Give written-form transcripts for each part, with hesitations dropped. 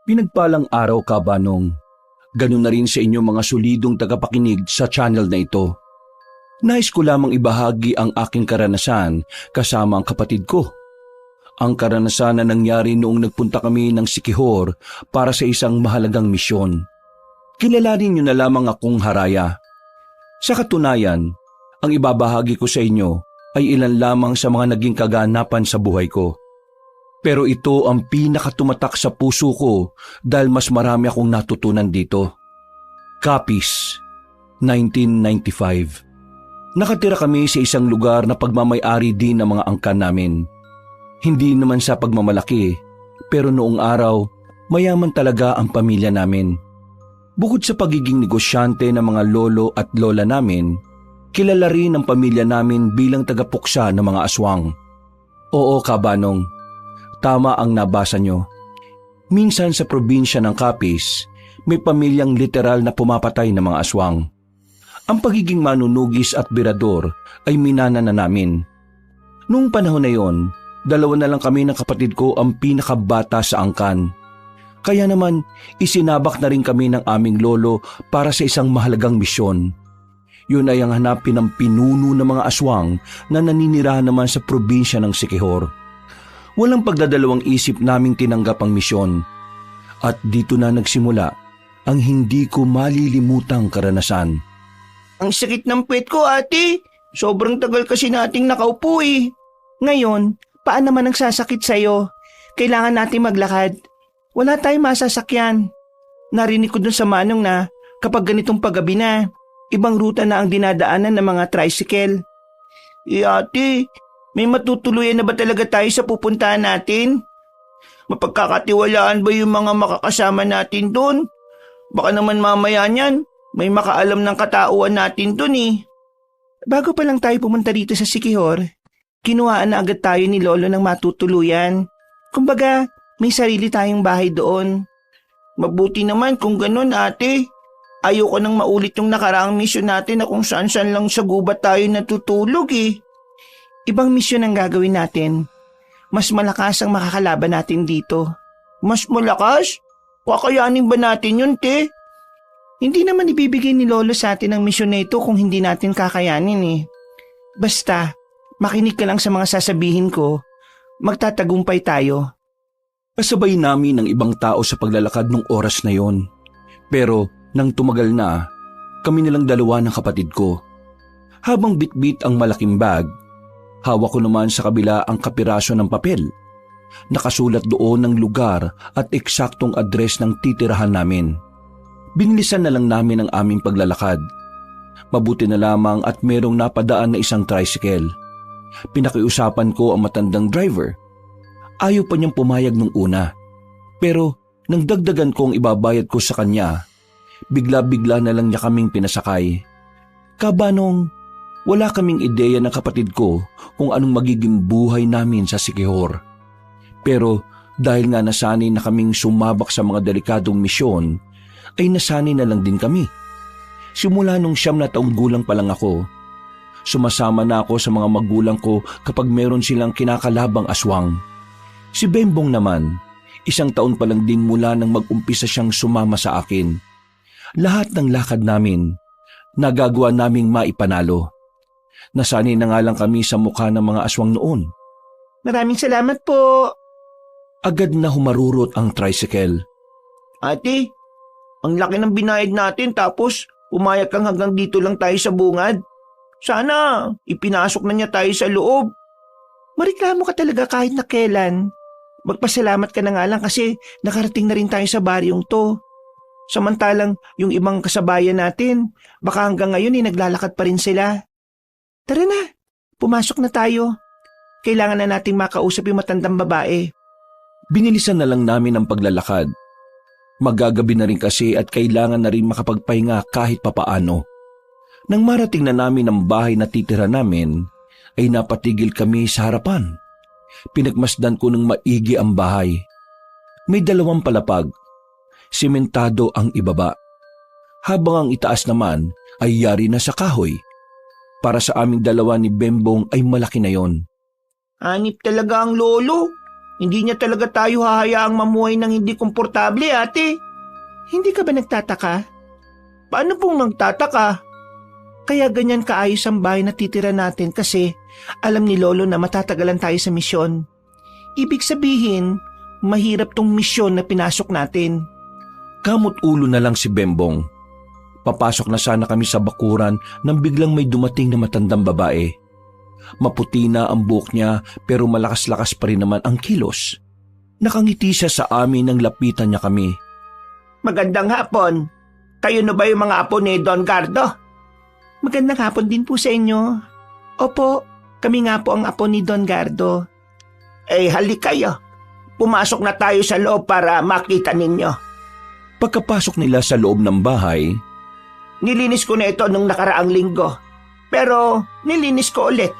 Pinagpalang araw ka, Banong. Ganun na rin sa inyong mga solidong tagapakinig sa channel na ito. Nais ko lamang ibahagi ang aking karanasan kasama ang kapatid ko. Ang karanasan na nangyari noong nagpunta kami ng Siquijor para sa isang mahalagang misyon. Kilalanin niyo na lamang akong Haraya. Sa katunayan, ang ibabahagi ko sa inyo ay ilan lamang sa mga naging kaganapan sa buhay ko. Pero ito ang pinakatumatak sa puso ko dahil mas marami akong natutunan dito. Capiz, 1995. Nakatira kami sa isang lugar na pagmamay-ari din ng mga angkan namin. Hindi naman sa pagmamalaki, pero noong araw, mayaman talaga ang pamilya namin. Bukod sa pagiging negosyante ng mga lolo at lola namin, kilala rin ang pamilya namin bilang tagapuksa ng mga aswang. Oo, Kabanong. Tama ang nabasa nyo. Minsan sa probinsya ng Capiz, may pamilyang literal na pumapatay ng mga aswang. Ang pagiging manunugis at birador ay minana na namin. Noong panahon na yon, 2 na lang kami ng kapatid ko ang pinakabata sa angkan. Kaya naman, isinabak na rin kami ng aming lolo para sa isang mahalagang misyon. Yun ay ang hanapin ng pinuno ng mga aswang na naninirahan naman sa probinsya ng Siquijor. Walang pagdadalawang isip naming tinanggap ang misyon. At dito na nagsimula ang hindi ko malilimutang karanasan. Ang sakit ng puwet ko, ate. Sobrang tagal kasi nating nakaupo eh. Ngayon, paano naman ang sasakit sa'yo? Kailangan natin maglakad. Wala tayong masasakyan. Narinig ko dun sa manong na kapag ganitong paggabi na, ibang ruta na ang dinadaanan ng mga tricycle. Ate, may matutuluyan na ba talaga tayo sa pupuntahan natin? Mapagkakatiwalaan ba yung mga makakasama natin doon? Baka naman mamaya niyan, may makaalam ng katauhan natin doon eh. Bago pa lang tayo pumunta dito sa Siquijor, kinuhaan na agad tayo ni Lolo ng matutuluyan. Kumbaga, may sarili tayong bahay doon. Mabuti naman kung ganun, ate. Ayoko nang maulit yung nakaraang misyon natin na kung saan-saan lang sa gubat tayo natutulog eh. Ibang misyon ang gagawin natin. Mas malakas ang makakalaban natin dito. Mas malakas? Kakayanin ba natin yun, te? Hindi naman ibibigay ni Lolo sa atin ang misyon na ito kung hindi natin kakayanin eh. Basta, makinig ka lang sa mga sasabihin ko. Magtatagumpay tayo. Kasabay namin ng ibang tao sa paglalakad ng oras na yon. Pero nang tumagal na, kami nilang 2 ng kapatid ko. Habang bitbit ang malaking bag, hawak ko naman sa kabila ang kapiraso ng papel. Nakasulat doon ng lugar at eksaktong address ng titirahan namin. Binilisan na lang namin ang aming paglalakad. Mabuti na lamang at merong napadaan na isang tricycle. Pinakiusapan ko ang matandang driver. Ayaw pa niyang pumayag nung una. Pero nang dagdagan ko ang ibabayad ko sa kanya, bigla-bigla na lang niya kaming pinasakay. Kabanong, wala kaming ideya ng kapatid ko kung anong magiging buhay namin sa Siquijor. Pero dahil nga nasanay na kaming sumabak sa mga delikadong misyon, ay nasanay na lang din kami. Simula nung 9 na taong gulang pa lang ako, sumasama na ako sa mga magulang ko kapag meron silang kinakalabang aswang. Si Bembong naman, 1 taon pa lang din mula nang mag-umpisa siyang sumama sa akin. Lahat ng lakad namin, nagagawa naming maipanalo. Nasanay na nga lang kami sa mukha ng mga aswang noon. Maraming salamat po. Agad na humarurot ang tricycle. Ate, ang laki ng binayad natin tapos umayag kang hanggang dito lang tayo sa bungad. Sana ipinasok na niya tayo sa loob. Mareklamo ka talaga kahit na kailan. Magpasalamat ka na nga lang kasi nakarating na rin tayo sa baryong to. Samantalang yung ibang kasabayan natin, baka hanggang ngayon naglalakad pa rin sila. Tara na, pumasok na tayo. Kailangan na nating makausap yung matandang babae. Binilisan na lang namin ang paglalakad. Magagabi na rin kasi at kailangan na rin makapagpahinga kahit papaano. Nang marating na namin ang bahay na titira namin, ay napatigil kami sa harapan. Pinagmasdan ko ng maigi ang bahay. May 2 palapag. Simentado ang ibaba. Habang ang itaas naman ay yari na sa kahoy. Para sa aming 2 ni Bembong ay malaki na yon. Hanip talaga ang lolo. Hindi niya talaga tayo hahayaang mamuhay ng hindi komportable, ate. Hindi ka ba nagtataka? Paano pong nagtataka? Kaya ganyan kaayos ang bahay na titira natin kasi alam ni Lolo na matatagalan tayo sa misyon. Ibig sabihin, mahirap tong misyon na pinasok natin. Kamot ulo na lang si Bembong. Papasok na sana kami sa bakuran nang biglang may dumating na matandang babae. Maputi na ang buhok niya pero malakas-lakas pa rin naman ang kilos. Nakangiti siya sa amin nang lapitan niya kami. Magandang hapon. Kayo na ba yung mga apo ni Don Gardo? Magandang hapon din po sa inyo. Opo, kami nga po ang apo ni Don Gardo. Halik kayo. Pumasok na tayo sa loob para makita ninyo. Pagkapasok nila sa loob ng bahay, nilinis ko na ito nung nakaraang linggo. Pero nilinis ko ulit.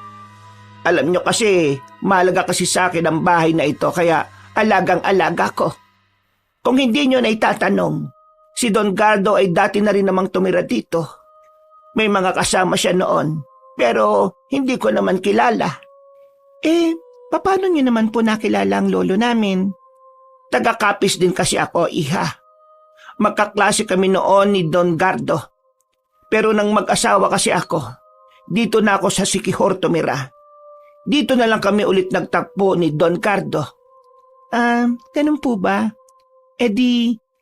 Alam nyo kasi, mahalaga kasi sa akin ang bahay na ito kaya alagang-alaga ko. Kung hindi nyo na itatanong, si Don Gardo ay dati na rin namang tumira dito. May mga kasama siya noon, pero hindi ko naman kilala. Paano nyo naman po nakilala ang lolo namin? Taga-Capiz din kasi ako, iha. Magkaklase kami noon ni Don Gardo. Pero nang mag-asawa kasi ako, dito na ako sa Siquijor tumira. Dito na lang kami ulit nagtakbo ni Don Gardo. Ganun po ba?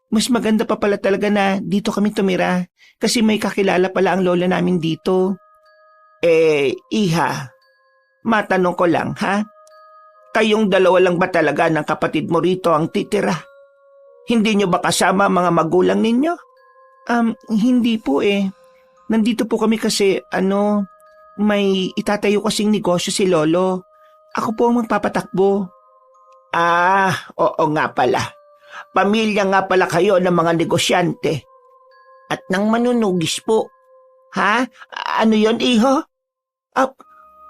Mas maganda pa pala talaga na dito kami tumira kasi may kakilala pala ang lola namin dito. Iha, matanong ko lang, ha? Kayong dalawa lang ba talaga ng kapatid mo rito ang titira? Hindi nyo ba kasama mga magulang ninyo? Hindi po Nandito po kami kasi, may itatayo kasing negosyo si Lolo. Ako po ang magpapatakbo. Oo nga pala. Pamilya nga pala kayo ng mga negosyante. At ng manunugis po. Ha? Ano yon, iho?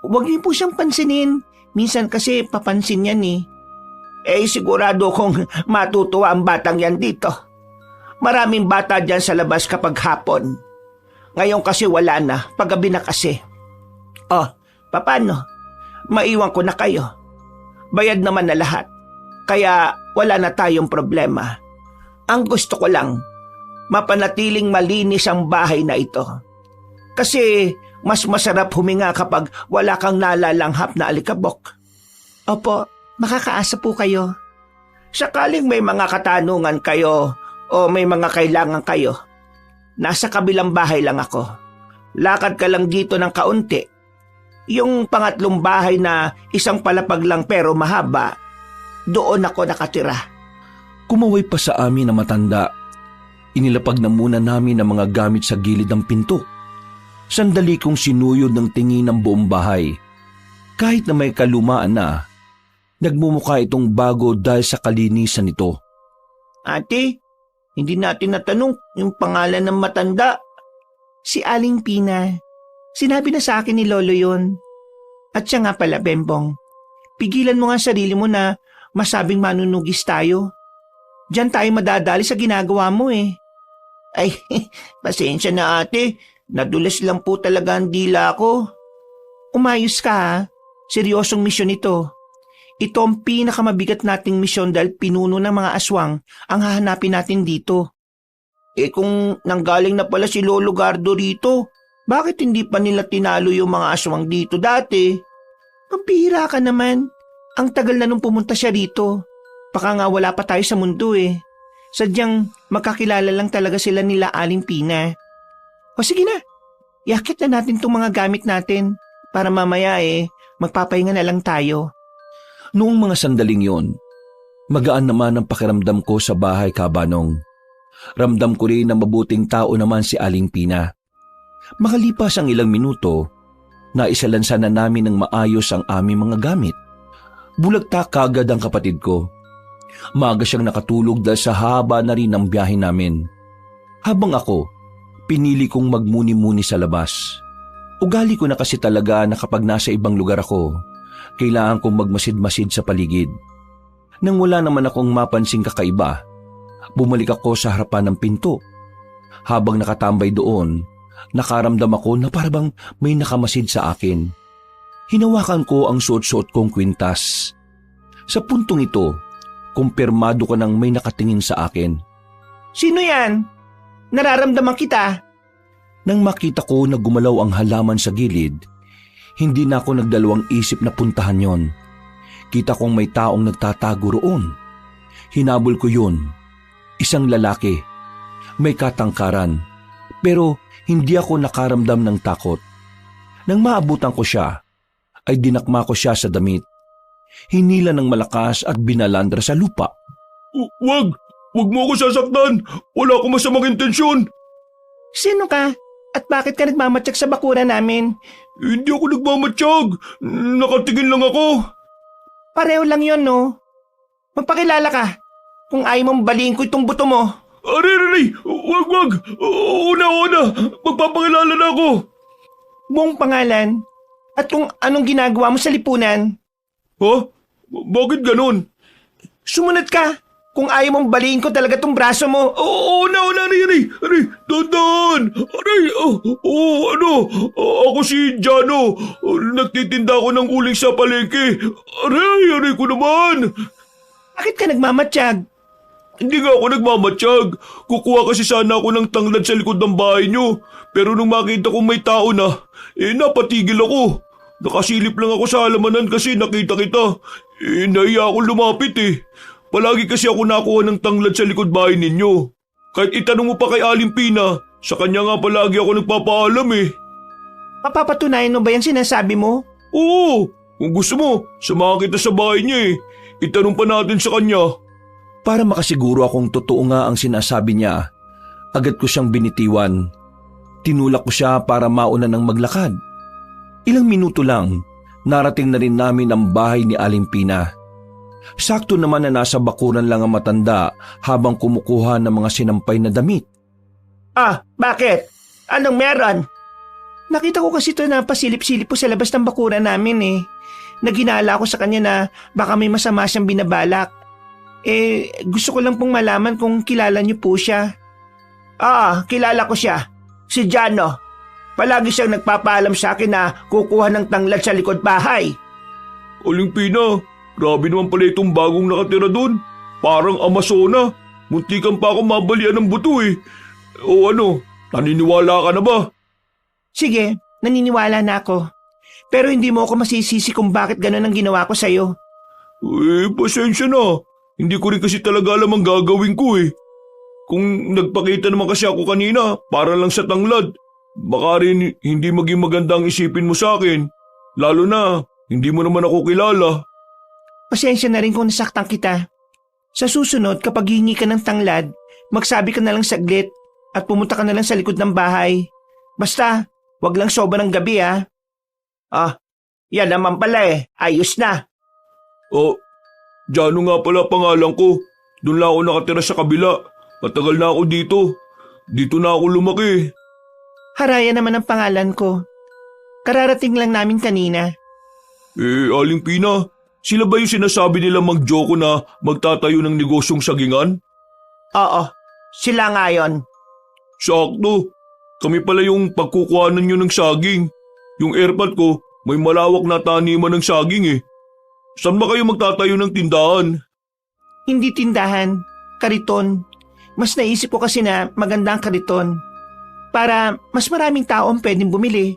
Huwag niyo po siyang pansinin. Minsan kasi papansin yan sigurado kong matutuwa ang batang yan dito. Maraming bata dyan sa labas kapag hapon. Ngayon kasi wala na, paggabi na kasi. Paano? Maiwan ko na kayo. Bayad naman na lahat. Kaya wala na tayong problema. Ang gusto ko lang, mapanatiling malinis ang bahay na ito. Kasi mas masarap huminga kapag wala kang nalalanghap na alikabok. Opo, makakaasa po kayo. Sakaling may mga katanungan kayo o may mga kailangan kayo, nasa kabilang bahay lang ako. Lakad ka lang dito ng kaunti. Yung pangatlong bahay na isang palapag lang pero mahaba, doon ako nakatira. Kumaway pa sa amin na matanda. Inilapag na muna namin ang mga gamit sa gilid ng pinto. Sandali kong sinuyod ng tingin ng buong bahay. Kahit na may kalumaan na, nagmumukha itong bago dahil sa kalinisan nito. Ate, hindi natin natanong yung pangalan ng matanda. Si Aling Pina. Sinabi na sa akin ni Lolo yun. At siya nga pala, Bembong. Pigilan mo nga sarili mo na masabing manunugis tayo. Diyan tayo madadali sa ginagawa mo Pasensya na ate. Nadulas lang po talaga ang dila ko. Umayos ka ha. Seryosong misyon ito. Ito ang pinakamabigat nating misyon dahil pinuno ng mga aswang ang hahanapin natin dito. Kung nanggaling na pala si Lolo Gardo rito, bakit hindi pa nila tinalo yung mga aswang dito dati? Mapihira ka naman. Ang tagal na nung pumunta siya rito. Baka nga wala pa tayo sa mundo Sadyang magkakilala lang talaga sila nila Aling Pina. O sige na, yakit na natin itong mga gamit natin para mamaya magpapahinga na lang tayo. Noong mga sandaling yon, magaan naman ang pakiramdam ko sa bahay Kabanong. Ramdam ko rin na mabuting tao naman si Aling Pina. Makalipas ang ilang minuto, naisalansan na namin ng maayos ang aming mga gamit. Bulagta kagad ang kapatid ko. Maaga siyang nakatulog dahil sa haba na rin ang biyahe namin. Habang ako, pinili kong magmuni-muni sa labas. Ugali ko na kasi talaga na kapag nasa ibang lugar ako, kailangan kong magmasid-masid sa paligid. Nang wala naman akong mapansing kakaiba, bumalik ako sa harapan ng pinto. Habang nakatambay doon, nakaramdam ako na parabang may nakamasid sa akin. Hinawakan ko ang suot-suot kong kwintas. Sa puntong ito, kumpirmado ko nang may nakatingin sa akin. Sino yan? Nararamdaman kita. Nang makita ko na gumalaw ang halaman sa gilid, hindi na ako nagdalawang isip na puntahan yon. Kita kong may taong nagtatago roon. Hinabol ko yun. Isang lalaki. May katangkaran. Pero hindi ako nakaramdam ng takot. Nang maabutan ko siya, ay dinakma ko siya sa damit. Hinila ng malakas at binalandra sa lupa. Wag! Wag mo ako sasaktan! Wala akong masamang intensyon! Sino ka? At bakit ka nagmamatsak sa bakuran namin? Hindi ako nagmamatsyag! Nakatingin lang ako! Pareho lang yon, no? Magpakilala ka. Kung ayaw mong baliin ko itong buto mo. Aray! Wag! Una! Magpapakilala na ako! Buong pangalan at kung anong ginagawa mo sa lipunan. Ha? Bakit ganun? Sumunod ka. Kung ayaw mong baliin ko talaga tong braso mo. Aray! Dandan! Aray! Ako si Jano. Nagtitinda ako ng uling sa palengke. Aray ko naman! Bakit ka nagmamatsyag? Hindi nga ako nagmamatsyag. Kukuha kasi sana ako ng tanglad sa likod ng bahay niyo. Pero nung makita kong may tao na, napatigil ako. Nakasilip lang ako sa halamanan kasi nakita kita. Nahiya akong lumapit Palagi kasi ako nakuha ng tanglad sa likod bahay ninyo. Kahit itanong mo pa kay Aling Pina, sa kanya nga palagi ako nagpapaalam Mapapatunayan mo ba yung sinasabi mo? Oo, kung gusto mo, samahan kita sa bahay niya Itanong pa natin sa kanya. Para makasiguro akong totoo nga ang sinasabi niya, agad ko siyang binitiwan. Tinulak ko siya para mauna ng maglakad. Ilang minuto lang, narating na rin namin ang bahay ni Aling Pina. Sakto naman na nasa bakuran lang ang matanda habang kumukuha ng mga sinampay na damit. Bakit? Anong meron? Nakita ko kasi ito na pasilip-silip po sa labas ng bakuran namin Naginala ko sa kanya na baka may masama siyang binabalak. Gusto ko lang pong malaman kung kilala niyo po siya. Kilala ko siya. Si Jano. Palagi siyang nagpapaalam sa akin na kukuha ng tanglad sa likod bahay. Aling Pina, grabe naman pala itong bagong nakatira doon. Parang Amazona. Muntikan pa ako mabalian ng buto naniniwala ka na ba? Sige, naniniwala na ako. Pero hindi mo ako masisisi kung bakit ganun ang ginawa ko sa'yo. Pasensya na. Hindi ko rin kasi talaga alam ang gagawin ko Kung nagpakita naman kasi ako kanina, para lang sa tanglad. Baka rin hindi maging maganda ang isipin mo sa akin. Lalo na, hindi mo naman ako kilala. Pasensya na rin kung nasaktan kita. Sa susunod, kapag hingi ka ng tanglad, magsabi ka na lang saglit at pumunta ka na lang sa likod ng bahay. Basta, wag lang sobrang gabi yan naman pala Ayos na. Jano nga pala pangalan ko. Doon lang ako nakatira sa kabila. Matagal na ako dito. Dito na ako lumaki. Haraya naman ang pangalan ko. Kararating lang namin kanina. Aling Pina, sila ba yung sinasabi nila mag-joko na magtatayo ng negosyong sagingan? Oo, sila nga yon. Sakto. Kami pala yung pagkukuhanan nyo ng saging. Yung airpot ko, may malawak na taniman ng saging Saan ba kayo magtatayo ng tindahan? Hindi tindahan, kariton. Mas naisip ko kasi na maganda ang kariton. Para mas maraming tao ang pwedeng bumili.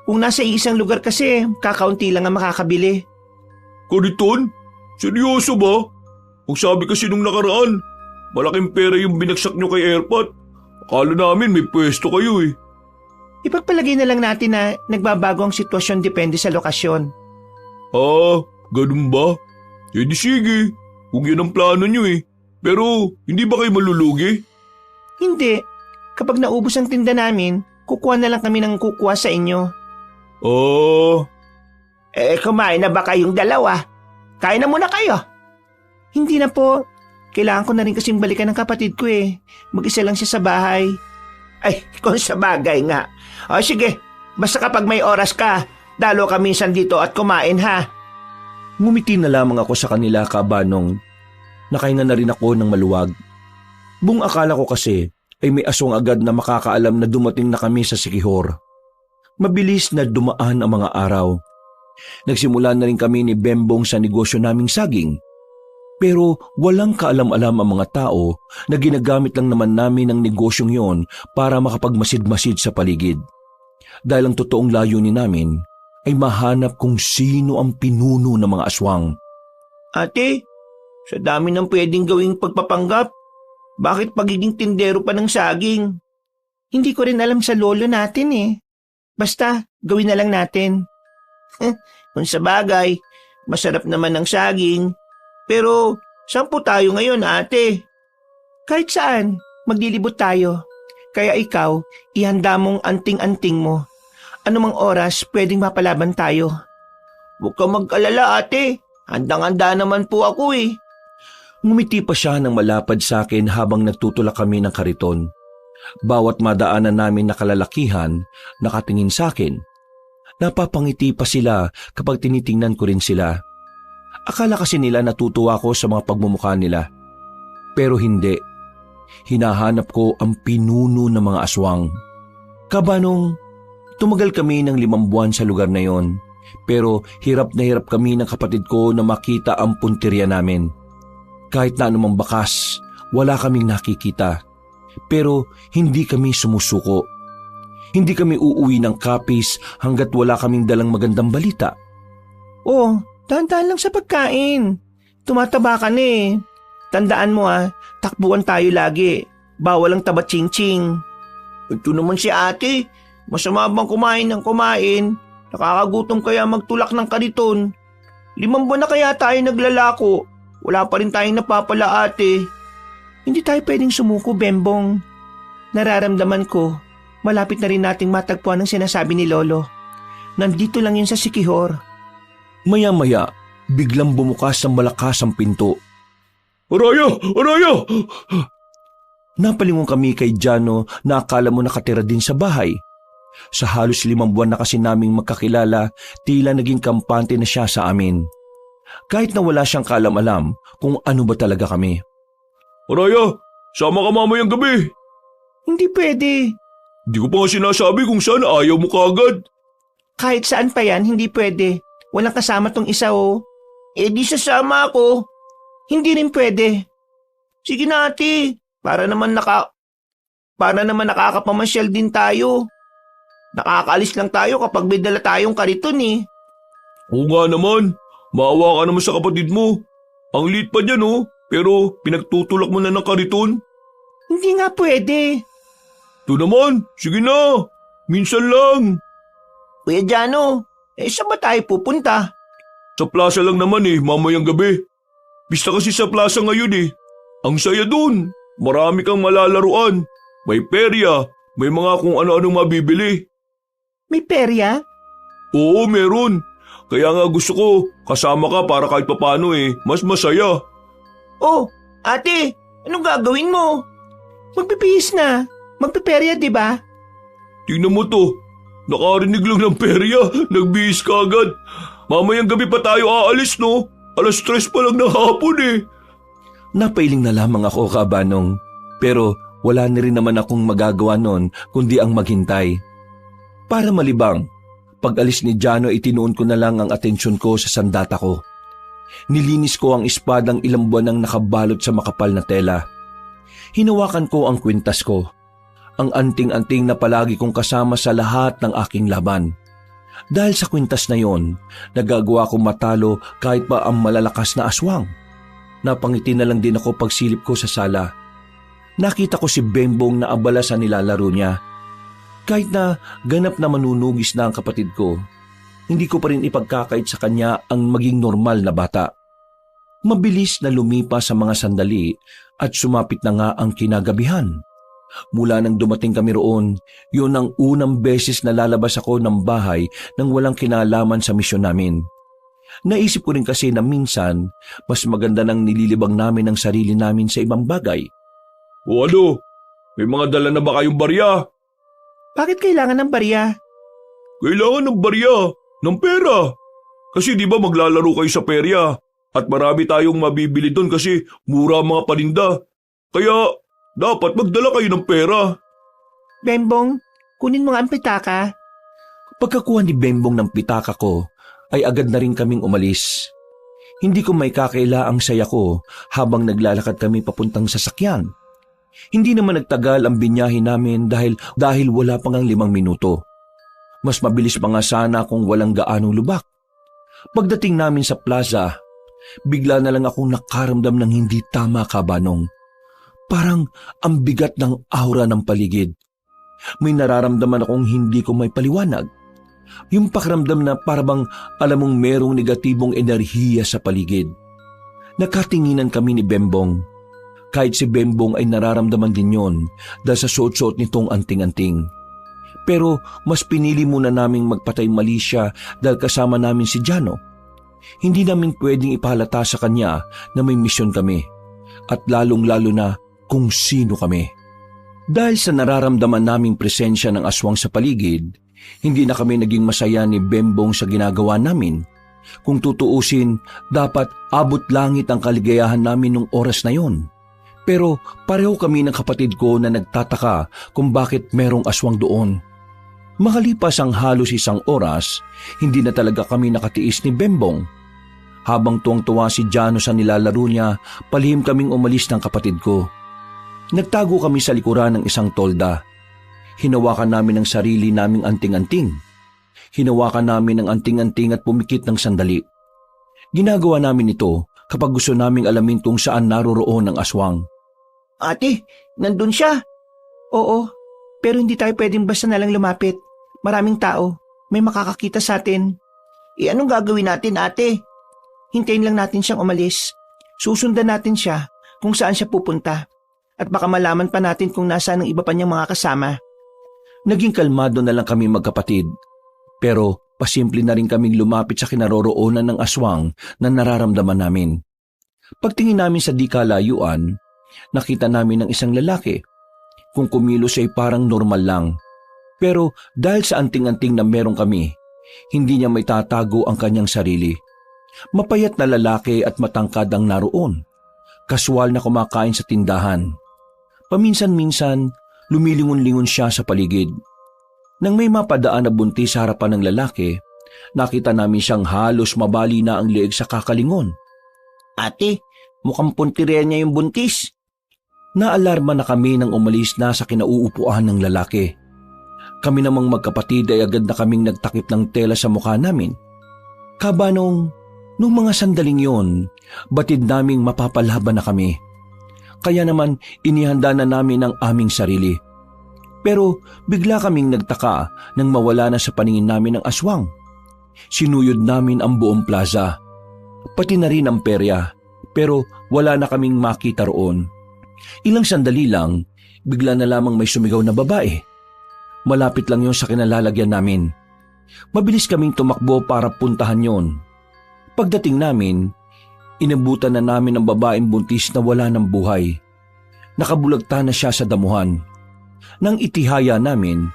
Kung nasa isang lugar kasi, kakaunti lang ang makakabili. Kariton? Seryoso ba? Kung sabi kasi nung nakaraan, malaking pera yung binagsak nyo kay airpot. Akala namin may pwesto kayo Ipagpalagay na lang natin na nagbabago ang sitwasyon depende sa lokasyon. Ganun ba? Di sige, kung yan ang plano nyo Pero hindi ba kayo malulugi? Hindi. Kapag naubos ang tinda namin, kukuha na lang kami ng kukuha sa inyo. Kumain na ba kayong dalawa? Kain na muna kayo. Hindi na po. Kailangan ko na rin kasing balikan ng kapatid ko Mag-isa lang siya sa bahay. Ay, kung sa bagay nga. Sige, basta kapag may oras ka, dalo ka minsan dito at kumain ha. Ngumiti na lamang ako sa kanila kabanong. Nakahinga na rin ako ng maluwag. Buong akala ko kasi ay may aswang agad na makakaalam na dumating na kami sa Siquijor. Mabilis na dumaan ang mga araw. Nagsimula na rin kami ni Bembong sa negosyo naming saging. Pero walang kaalam-alam ang mga tao na ginagamit lang naman namin ang negosyong yon para makapagmasid-masid sa paligid. Dahil ang totoong layunin namin ay mahanap kung sino ang pinuno ng mga aswang. Ate, sa dami ng pwedeng gawing pagpapanggap, bakit pagiging tindero pa ng saging? Hindi ko rin alam sa lolo natin eh. Basta, gawin na lang natin. Kung sa bagay, masarap naman ang saging. Pero, saan po tayo ngayon, ate? Kahit saan, maglilibot tayo. Kaya ikaw, ihanda mong anting-anting mo. Anumang oras, pwedeng mapalaban tayo. Huwag kang mag-alala, ate. Handang-handa naman po ako eh. Ngumiti pa siya ng malapad sa akin habang nagtutulak kami ng kariton. Bawat madaanan namin na kalalakihan, nakatingin sa akin. Napapangiti pa sila kapag tinitingnan ko rin sila. Akala kasi nila natutuwa ko sa mga pagmumukha nila. Pero hindi. Hinahanap ko ang pinuno ng mga aswang. Kabanong, tumagal kami ng 5 buwan sa lugar na yon. Pero hirap na hirap kami ng kapatid ko na makita ang punteriya namin. Kahit na anumang bakas, wala kaming nakikita. Pero hindi kami sumusuko. Hindi kami uuwi ng kapis hanggat wala kaming dalang magandang balita. Oh, dahan-dahan lang sa pagkain. Tumataba ka na eh. Tandaan mo takbuhan tayo lagi. Bawal ang taba ching-ching. Ito naman si ate. Masama bang kumain ng kumain? Nakakagutom kaya magtulak ng kariton. 5 buwan na kaya tayo naglalako. Wala pa rin tayong napapala ate. Hindi tayo pwedeng sumuko, Bembong. Nararamdaman ko, malapit na rin nating matagpuan ang sinasabi ni Lolo. Nandito lang yun sa Sikihor. Maya-maya, biglang bumukas ang malakas ang pinto. Araya! Araya! Napalingon kami kay Jano na akala mo nakatira din sa bahay. Sa halos 5 buwan na kasi naming magkakilala, tila naging kampante na siya sa amin. Kahit na wala siyang kaalam-alam kung ano ba talaga kami. Araya, sama ka mamayang gabi. Hindi pwede. Di ko pa nga sinasabi kung saan ayaw mo kaagad. Kahit saan pa yan, hindi pwede. Walang kasama tong isa oh. Eh di sasama ako. Hindi rin pwede. Sige na ate, para naman nakakapamasyal din tayo. Nakakaalis lang tayo kapag may dala tayong kariton eh. Oo nga naman, maawa ka naman sa kapatid mo. Ang liit pa niyan oh, pero pinagtutulak mo na ng kariton. Hindi nga pwede. Ito naman, sige na, minsan lang. Kuya Jano, saan ba tayo pupunta? Sa plaza lang naman mamayang gabi. Pista kasi sa plaza ngayon Ang saya dun, marami kang malalaruan. May perya, may mga kung ano-anong mabibili. May perya? Oo, meron. Kaya nga gusto ko, kasama ka para kahit papano mas masaya. Oh, ate, anong gagawin mo? Magpipihis na. Magpiperya, di ba? Tingnan mo to, nakarinig lang ng perya, nagbihis ka agad. Mamayang gabi pa tayo aalis no? 3:00 pa lang ng hapon Napailing na lamang ako, Kabanong. Pero wala na rin naman akong magagawa nun kundi ang maghintay. Para malibang, pag-alis ni Jano itinuon ko na lang ang atensyon ko sa sandata ko. Nilinis ko ang espadang ilang buwan nang nakabalot sa makapal na tela. Hinawakan ko ang kwintas ko, ang anting-anting na palagi kong kasama sa lahat ng aking laban. Dahil sa kwintas na yon, nagagawa kong matalo kahit pa ang malalakas na aswang. Napangiti na lang din ako pagsilip ko sa sala. Nakita ko si Bembong na abala sa nilalaro niya. Kahit na ganap na manunugis na ang kapatid ko, hindi ko pa rin ipagkakait sa kanya ang maging normal na bata. Mabilis na lumipas sa mga sandali at sumapit na nga ang kinagabihan. Mula nang dumating kami roon, yun ang unang beses na lalabas ako ng bahay nang walang kinalaman sa misyon namin. Naisip ko rin kasi na minsan, mas maganda nang nililibang namin ang sarili namin sa ibang bagay. O ano, may mga dala na ba kayong barya? Bakit kailangan ng barya? Kailangan ng barya, ng pera. Kasi di ba maglalaro kayo sa perya at marami tayong mabibili doon kasi mura ang mga paninda. Kaya dapat magdala kayo ng pera. Bembong, kunin mo nga ang pitaka. Pagkakuha ni Bembong ng pitaka ko, ay agad na rin kaming umalis. Hindi ko may kakaila ang saya ko habang naglalakad kami papuntang sasakyan. Hindi naman nagtagal ang binyahe namin dahil wala pang ang 5 minuto. Mas mabilis pa nga sana kung walang gaanong lubak. Pagdating namin sa plaza, bigla na lang akong nakaramdam ng hindi tama, Kabanong. Parang ang bigat ng aura ng paligid. May nararamdaman akong hindi ko may paliwanag. Yung pakiramdam na parabang alam mong merong negatibong enerhiya sa paligid. Nakatinginan kami ni Bembong. Kahit si Bembong ay nararamdaman din yon dahil sa suot-suot nitong anting-anting. Pero mas pinili muna naming magpatay mali siya dahil kasama namin si Jano. Hindi namin pwedeng ipahalata sa kanya na may misyon kami at lalong-lalo na kung sino kami. Dahil sa nararamdaman naming presensya ng aswang sa paligid, hindi na kami naging masaya ni Bembong sa ginagawa namin. Kung tutuusin, dapat abot langit ang kaligayahan namin nung oras na yon. Pero pareho kami ng kapatid ko na nagtataka kung bakit merong aswang doon. Makalipas ang halos 1 oras, hindi na talaga kami nakatiis ni Bembong. Habang tuwang-tuwa si Jano sa nilalaro niya, palihim kaming umalis ng kapatid ko. Nagtago kami sa likuran ng isang tolda. Hinawakan namin ang sarili naming anting-anting. Hinawakan namin ang anting-anting at pumikit ng sandali. Ginagawa namin ito kapag gusto naming alamin kung saan naroroon ang aswang. Ate, nandun siya. Oo, pero hindi tayo pwedeng basta nalang lumapit. Maraming tao, may makakakita sa atin. Anong gagawin natin, ate? Hintayin lang natin siyang umalis. Susundan natin siya kung saan siya pupunta. At baka malaman pa natin kung nasaan ang iba pa niyang mga kasama. Naging kalmado na lang kami magkapatid. Pero pasimple na rin kaming lumapit sa kinaroroonan ng aswang na nararamdaman namin. Pagtingin namin sa di kalayuan, nakita namin ang isang lalaki. Kung kumilos ay parang normal lang. Pero dahil sa anting-anting na meron kami, hindi niya may tatago ang kanyang sarili. Mapayat na lalaki at matangkad ang naroon. Kaswal na kumakain sa tindahan. Paminsan-minsan, lumilingon-lingon siya sa paligid. Nang may mapadaan na buntis sa harapan ng lalaki, nakita namin siyang halos mabali na ang leeg sa kakalingon. Ate, mukhang puntirya niya yung buntis. Naalarma na kami nang umalis na sa kinauupuan ng lalaki. Kami namang magkapatid ay agad na kaming nagtakip ng tela sa mukha namin. Kabanong, nung mga sandaling yon, batid naming mapapalaban na kami. Kaya naman inihanda na namin ang aming sarili. Pero bigla kaming nagtaka nang mawala na sa paningin namin ang aswang. Sinuyod namin ang buong plaza. Pati na rin ang perya, pero wala na kaming makita roon. Ilang sandali lang, bigla na lamang may sumigaw na babae. Malapit lang yon sa kinalalagyan namin. Mabilis kaming tumakbo para puntahan yon. Pagdating namin, inabutan na namin ang babaeng buntis na wala ng buhay. Nakabulagta na siya sa damuhan. Nang itihaya namin,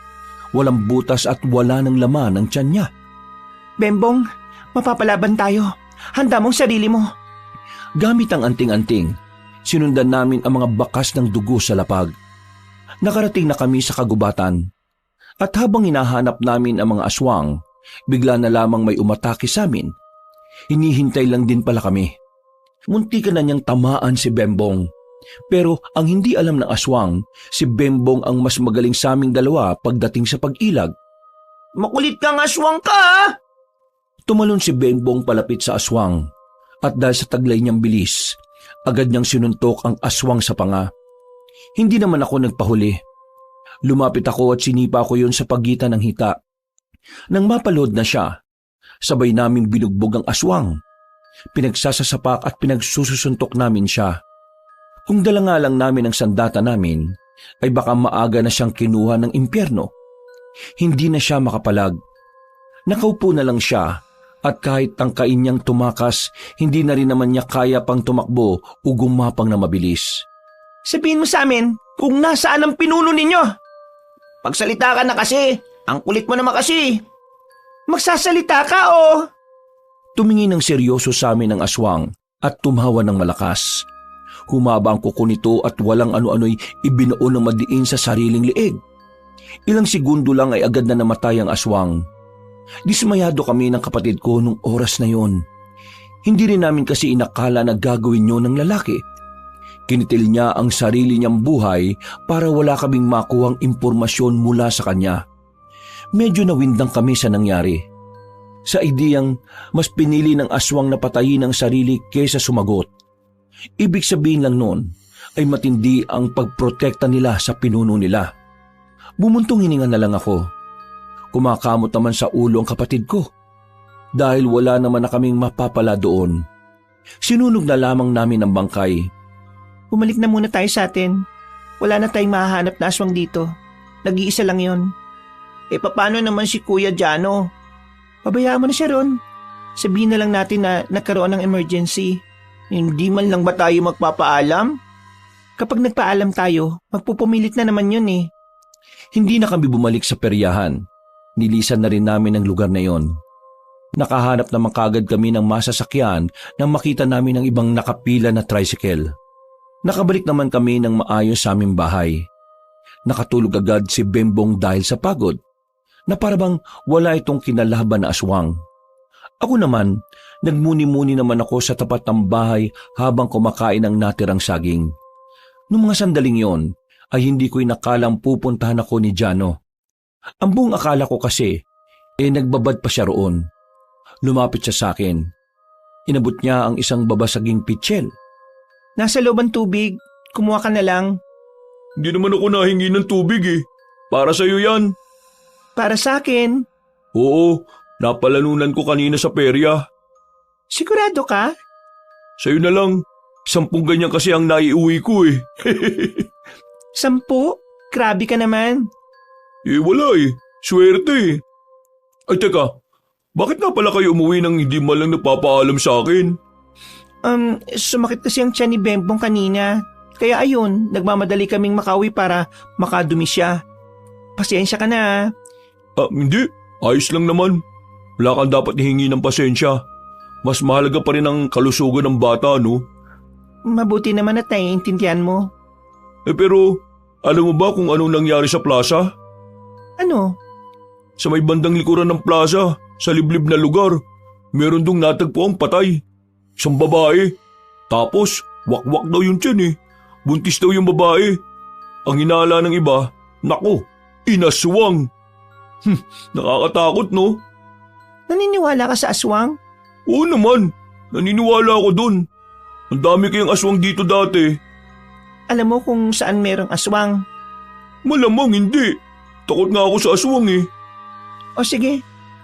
walang butas at wala ng laman ang tiyan niya. Bembong, mapapalaban tayo. Handa mong sarili mo. Gamit ang anting-anting, sinundan namin ang mga bakas ng dugo sa lapag. Nakarating na kami sa kagubatan. At habang hinahanap namin ang mga aswang, bigla na lamang may umatake sa amin. Hinihintay lang din pala kami. Muntikan na niyang tamaan si Bembong. Pero ang hindi alam ng aswang, si Bembong ang mas magaling sa aming dalawa pagdating sa pag-ilag. Makulit kang aswang ka! Tumalon si Bembong palapit sa aswang. At dahil sa taglay niyang bilis, agad niyang sinuntok ang aswang sa panga. Hindi naman ako nagpahuli. Lumapit ako at sinipa ko yun sa pagitan ng hita. Nang mapalood na siya, sabay naming binugbog ang aswang. Pinagsasasapak at pinagsususuntok namin siya. Kung dala nga lang namin ang sandata namin, ay baka maaga na siyang kinuha ng impyerno. Hindi na siya makapalag. Nakaupo na lang siya at kahit tangkain niyang tumakas, hindi na rin naman niya kaya pang tumakbo o gumapang na mabilis. Sabihin mo sa amin kung nasaan ang pinuno ninyo. Pagsalita ka na kasi, ang kulit mo naman kasi. Magsasalita ka o? Tumingin ng seryoso sa amin ang aswang at tumawa ng malakas. Humaba ang kuko nito at walang ano-ano'y ibinuo ng madiin sa sariling leeg. Ilang segundo lang ay agad na namatay ang aswang. Dismayado kami ng kapatid ko nung oras na yon. Hindi rin namin kasi inakala na gagawin yun ng lalaki. Kinitil niya ang sarili niyang buhay para wala kaming makuhang impormasyon mula sa kanya. Medyo nawindang kami sa nangyari. Sa ideyang mas pinili ng aswang na patayin ang sarili kaysa sumagot. Ibig sabihin lang noon ay matindi ang pagprotekta nila sa pinuno nila. Bumuntong hininga na lang ako. Kumakamot naman sa ulo ang kapatid ko. Dahil wala naman na kaming mapapala doon. Sinunog na lamang namin ang bangkay. Bumalik na muna tayo sa atin. Wala na tayong mahahanap na aswang dito. Nag-iisa lang yon. Paano naman si Kuya Jano? Pabayaan mo na siya ron. Sabihin na lang natin na nagkaroon ng emergency. Hindi man lang ba tayo magpapaalam? Kapag nagpaalam tayo, magpupumilit na naman yun eh. Hindi na kami bumalik sa peryahan. Nilisan na rin namin ang lugar na yon. Nakahanap naman kagad kami ng masasakyan nang makita namin ang ibang nakapila na tricycle. Nakabalik naman kami ng maayos sa aming bahay. Nakatulog agad si Bembong dahil sa pagod, na parabang wala itong kinalaban na aswang. Ako naman, nagmuni-muni naman ako sa tapat ng bahay habang kumakain ng natirang saging. Noong mga sandaling yon, ay hindi ko inakalang pupuntahan ako ni Jano. Ang buong akala ko kasi, nagbabad pa siya roon. Lumapit siya sa akin. Inabot niya ang isang babasaging pitsil. Nasa loob ang tubig. Kumuha ka na lang. Hindi naman ako nahingi ng tubig eh. Para sa'yo yan. Para sa akin. Oo, napalanunan ko kanina sa perya. Sigurado ka? Sa'yo na lang. 10 ganyan kasi ang naiuwi ko eh. 10? Grabe ka naman. Wala eh. Swerte eh. Ay teka, bakit na pala kayo umuwi nang hindi man lang nagpapaalam sa akin? Sumakit kasi ang tiyan ni Bembong kanina. Kaya ayun, nagmamadali kaming makauwi para makadumi siya. Pasensya ka na. Hindi. Ayos lang naman. Wala kang dapat hihingi ng pasensya. Mas mahalaga pa rin ang kalusugan ng bata, no? Mabuti naman at naiintindihan mo. Pero, alam mo ba kung anong nangyari sa plaza? Ano? Sa may bandang likuran ng plaza, sa liblib na lugar, meron dong natagpuang patay. Isang babae. Tapos, wakwak daw yung tiyan eh. Buntis daw yung babae. Ang hinala ng iba, nako, inaswang. Nakakatakot no? Naniniwala ka sa aswang? Oo naman, naniniwala ako dun. Ang dami kayang aswang dito dati. Alam mo kung saan merong aswang? Malamang hindi. Takot nga ako sa aswang eh. O sige,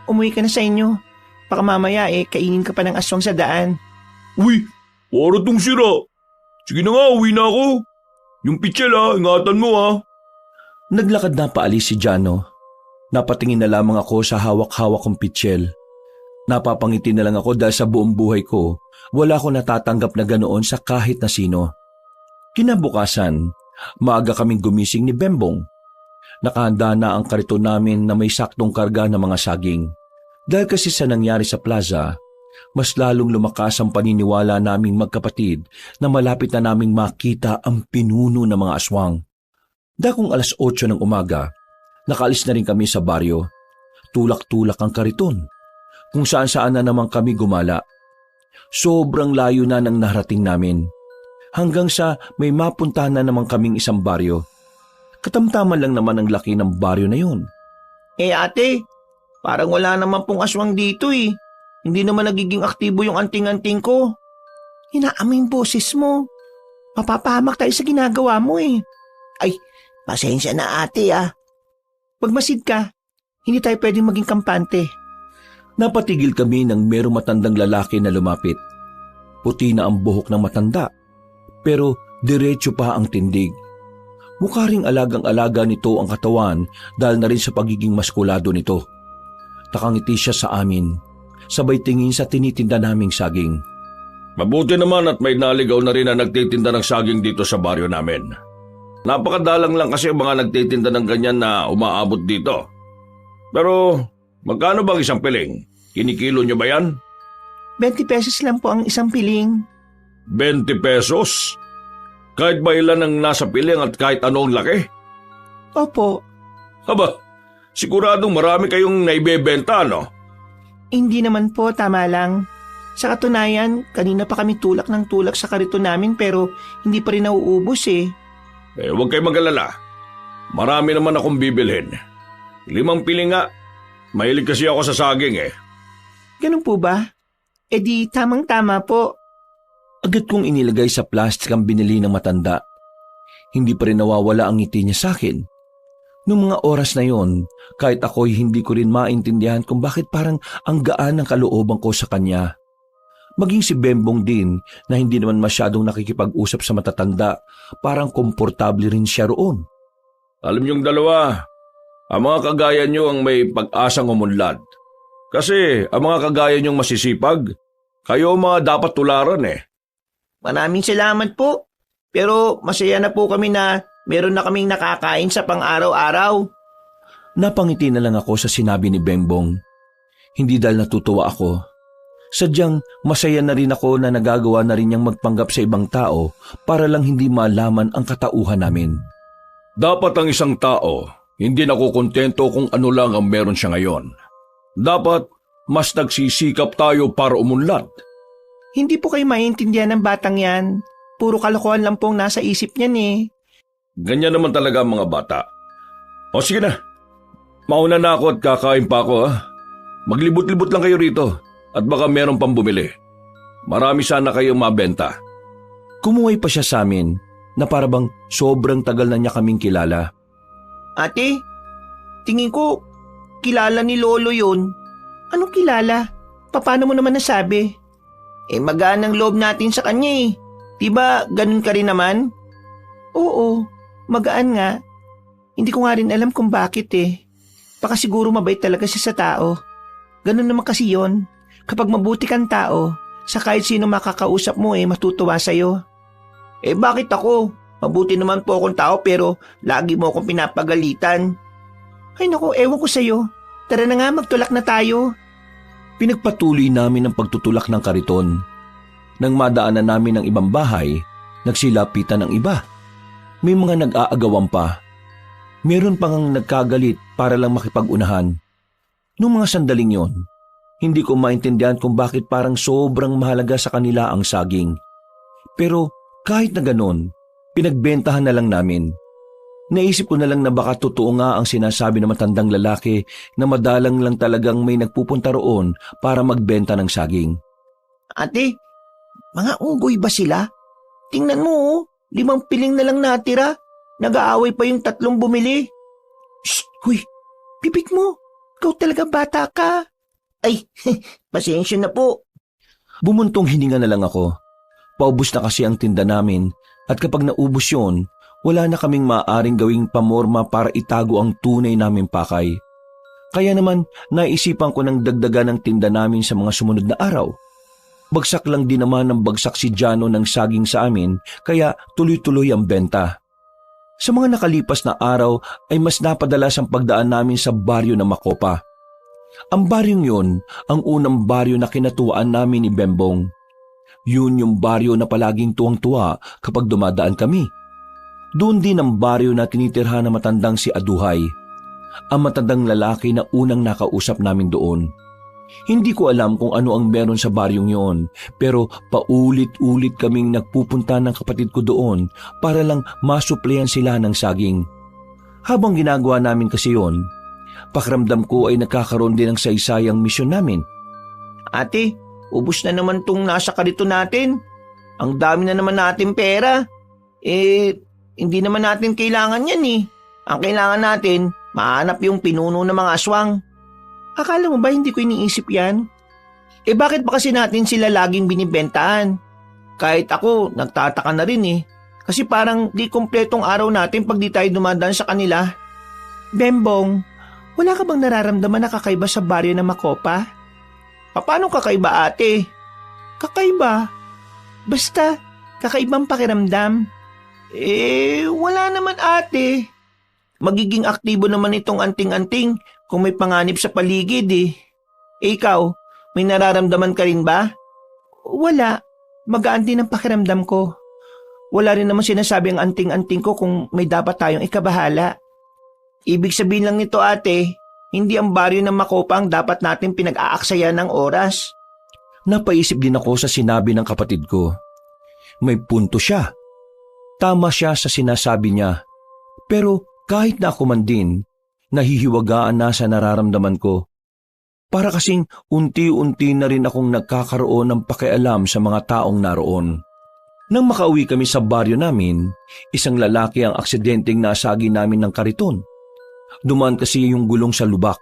umuwi ka na sa inyo. Baka mamaya kainin ka pa ng aswang sa daan. Uy, para tong sira. Sige na nga, uwi na ako. Yung pitsil ingatan mo Naglakad na paalis si Jano. Napatingin na lamang ako sa hawak-hawak kong pitsil. Napapangiti na lang ako dahil sa buong buhay ko, wala akong natatanggap na ganoon sa kahit na sino. Kinabukasan, maaga kaming gumising ni Bembong. Nakahanda na ang kariton namin na may saktong karga ng mga saging. Dahil kasi sa nangyari sa plaza, mas lalong lumakas ang paniniwala naming magkapatid na malapit na naming makita ang pinuno ng mga aswang. Dakong 8:00 ng umaga, nakaalis na rin kami sa baryo. Tulak-tulak ang kariton, kung saan-saan na naman kami gumala. Sobrang layo na nang narating namin, hanggang sa may mapuntahan na naman kaming isang baryo. Katamtaman lang naman ang laki ng baryo na yun. Ate, parang wala naman pong aswang dito eh. Hindi naman nagiging aktibo yung anting-anting ko. Hinaamoy yung boses mo. Mapapahamak tayo sa ginagawa mo eh. Ay, pasensya na ate Pagmasid ka, hindi tayo pwedeng maging kampante. Napatigil kami nang merong matandang lalaki na lumapit. Puti na ang buhok ng matanda, pero diretso pa ang tindig. Mukha ring alagang-alaga nito ang katawan dahil na rin sa pagiging maskulado nito. Nakangiti siya sa amin, sabay tingin sa tinitinda naming saging. Mabuti naman at may naligaw na rin na nagtitinda ng saging dito sa baryo namin. Napakadalang lang kasi ang mga nagtitinda ng ganyan na umaabot dito. Pero magkano bang isang piling? Kinikilo niyo ba yan? 20 pesos lang po ang isang piling. 20 pesos? Kahit ba ilan ang nasa piling at kahit anong laki? Opo. Haba, Siguradong marami kayong naibebenta, no? Hindi naman po, tama lang. Sa katunayan, kanina pa kami tulak ng tulak sa kariton namin pero hindi pa rin nauubos eh. Huwag kayo mag-alala. Marami naman akong bibilhin. 5 piling nga. Mahilig kasi ako sa saging eh. Ganun po ba? E di tamang-tama po. Agad kong inilagay sa plastic ang binili ng matanda. Hindi pa rin nawawala ang ngiti niya sa akin. Noong mga oras na yon, kahit ako'y hindi ko rin maintindihan kung bakit parang ang gaan ng kalooban ko sa kanya. Maging si Bembong din na hindi naman masyadong nakikipag-usap sa matatanda, parang komportable rin siya roon. Alam niyong dalawa, ang mga kagaya niyo ang may pag-asang umunlad. Kasi ang mga kagaya niyong masisipag, kayo ang mga dapat tularan eh. Maraming salamat po. Pero masaya na po kami na meron na kaming nakakain sa pang-araw-araw. Napangiti na lang ako sa sinabi ni Bembong. Hindi dahil natutuwa ako. Sadyang masaya na rin ako na nagagawa na rin niyang magpanggap sa ibang tao para lang hindi malaman ang katauhan namin. Dapat ang isang tao hindi nakukontento kung ano lang ang meron siya ngayon. Dapat mas nagsisikap tayo para umunlad. Hindi po kayo maintindihan ng batang yan. Puro kalokohan lang pong nasa isip niyan eh. Ganyan naman talaga ang mga bata. O sige na, mauna na ako at kakain pa ako ha. Maglibot-libot lang kayo rito at baka meron pang bumili. Marami sana kayong mabenta. Kumuhay pa siya sa amin na parabang sobrang tagal na niya kaming kilala. Ate, tingin ko kilala ni Lolo yun. Anong kilala? Paano mo naman nasabi? Magaan ang loob natin sa kanya eh. Diba ganun ka rin naman? Oo, magaan nga. Hindi ko nga rin alam kung bakit eh. Baka siguro mabait talaga siya sa tao. Ganun naman kasi yon. Kapag mabuti kang tao, sa kahit sino makakausap mo matutuwa sa'yo. Bakit ako? Mabuti naman po akong tao pero lagi mo akong pinapagalitan. Ay naku, ewan ko sa'yo. Tara na nga, magtulak na tayo. Pinagpatuloy namin ang pagtutulak ng kariton. Nang madaanan namin ng ibang bahay, nagsilapitan ang iba. May mga nag-aagawan pa. Meron pang nagkagalit para lang makipag-unahan. Noong mga sandaling yon, hindi ko maintindihan kung bakit parang sobrang mahalaga sa kanila ang saging. Pero kahit na ganon, pinagbentahan na lang namin. Naisip ko na lang na baka totoo nga ang sinasabi ng matandang lalaki na madalang lang talagang may nagpupunta roon para magbenta ng saging. Ate, mga unggoy ba sila? Tingnan mo 5 piling na lang natira. Nag-aaway pa yung 3 bumili. Shh! Huy! Bibig mo! Ikaw talaga bata ka. Ay, pasensya na po. Bumuntong hininga na lang ako. Paubos na kasi ang tinda namin at kapag naubos yon, wala na kaming maaaring gawing pamorma para itago ang tunay naming pakay. Kaya naman naisipan ko ng dagdagan ng tinda namin sa mga sumunod na araw. Bagsak lang din naman ng bagsak si Jano ng saging sa amin kaya tuloy-tuloy ang benta. Sa mga nakalipas na araw ay mas napadalas ang pagdaan namin sa baryo na Makopa. Ang baryong yun ang unang baryo na kinatuwaan namin ni Bembong. Yun yung baryo na palaging tuwang-tuwa kapag dumadaan kami. Doon din ang baryo na tinitirhan na matandang si Aduhay, ang matandang lalaki na unang nakausap namin doon. Hindi ko alam kung ano ang meron sa baryong yon, pero paulit-ulit kaming nagpupunta ng kapatid ko doon para lang masuplayan sila ng saging. Habang ginagawa namin kasi yon, pakiramdam ko ay nagkakaroon din ng saysayang misyon namin. Ate, ubos na naman tong nasa karito natin. Ang dami na naman natin pera. Hindi naman natin kailangan yan eh. Ang kailangan natin, mahanap yung pinuno ng mga aswang. Akala mo ba hindi ko iniisip yan? Bakit ba kasi natin sila laging binibentahan? Kahit ako, nagtataka na rin eh. Kasi parang di kompletong araw natin pag di tayo dumadaan sa kanila. Bembong, wala ka bang nararamdaman na kakaiba sa baryo na Makopa? Paano kakaiba ate? Kakaiba? Basta, kakaibang pakiramdam. Wala naman ate. Magiging aktibo naman itong anting-anting kung may panganib sa paligid eh. Ikaw, may nararamdaman ka rin ba? Wala. Magaan din ang pakiramdam ko. Wala rin naman sinasabi ang anting-anting ko kung may dapat tayong ikabahala. Ibig sabihin lang nito ate, Hindi ang baryo ng Makopa ang dapat natin pinag-aaksayan ng oras. Napaisip din ako sa sinabi ng kapatid ko. May punto siya. Tama siya sa sinasabi niya. Pero kahit na ako man din, nahihiwagaan na sa nararamdaman ko. Para kasing unti-unti na rin akong nagkakaroon ng pakialam sa mga taong naroon. Nang makauwi kami sa baryo namin, isang lalaki ang aksidenteng nasagi namin ng kariton. Dumaan kasi yung gulong sa lubak.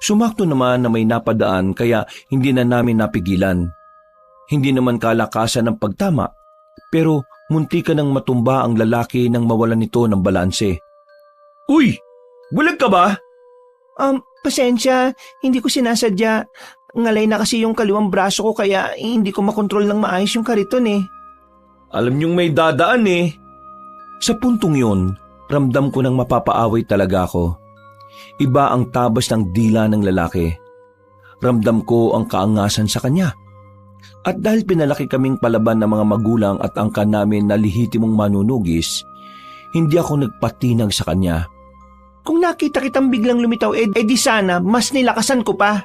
Sumakto naman na may napadaan kaya hindi na namin napigilan. Hindi naman kalakasan ng pagtama, pero munti ka nang matumba ang lalaki nang mawalan nito ng balanse. Uy! Bulag ka ba? Pasensya, hindi ko sinasadya. Ngalay na kasi yung kaliwang braso ko kaya hindi ko makontrol ng maayos yung kariton eh. Alam niyong may dadaan eh. Sa puntong yun, ramdam ko nang mapapaaway talaga ako. Iba ang tabas ng dila ng lalaki. Ramdam ko ang kaangasan sa kanya. At dahil pinalaki kaming palaban ng mga magulang at angkan namin na lihitimong manunugis, hindi ako nagpatinag sa kanya. Kung nakita kitang biglang lumitaw, di sana mas nilakasan ko pa.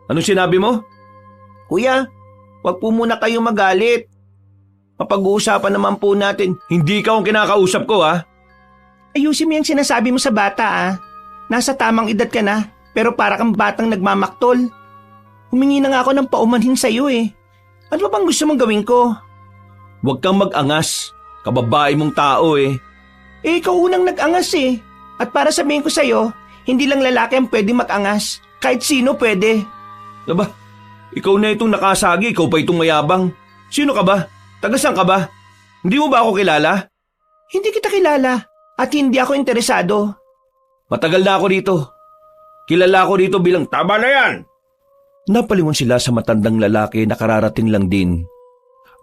Anong sinabi mo? Kuya, wag po muna kayong magalit. Mapag-uusapan naman po natin. Hindi ka ang kinakausap ko ha. Ayusin mo yung sinasabi mo sa bata ah. Nasa tamang edad ka na, pero para kang batang nagmamaktol. Humingi na nga ako ng paumanhin sa'yo eh. Ano pa bang gusto mong gawin ko? Huwag kang mag-angas. Kababae mong tao eh. Ikaw unang nag-angas eh. At para sabihin ko sa'yo, hindi lang lalaki ang pwede mag-angas. Kahit sino pwede. Aba, ikaw na itong nakasagi, ikaw pa itong mayabang. Sino ka ba? Taga-saan ka ba? Hindi mo ba ako kilala? Hindi kita kilala at hindi ako interesado. Matagal na ako dito. Kilala ako dito bilang tama na yan. Napalingon sila sa matandang lalaki na kararating lang din.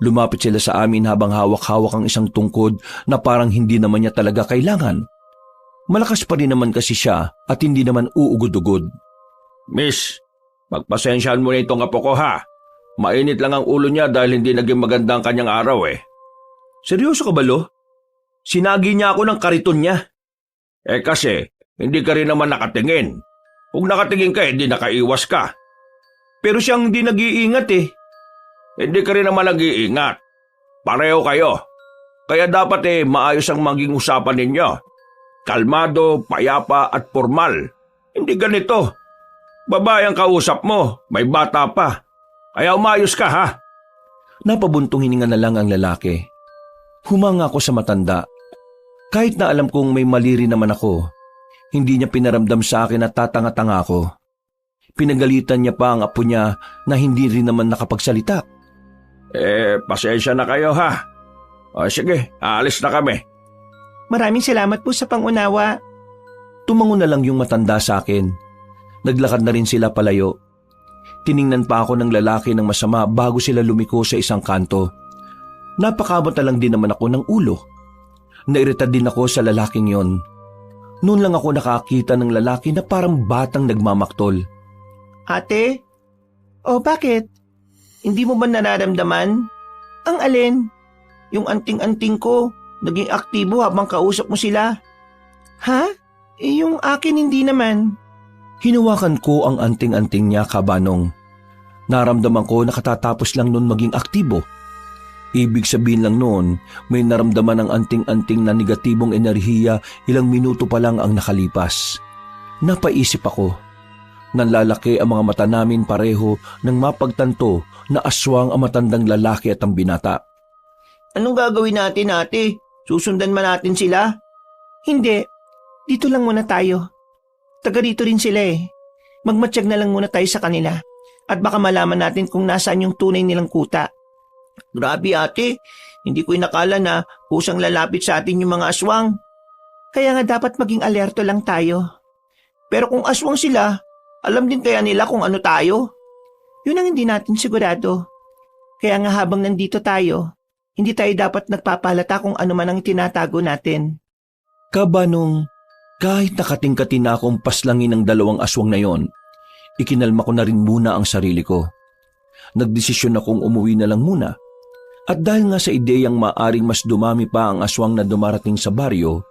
Lumapit sila sa amin habang hawak-hawak ang isang tungkod na parang hindi naman niya talaga kailangan. Malakas pa rin naman kasi siya at hindi naman uugod-ugod. Miss, magpasensyahan mo na itong apo ko ha. Mainit lang ang ulo niya dahil hindi naging maganda ang kanyang araw eh. Seryoso ka ba, Lo? Sinagi niya ako ng kariton niya. Eh kasi, hindi ka rin naman nakatingin. Kung nakatingin ka, hindi nakaiwas ka. Pero siyang hindi nag-iingat eh. Hindi ka rin naman nag-iingat. Pareho kayo. Kaya dapat maayos ang maging usapan ninyo. Kalmado, payapa at formal. Hindi ganito. Babae ang kausap mo, may bata pa. Kaya umayos ka ha. Napabuntong hininga na lang ang lalaki. Humanga ako sa matanda. Kahit na alam kong may mali rin naman ako, hindi niya pinaramdam sa akin at tatanga-tanga ako. Pinagalitan niya pa ang apo niya na hindi rin naman nakapagsalita. Pasensya na kayo ha. O sige, aalis na kami. Maraming salamat po sa pangunawa. Tumango na lang yung matanda sa akin. Naglakad na rin sila palayo. Tiningnan pa ako ng lalaki ng masama bago sila lumiko sa isang kanto. Napakamot na lang din naman ako ng ulo. Nairita din ako sa lalaking yon. Noon lang ako nakakita ng lalaki na parang batang nagmamaktol. Ate? O bakit? Hindi mo ba nararamdaman? Ang alin? Yung anting-anting ko, naging aktibo habang kausap mo sila. Ha? Yung akin hindi naman. Hinawakan ko ang anting-anting niya, Kabanong. Naramdaman ko na katatapos lang noon maging aktibo. Ibig sabihin lang noon, may naramdaman ang anting-anting na negatibong enerhiya ilang minuto pa lang ang nakalipas. Napaisip ako. Nanlalaki ang mga mata namin pareho nang mapagtanto na aswang ang matandang lalaki at ang binata. Anong gagawin natin, ate? Susundan man natin sila? Hindi. Dito lang muna tayo. Taga rito rin sila eh. Magmatsyag na lang muna tayo sa kanila. At baka malaman natin kung nasaan yung tunay nilang kuta. Grabe ate, hindi ko inakala na kusang lalapit sa atin yung mga aswang. Kaya nga dapat maging alerto lang tayo. Pero kung aswang sila, alam din kaya nila kung ano tayo? Yun ang hindi natin sigurado. Kaya nga habang nandito tayo, hindi tayo dapat nagpapalata kung ano man ang tinatago natin. Kabanong, kahit nakatingkatin na akong paslangin ng dalawang aswang na yon, ikinalma ko na rin muna ang sarili ko. Nagdesisyon akong umuwi na lang muna. At dahil nga sa ideyang maaring mas dumami pa ang aswang na dumarating sa baryo,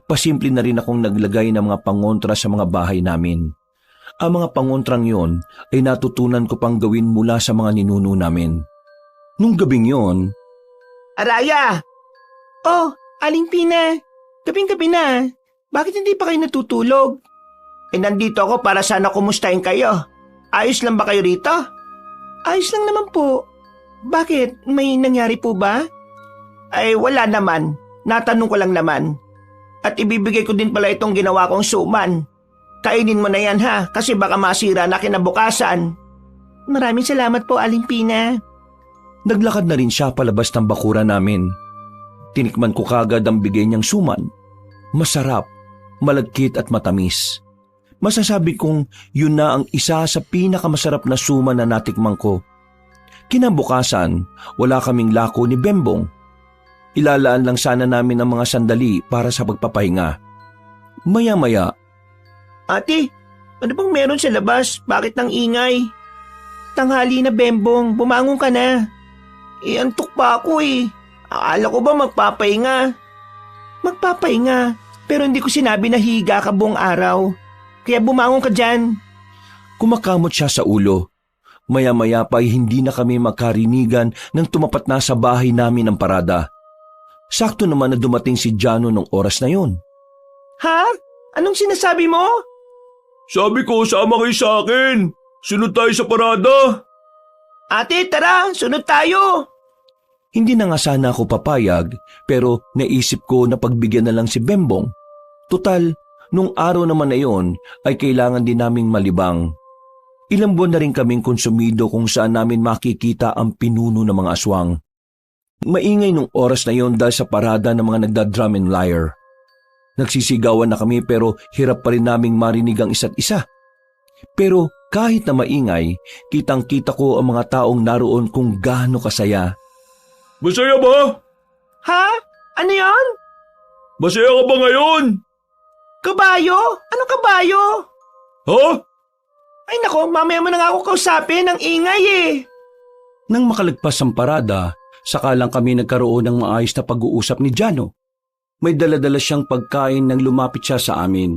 pasimple na rin akong naglagay ng mga pangontra sa mga bahay namin. Ang mga pangontrang yon ay natutunan ko pang gawin mula sa mga ninuno namin. Nung gabing yon, Araya! Oh, Aling Pina! Gabing-gabi na. Bakit hindi pa kayo natutulog? Nandito ako para sana kumustahin kayo. Ayos lang ba kayo rito? Ayos lang naman po. Bakit? May nangyari po ba? Ay, wala naman. Natanong ko lang naman. At ibibigay ko din pala itong ginawa kong suman. Kainin mo na yan ha, kasi baka masira na kinabukasan. Maraming salamat po, Aling Pina. naglakad na rin siya palabas ng bakuran namin. Tinikman ko kagad ang bigay niyang suman. Masarap, malagkit at matamis. Masasabi kong yun na ang isa sa pinakamasarap na suman na natikman ko. Kinabukasan, wala kaming lako ni Bembong. Ilalaan lang sana namin ang mga sandali para sa pagpapahinga. Maya-maya, Ate, ano bang meron sa labas? Bakit nang ingay? Tanghali na, Bembong. Bumangon ka na. Antok pa ako eh. Akala ko ba magpapahinga? Magpapahinga, pero hindi ko sinabi na higa ka buong araw. Kaya bumangon ka dyan. kumakamot siya sa ulo. Maya-maya pa ay hindi na kami magkarinigan nang tumapat na sa bahay namin ang parada. Sakto naman na dumating si Jano nung oras na yon. Ha? Anong sinasabi mo? Sabi ko, sama kayo sa akin. Sunod tayo sa parada. Ate, tara, sunod tayo. Hindi na nga sana ako papayag pero naisip ko na pagbigyan na lang si Bembong. Tutal, nung araw naman na yon ay kailangan din naming malibang. Ilang buwan na rin kaming konsumido kung saan namin makikita ang pinuno ng mga aswang. Maingay nung oras na yon dahil sa parada ng mga nagda-drum and lyre. Nagsisigawan na kami pero hirap pa rin naming marinig ang isa't isa. Pero kahit na maingay, kitang-kita ko ang mga taong naroon kung gaano kasaya. Masaya ba? Ha? Ano yon? Masaya ka ba ngayon? Kabayo? Anong kabayo? Ha? Ay nako, mamaya mo na nga ako kausapin, ang ingay eh. Nang makalagpas ang parada, saka lang kami nagkaroon ng maayos na pag-uusap ni Jano. May dala-dala siyang pagkain nang lumapit siya sa amin.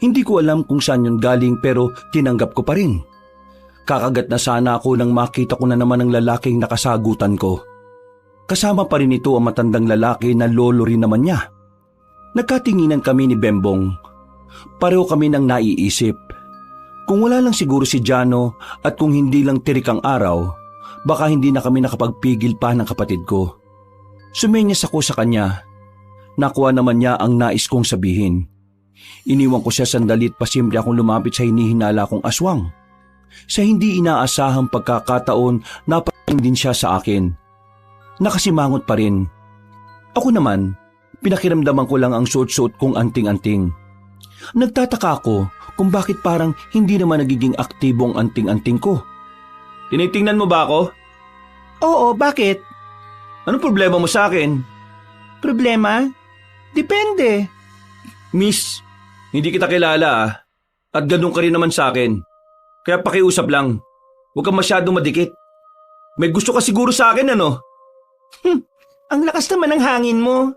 Hindi ko alam kung saan yun galing pero tinanggap ko pa rin. Kakagat na sana ako nang makita ko na naman ang lalaking nakasagutan ko. Kasama pa rin ito ang matandang lalaki na lolo rin naman niya. Nagkatinginan kami ni Bembong. Pareho kami nang naiisip. Kung wala lang siguro si Jano at kung hindi lang tirik ang araw, baka hindi na kami nakapagpigil pa ng kapatid ko. Sumenyas ako sa kanya. Nakuha naman niya ang nais kong sabihin. Iniwan ko siya sandali at pasimple akong lumapit sa hinihinala kong aswang. Sa hindi inaasahang pagkakataon, napatingin din siya sa akin. Nakasimangot pa rin. Ako naman, pinakiramdaman ko lang ang suot-suot kong anting-anting. Nagtataka ako kung bakit parang hindi naman nagiging aktibong anting-anting ko. Tinitingnan mo ba ako? Oo, bakit? Anong problema mo sa akin? Problema? Depende. Miss, hindi kita kilala at ganun ka rin naman sa akin. Kaya pakiusap lang, huwag kang masyadong madikit. May gusto ka siguro sa akin ano? Ang lakas naman ng hangin mo.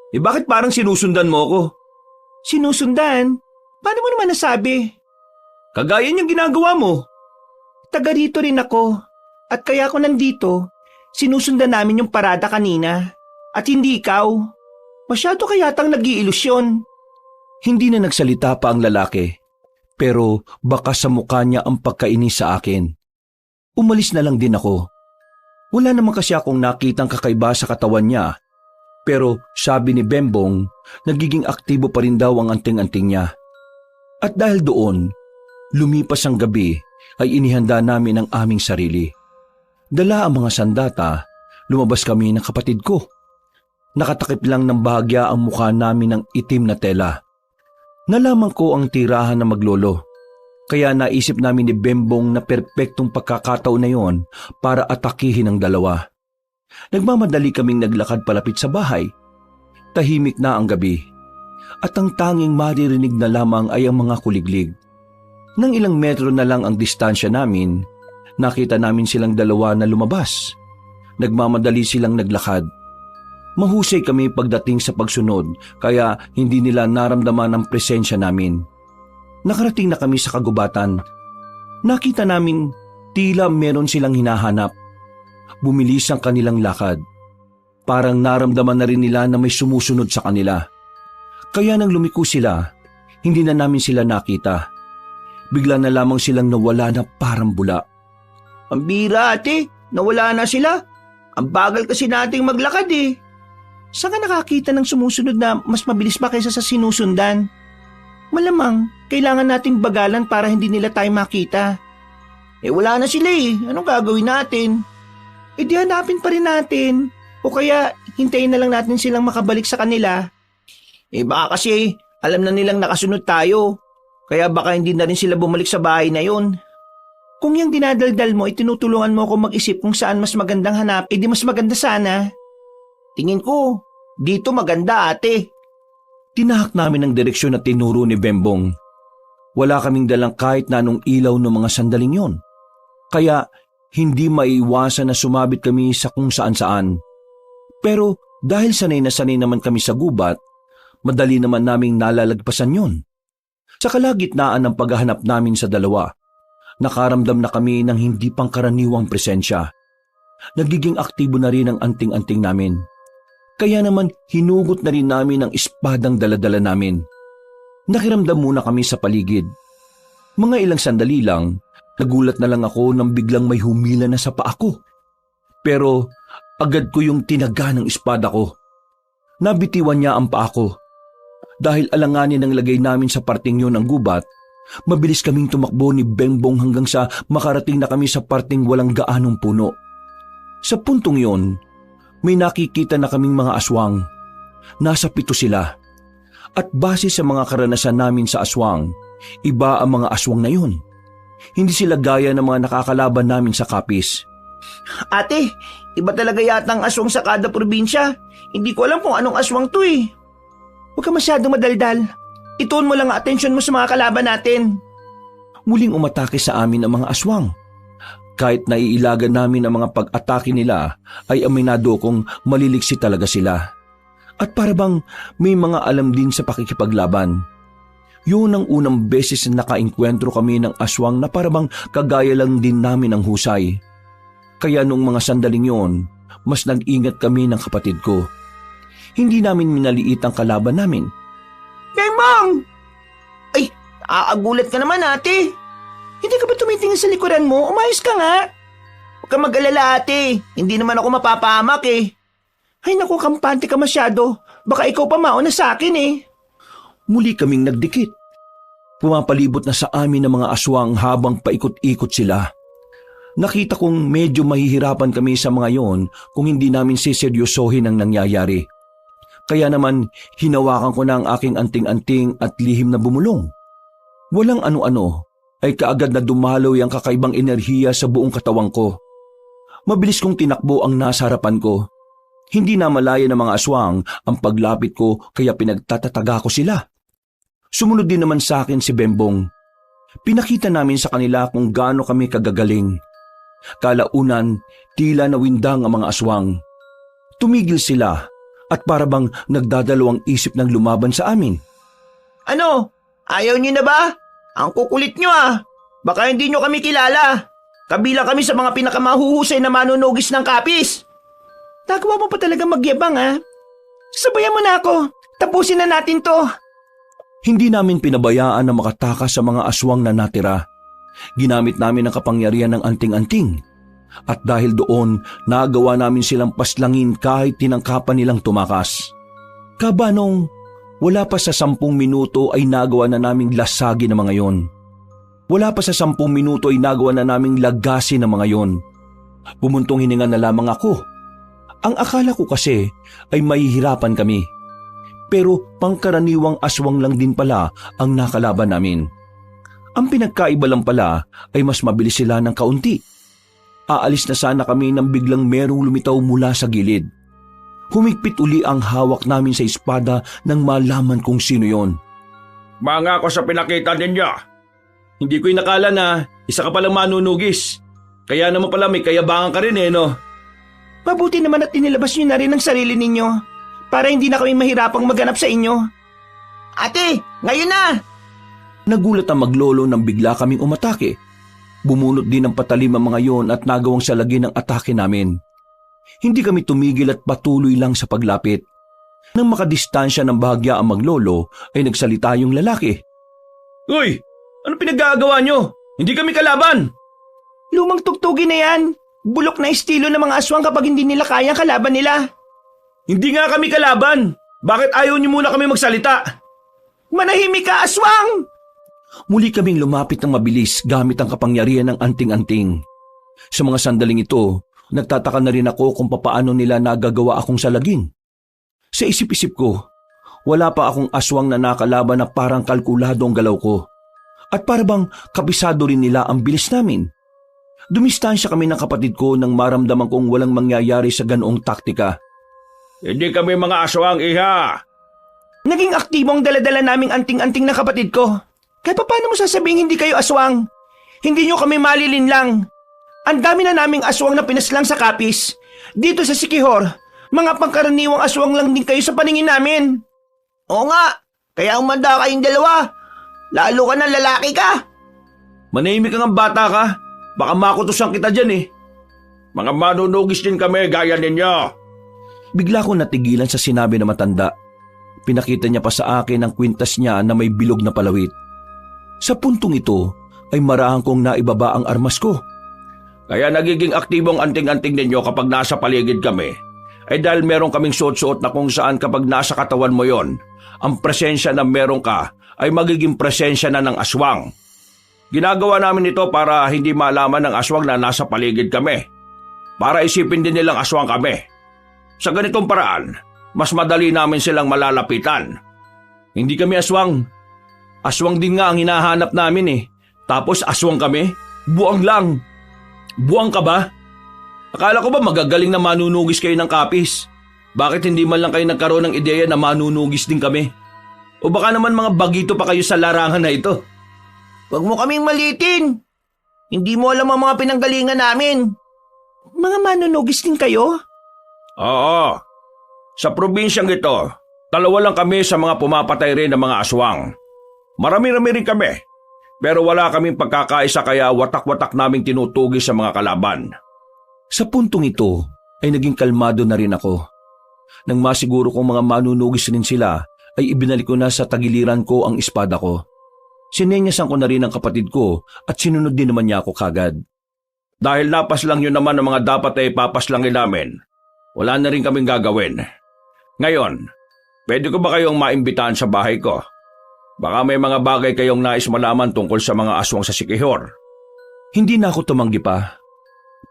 Bakit parang sinusundan mo ako? Sinusundan? Paano mo naman nasabi? Kagaya niyang ginagawa mo. Taga rito rin ako. At kaya ako nandito, sinusundan namin yung parada kanina. At hindi ikaw. Masyado ka yatang nag-iilusyon. Hindi na nagsalita pa ang lalaki, pero baka sa mukha niya ang pagkainis sa akin. Umalis na lang din ako. Wala naman kasi akong nakitang kakaiba sa katawan niya, pero sabi ni Bembong, nagiging aktibo pa rin daw ang anting-anting niya. At dahil doon, lumipas ang gabi ay inihanda namin ang aming sarili. Dala ang mga sandata, lumabas kami ng kapatid ko. Nakatakip lang ng bahagya ang mukha namin ng itim na tela. Nalaman ko ang tirahan ng maglolo. Kaya naisip namin ni Bembong na perpektong pagkakataon na yon para atakihin ang dalawa. Nagmamadali kaming naglakad palapit sa bahay. Tahimik na ang gabi. At ang tanging maririnig na lamang ay ang mga kuliglig. Nang ilang metro na lang ang distansya namin, nakita namin silang dalawa na lumabas. Nagmamadali silang naglakad. Mahusay kami pagdating sa pagsunod kaya hindi nila naramdaman ang presensya namin. Nakarating na kami sa kagubatan. Nakita namin tila meron silang hinahanap. Bumilis ang kanilang lakad. Parang naramdaman na rin nila na may sumusunod sa kanila. Kaya nang lumiko sila, hindi na namin sila nakita. Bigla na lamang silang nawala na parang bula. Ang bira ate, nawala na sila. Ang bagal kasi nating maglakad eh. Saan ka nakakita ng sumusunod na mas mabilis pa kaysa sa sinusundan? Malamang, kailangan nating bagalan para hindi nila tayo makita. Wala na sila eh. Anong gagawin natin? Di hanapin pa rin natin. O kaya, hintayin na lang natin silang makabalik sa kanila. Baka kasi, alam na nilang nakasunod tayo. Kaya baka hindi na rin sila bumalik sa bahay na yun. Kung yung dinadaldal mo, tinutulungan mo ako mag-isip kung saan mas magandang hanap, di mas maganda sana. Tingin ko, dito maganda ate. Tinahak namin ang direksyon na tinuro ni Bembong. Wala kaming dalang kahit na anong ilaw ng mga sandaling yon. Kaya hindi maiiwasan na sumabit kami sa kung saan-saan. Pero dahil sanay na sanay naman kami sa gubat, madali naman naming nalalagpasan yon. Sa kalagitnaan ng paghahanap namin sa dalawa, nakaramdam na kami ng hindi pangkaraniwang presensya. Nagiging aktibo na rin ang anting-anting namin. Kaya naman hinugot na rin namin ang espadang daladala namin. Nakiramdam muna kami sa paligid. Mga ilang sandali lang, nagulat na lang ako nang biglang may humila na sa paa ko. Pero agad ko yung tinaga ng espada ko. Nabitiwan niya ang paa ko. Dahil alanganin ang lagay namin sa parting yun ng gubat, mabilis kaming tumakbo ni Bembong hanggang sa makarating na kami sa parting walang gaanong puno. Sa puntong yun, may nakikita na kaming mga aswang. Nasa 7 sila. At base sa mga karanasan namin sa aswang, iba ang mga aswang na yun. Hindi sila gaya ng mga nakakalaban namin sa Capiz. Ate, iba talaga yata ang aswang sa kada probinsya. Hindi ko alam kung anong aswang to eh. Huwag ka masyadong madaldal. Ituon mo lang ang atensyon mo sa mga kalaban natin. Muling umatake sa amin ang mga aswang. Kahit naiilagan namin ang mga pag-atake nila, ay aminado kong maliliksi talaga sila. At para bang may mga alam din sa pakikipaglaban. Yun ang unang beses na nakainkwentro kami ng aswang na para bang kagaya lang din namin ang husay. Kaya nung mga sandaling yon, mas nag-ingat kami ng kapatid ko. Hindi namin minaliit ang kalaban namin. Bembong! Ay, aagulat ka naman ate. Hindi ka ba tumitingin sa likuran mo? Umayos ka nga. Huwag ka mag-alala ate. Hindi naman ako mapapahamak eh. Ay naku, kampante ka masyado. Baka ikaw pa mauna sa akin eh. Muli kaming nagdikit. Pumapalibot na sa amin ang mga aswang habang paikot-ikot sila. Nakita kong medyo mahihirapan kami sa mga yon kung hindi namin siseryosohin ang nangyayari. Kaya naman hinawakan ko na ang aking anting-anting at lihim na bumulong. Walang ano-ano ay kaagad na dumaloy ang kakaibang enerhiya sa buong katawan ko. Mabilis kong tinakbo ang nasa harapan ko. Hindi na malaya ng mga aswang ang paglapit ko kaya pinagtatataga ko sila. Sumunod din naman sa akin si Bembong. Pinakita namin sa kanila kung gaano kami kagagaling. Kalaunan, tila nawindang ang mga aswang. Tumigil sila at para bang nagdadalawang isip ng lumaban sa amin. Ano? Ayaw niyo na ba? Ang kukulit niyo ah. Baka hindi niyo kami kilala. Kabilang kami sa mga pinakamahuhusay na manunugis ng Capiz. Nagawa mo pa talaga magyabang ah. Sabayan mo na ako. Tapusin na natin to. Hindi namin pinabayaan na makatakas sa mga aswang na natira. Ginamit namin ang kapangyarihan ng anting-anting. At dahil doon, nagawa namin silang paslangin kahit tinangkapan nilang tumakas. Kabanong, wala pa sa 10 minuto ay nagawa na naming lasagin ang mga yon. Wala pa sa 10 minuto ay nagawa na naming lagasin ang mga yon. Bumuntong hininga na lamang ako. Ang akala ko kasi ay mahihirapan kami. Pero pangkaraniwang aswang lang din pala ang nakalaban namin. Ang pinagkaiba lang pala ay mas mabilis sila ng kaunti. Aalis na sana kami nang biglang merong lumitaw mula sa gilid. Humigpit uli ang hawak namin sa espada nang malaman kung sino yon. Mga ako sa pinakita ninyo. Hindi ko inakala na isa ka palang manunugis. Kaya naman pala may kayabangan ka rin eh, no? Mabuti naman at inilabas niyo na rin ang sarili ninyo para hindi na kami mahirapang maghanap sa inyo. Ate, ngayon na! Nagulat ang maglolo nang bigla kaming umatake. Bumunot din ng patalim ang mga yon at nagawang salagin ang atake namin. Hindi kami tumigil at patuloy lang sa paglapit. Nang makadistansya ng bahagya ang maglolo ay nagsalita yung lalaki. Uy! Ano pinagagawa nyo? Hindi kami kalaban! Lumang tugtugin na yan. Bulok na estilo ng mga aswang kapag hindi nila kaya kalaban nila. Hindi nga kami kalaban! Bakit ayaw nyo muna kami magsalita? Manahimik ka, aswang! Muli kaming lumapit ng mabilis gamit ang kapangyarihan ng anting-anting. Sa mga sandaling ito, nagtataka na rin ako kung papaano nila nagagawa akong salagin. Sa isip-isip ko, wala pa akong aswang na nakalaban na parang kalkulado ang galaw ko. At para bang kabisado rin nila ang bilis namin. Dumistansya kami ng kapatid ko nang maramdaman kong walang mangyayari sa ganoong taktika. Hindi kami mga aswang, iha! Naging aktibo ang daladala naming anting-anting na kapatid ko. Kaya paano mo sasabing hindi kayo aswang? Hindi nyo kami malilin lang. Ang dami na naming aswang na pinaslang sa Kapis. Dito sa Siquijor, mga pangkaraniwang aswang lang din kayo sa paningin namin. Oo nga, kaya umanda kayong dalawa. Lalo ka na lalaki ka. Manahimik ka ng bata ka. Baka makutusan kita dyan eh. Mga manunugis din kami gaya ninyo. Bigla ko natigilan sa sinabi na matanda. Pinakita niya pa sa akin ang kwintas niya na may bilog na palawit. Sa puntong ito ay marahan kong naibaba ang armas ko. Kaya nagiging aktibong anting-anting ninyo kapag nasa paligid kami. Ay dahil meron kaming suot-suot na kung saan kapag nasa katawan mo yon, ang presensya na meron ka ay magiging presensya na ng aswang. Ginagawa namin ito para hindi malaman ng aswang na nasa paligid kami. Para isipin din nilang aswang kami. Sa ganitong paraan, mas madali namin silang malalapitan. Hindi kami aswang. Aswang din nga ang hinahanap namin eh. Tapos aswang kami? Buang lang. Buang ka ba? Akala ko ba magagaling na manunugis kayo ng Kapis? Bakit hindi man lang kayo nagkaroon ng ideya na manunugis din kami? O baka naman mga bagito pa kayo sa larangan na ito? Huwag mo kaming malitin. Hindi mo alam ang mga pinanggalingan namin. Mga manunugis din kayo? Oo. Sa probinsyang ito, dalawa lang kami sa mga pumapatay rin ng mga aswang. Marami-rami rin kami. Pero wala kaming pagkakaisa kaya watak-watak naming tinutugi sa mga kalaban. Sa puntong ito ay naging kalmado na rin ako. Nang masiguro kong mga manunugis rin sila, ay ibinalik ko na sa tagiliran ko ang espada ko. Sinenyasan ko na rin ang kapatid ko at sinunod din naman niya ako kagad. Dahil napaslang yun naman ang mga dapat ay papaslangin namin, wala na rin kaming gagawin. Ngayon, pwede ko ba kayong maimbitahan sa bahay ko? Baka may mga bagay kayong nais malaman tungkol sa mga aswang sa Siquijor. Hindi na ako tumanggi pa.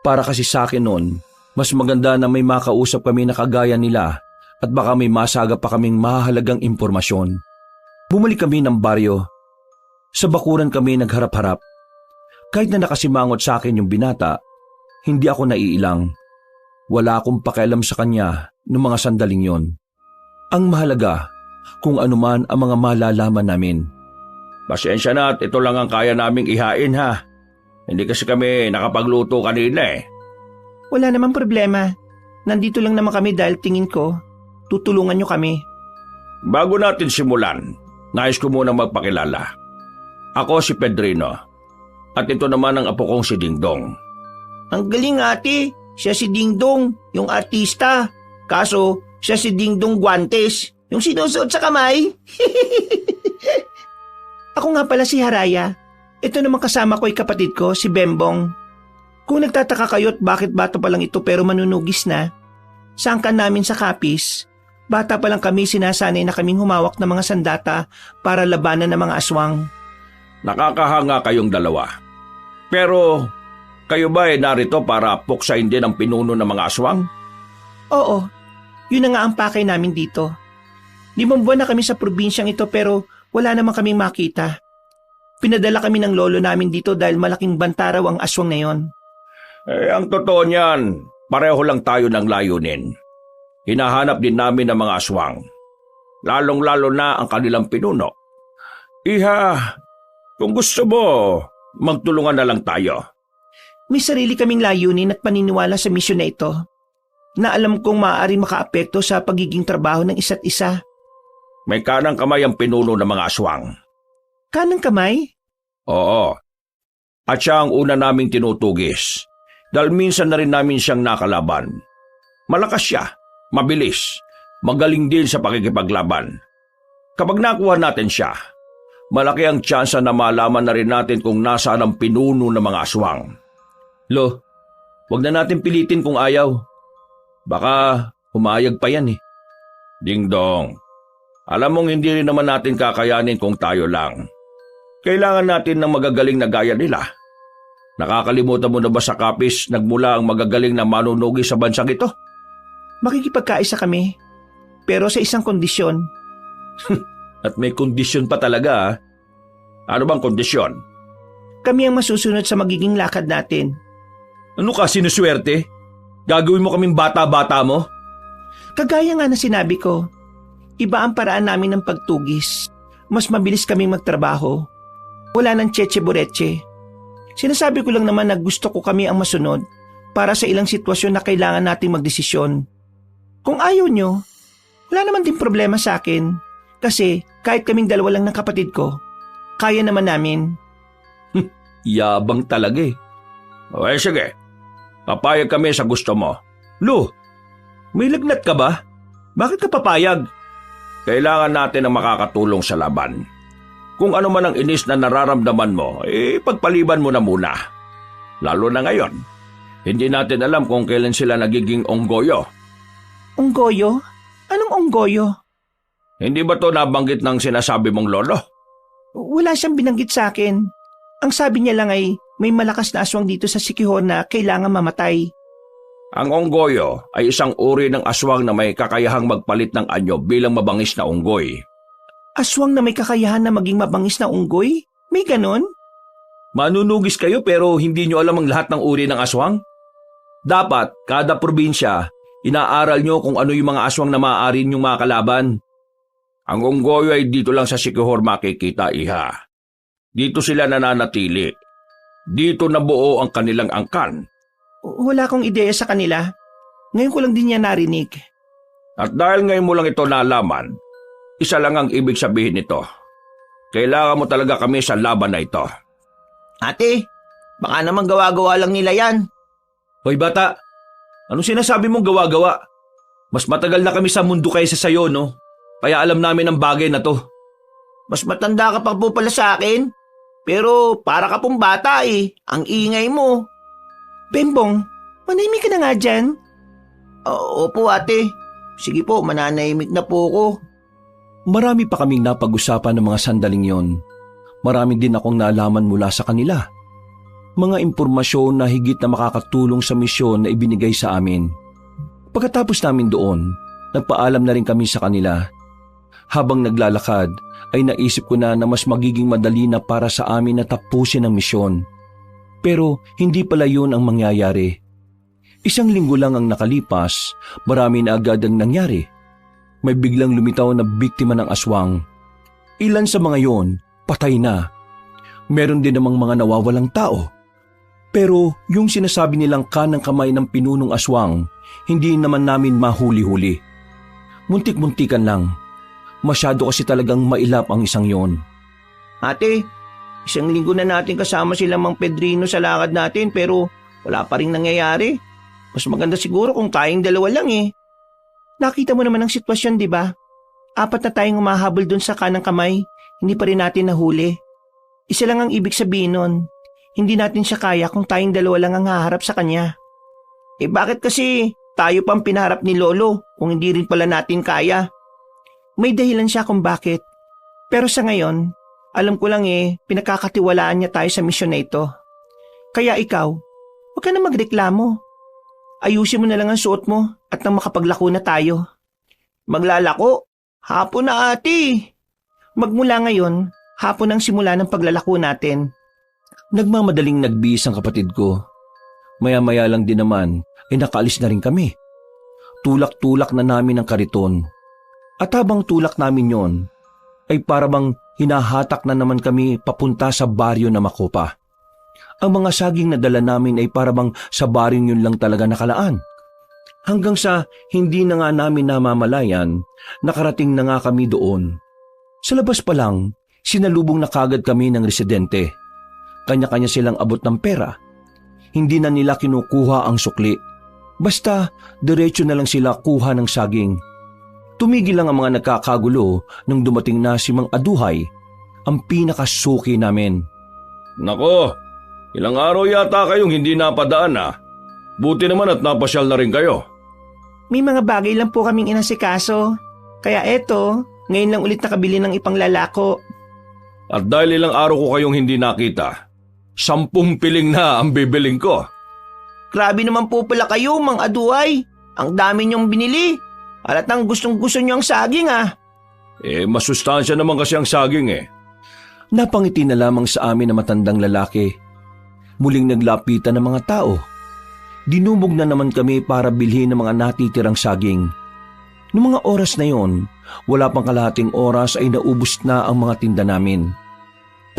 Para kasi sa akin noon, mas maganda na may makausap kami na kagaya nila at baka may masaga pa kaming mahalagang impormasyon. Bumalik kami ng baryo. Sa bakuran kami nagharap-harap. Kahit na nakasimangot sa akin yung binata, hindi ako naiilang. Wala akong pakialam sa kanya noong mga sandaling yon. Ang mahalaga, kung anuman ang mga malalaman namin. Pasensya na at ito lang ang kaya naming ihain ha. Hindi kasi kami nakapagluto kanina eh. Wala namang problema. Nandito lang naman kami dahil tingin ko, tutulungan nyo kami. Bago natin simulan, nais ko munang magpakilala. Ako si Pedrino. At ito naman ang apo kong si Dingdong. Ang galing ate, siya si Dingdong, yung artista. Kaso, siya si Dingdong Guantes, yung sinusuot sa kamay. Ako nga pala si Haraya. Ito naman kasama ko ay kapatid ko, si Bembong. Kung nagtataka kayo at bakit bata pa lang ito pero manunugis na, sangkan namin sa Kapis, bata pa lang kami sinasanay na kaming humawak ng mga sandata para labanan ng mga aswang. Nakakahanga kayong dalawa. Pero, kayo ba ay narito para puksain din ang pinuno ng mga aswang? Oo, yun na nga ang pakay namin dito. 5 buwan na kami sa probinsyang ito pero wala naman kaming makita. Pinadala kami ng lolo namin dito dahil malaking banta raw ang aswang na yon. Ang totoo niyan, pareho lang tayo ng layunin. Hinahanap din namin ang mga aswang. Lalong-lalo na ang kanilang pinuno. Iha, kung gusto mo, magtulungan na lang tayo. May sarili kaming layunin at paniniwala sa misyon na ito. na alam kong maaari makaapekto sa pagiging trabaho ng isa't isa. May kanang kamay ang pinuno ng mga aswang. Kanang kamay? Oo. At siya ang una naming tinutugis. Dahil minsan na rin namin siyang nakalaban. Malakas siya, mabilis, magaling din sa pakikipaglaban. Kapag nakuha natin siya, malaki ang tsansa na malaman na rin natin kung nasaan ang pinuno ng mga aswang. Lo, wag na natin pilitin kung ayaw. Baka humayag pa yan eh. Ding-dong, alam mong hindi rin naman natin kakayanin kung tayo lang. Kailangan natin ng magagaling na gaya nila. Nakakalimutan mo na ba sa Kapis nagmula ang magagaling na manunugi sa bansang ito? Makikipagkaisa kami, pero sa isang kondisyon. At may kondisyon pa talaga ah. Ano bang kondisyon? Kami ang masusunod sa magiging lakad natin. Ano ka, sinuswerte? Gagawin mo kaming bata-bata mo? Kagaya nga na sinabi ko, iba ang paraan namin ng pagtugis. Mas mabilis kaming magtrabaho. Wala ng tseche-bureche. Sinasabi ko lang naman na gusto ko kami ang masunod para sa ilang sitwasyon na kailangan nating magdesisyon. Kung ayaw nyo, wala naman din problema sa akin. Kasi kahit kaming dalawa lang ng kapatid ko, kaya naman namin. Yabang talaga eh. Okay, sige. Papayag kami sa gusto mo. Lo, may lagnat ka ba? Bakit ka papayag? Kailangan natin ang makakatulong sa laban. Kung ano man ang inis na nararamdaman mo, pagpaliban mo na muna. Lalo na ngayon, hindi natin alam kung kailan sila nagiging onggoyo. Onggoyo? Anong onggoyo? Hindi ba to nabanggit ng sinasabi mong lolo? Wala siyang binanggit sa akin. Ang sabi niya lang ay may malakas na aswang dito sa Siquijor na kailangan mamatay. Ang onggoyo ay isang uri ng aswang na may kakayahang magpalit ng anyo bilang mabangis na unggoy. Aswang na may kakayahan na maging mabangis na unggoy? May ganon? Manunugis kayo pero hindi nyo alam ang lahat ng uri ng aswang? Dapat, kada probinsya, inaaral nyo kung ano yung mga aswang na maaari nyong makalaban. Ang unggoyo ay dito lang sa Siquijor makikita, iha. Dito sila nananatili. Dito nabuo ang kanilang angkan. Wala akong ideya sa kanila. Ngayon ko lang din niya narinig. At dahil ngayon mo lang ito nalaman, isa lang ang ibig sabihin nito. Kailangan mo talaga kami sa laban na ito. Ate, baka naman gawa-gawa lang nila yan. Hoy bata, anong sinasabi mong gawa-gawa? Mas matagal na kami sa mundo kaysa sayo, no? Kaya alam namin ang bagay na to. Mas matanda ka pa po pala sa akin. Pero para ka pong bata eh. Ang ingay mo. Bembong, manahimik ka na nga dyan. Opo ate. Sige po, mananahimik na po ako. Marami pa kaming napag-usapan ng mga sandaling yon. Marami din akong nalaman mula sa kanila. Mga impormasyon na higit na makakatulong sa misyon na ibinigay sa amin. Pagkatapos namin doon, nagpaalam na rin kami sa kanila. Habang naglalakad, ay naisip ko na mas magiging madali na para sa amin na tapusin ang misyon. Pero hindi pala yun ang mangyayari. Isang linggo lang ang nakalipas, marami na agad ang nangyari. May biglang lumitaw na biktima ng aswang. Ilan sa mga yon, patay na. Meron din namang mga nawawalang tao. Pero yung sinasabi nilang kanang kamay ng pinunong aswang, hindi naman namin mahuli-huli. Muntik-muntikan lang. Masyado kasi talagang mailap ang isang yon. Ate, isang linggo na natin kasama sila Mang Pedrino sa lakad natin pero wala pa rin nangyayari. Mas maganda siguro kung tayong dalawa lang eh. Nakita mo naman ang sitwasyon, di ba? 4 na tayong umahabol dun sa kanang kamay, hindi pa rin natin nahuli. Isa lang ang ibig sabihin nun. Hindi natin siya kaya kung tayong dalawa lang ang haharap sa kanya. Bakit kasi tayo pang pinaharap ni Lolo kung hindi rin pala natin kaya? May dahilan siya kung bakit. Pero sa ngayon, alam ko lang pinagkakatiwalaan niya tayo sa misyon na ito. Kaya ikaw, huwag ka na magreklamo. Ayusin mo na lang ang suot mo at nang makapaglako na tayo. Maglalako? Hapon na ate. Magmula ngayon, hapon ang simula ng paglalako natin. Nagmamadaling nagbihis ang kapatid ko. Maya-maya lang din naman ay nakaalis na rin kami. Tulak-tulak na namin ang kariton. At habang tulak namin yon, ay parabang hinahatak na naman kami papunta sa baryo na Macopa. Ang mga saging na dala namin ay parabang sa baryo yun lang talaga nakalaan. Hanggang sa hindi na nga namin namamalayan, nakarating na nga kami doon. Sa labas pa lang, sinalubong na kagad kami ng residente. Kanya-kanya silang abot ng pera. Hindi na nila kinukuha ang sukli. Basta, diretso na lang sila kuha ng saging. Tumigil lang ang mga nagkakagulo nung dumating na si Mang Aduhay, ang pinakasuki namin. Nako, ilang araw yata kayong hindi napadaan Buti naman at napasyal na rin kayo. May mga bagay lang po kaming inasikaso. Kaya eto, ngayon lang ulit nakabili ng ipanglalako. At dahil ilang araw ko kayong hindi nakita, 10 piling na ang bibiling ko. Grabe naman po pala kayo, Mang Aduhay. Ang dami niyong binili. Halatang gustong-gusto niyo ang saging Masustansya naman kasi ang saging Napangiti na lamang sa amin na matandang lalaki. Muling naglapitan ng mga tao. Dinumog na naman kami para bilhin ng mga natitirang saging. Noong mga oras na yon, wala pang kalahating oras ay naubos na ang mga tinda namin.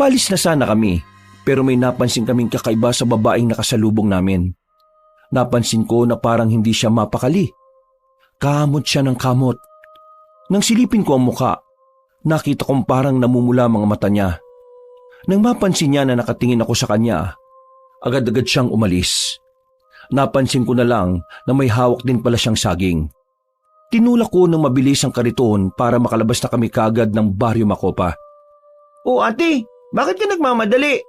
Palis na sana kami, pero may napansin kaming kakaiba sa babaeng nakasalubong namin. Napansin ko na parang hindi siya mapakali. Kamot siya ng kamot. Nang silipin ko ang muka, nakita kong parang namumula mga mata niya. Nang mapansin niya na nakatingin ako sa kanya, agad-agad siyang umalis. Napansin ko na lang na may hawak din pala siyang saging. Tinulak ko ng mabilis ang kariton para makalabas na kami kagad ng Baryo Macopa. O ate, bakit ka nagmamadali?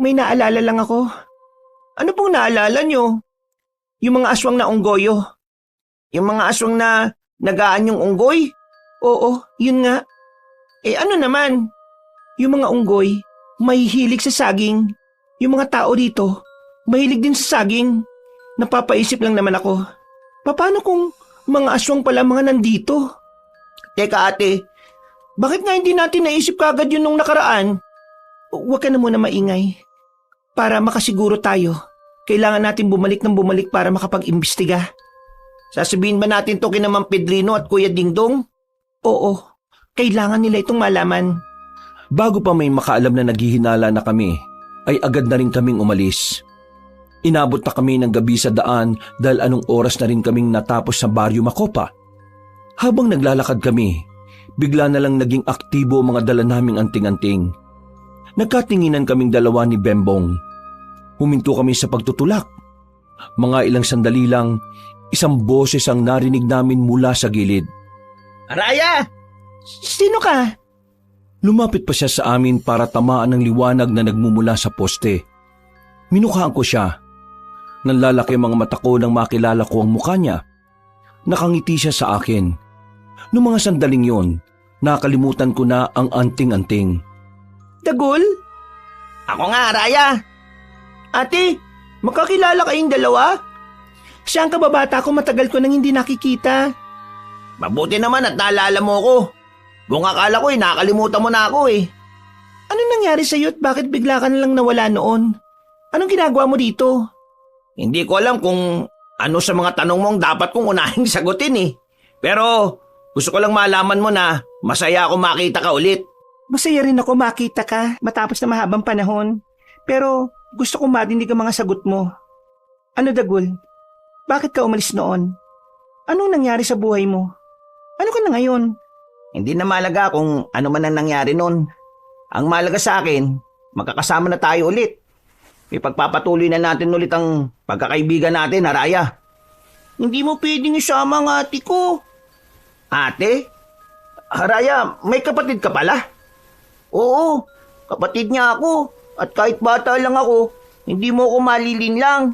May naalala lang ako. Ano pong naalala niyo? Yung mga aswang na unggoyo. Yung mga aswang na nagaan yung unggoy? Oo, yun nga. Ano naman? Yung mga unggoy, mahihilig sa saging. Yung mga tao dito, mahilig din sa saging. Napapaisip lang naman ako. Paano kung mga aswang pala mga nandito? Teka ate, bakit nga hindi natin naisip kagad yun nung nakaraan? Huwag ka na muna maingay. Para makasiguro tayo, kailangan natin bumalik ng bumalik para makapag-imbestiga. Sasabihin ba natin to kina Mang Pedrino at Kuya Dingdong? Oo, kailangan nila itong malaman. Bago pa may makaalam na naghihinala na kami, ay agad na rin kaming umalis. Inabot na kami ng gabi sa daan dahil anong oras na rin kaming natapos sa Baryo Macopa. Habang naglalakad kami, bigla na lang naging aktibo ang mga dala naming anting-anting. Nagkatinginan kaming dalawa ni Bembong. Huminto kami sa pagtutulak. Mga ilang sandali lang, isang boses ang narinig namin mula sa gilid. Araya! Sino ka? Lumapit pa siya sa amin para tamaan ng liwanag na nagmumula sa poste. Minukhaan ko siya. Nanlalaki ang mga mata ko nang makilala ko ang mukha niya. Nakangiti siya sa akin. Noong mga sandaling yon, nakalimutan ko na ang anting-anting. Dagul? Ako nga, Araya. Ate, magkakilala kayong dalawa? Siya ang kababata ko, matagal ko nang hindi nakikita. Mabuti naman at naalala mo ko. Kung akala ko nakalimutan mo na ako Anong nangyari sa'yo at bakit bigla ka nalang nawala noon? Anong ginagawa mo dito? Hindi ko alam kung ano sa mga tanong mo ang dapat kong unahing sagutin Pero gusto ko lang malaman mo na masaya ako makita ka ulit. Masaya rin ako makita ka matapos na mahabang panahon. Pero gusto kong marinig ang mga sagot mo. Ano Dagul? Bakit ka umalis noon? Anong nangyari sa buhay mo? Ano ka na ngayon? Hindi na malaga kung ano man ang nangyari noon. Ang malaga sa akin, magkakasama na tayo ulit. Ipagpapatuloy na natin ulit ang pagkakaibigan natin, Araya. Hindi mo pwedeng isama ang ate ko. Ate? Araya, may kapatid ka pala? Oo, kapatid niya ako. At kahit bata lang ako, hindi mo ko malilinlang.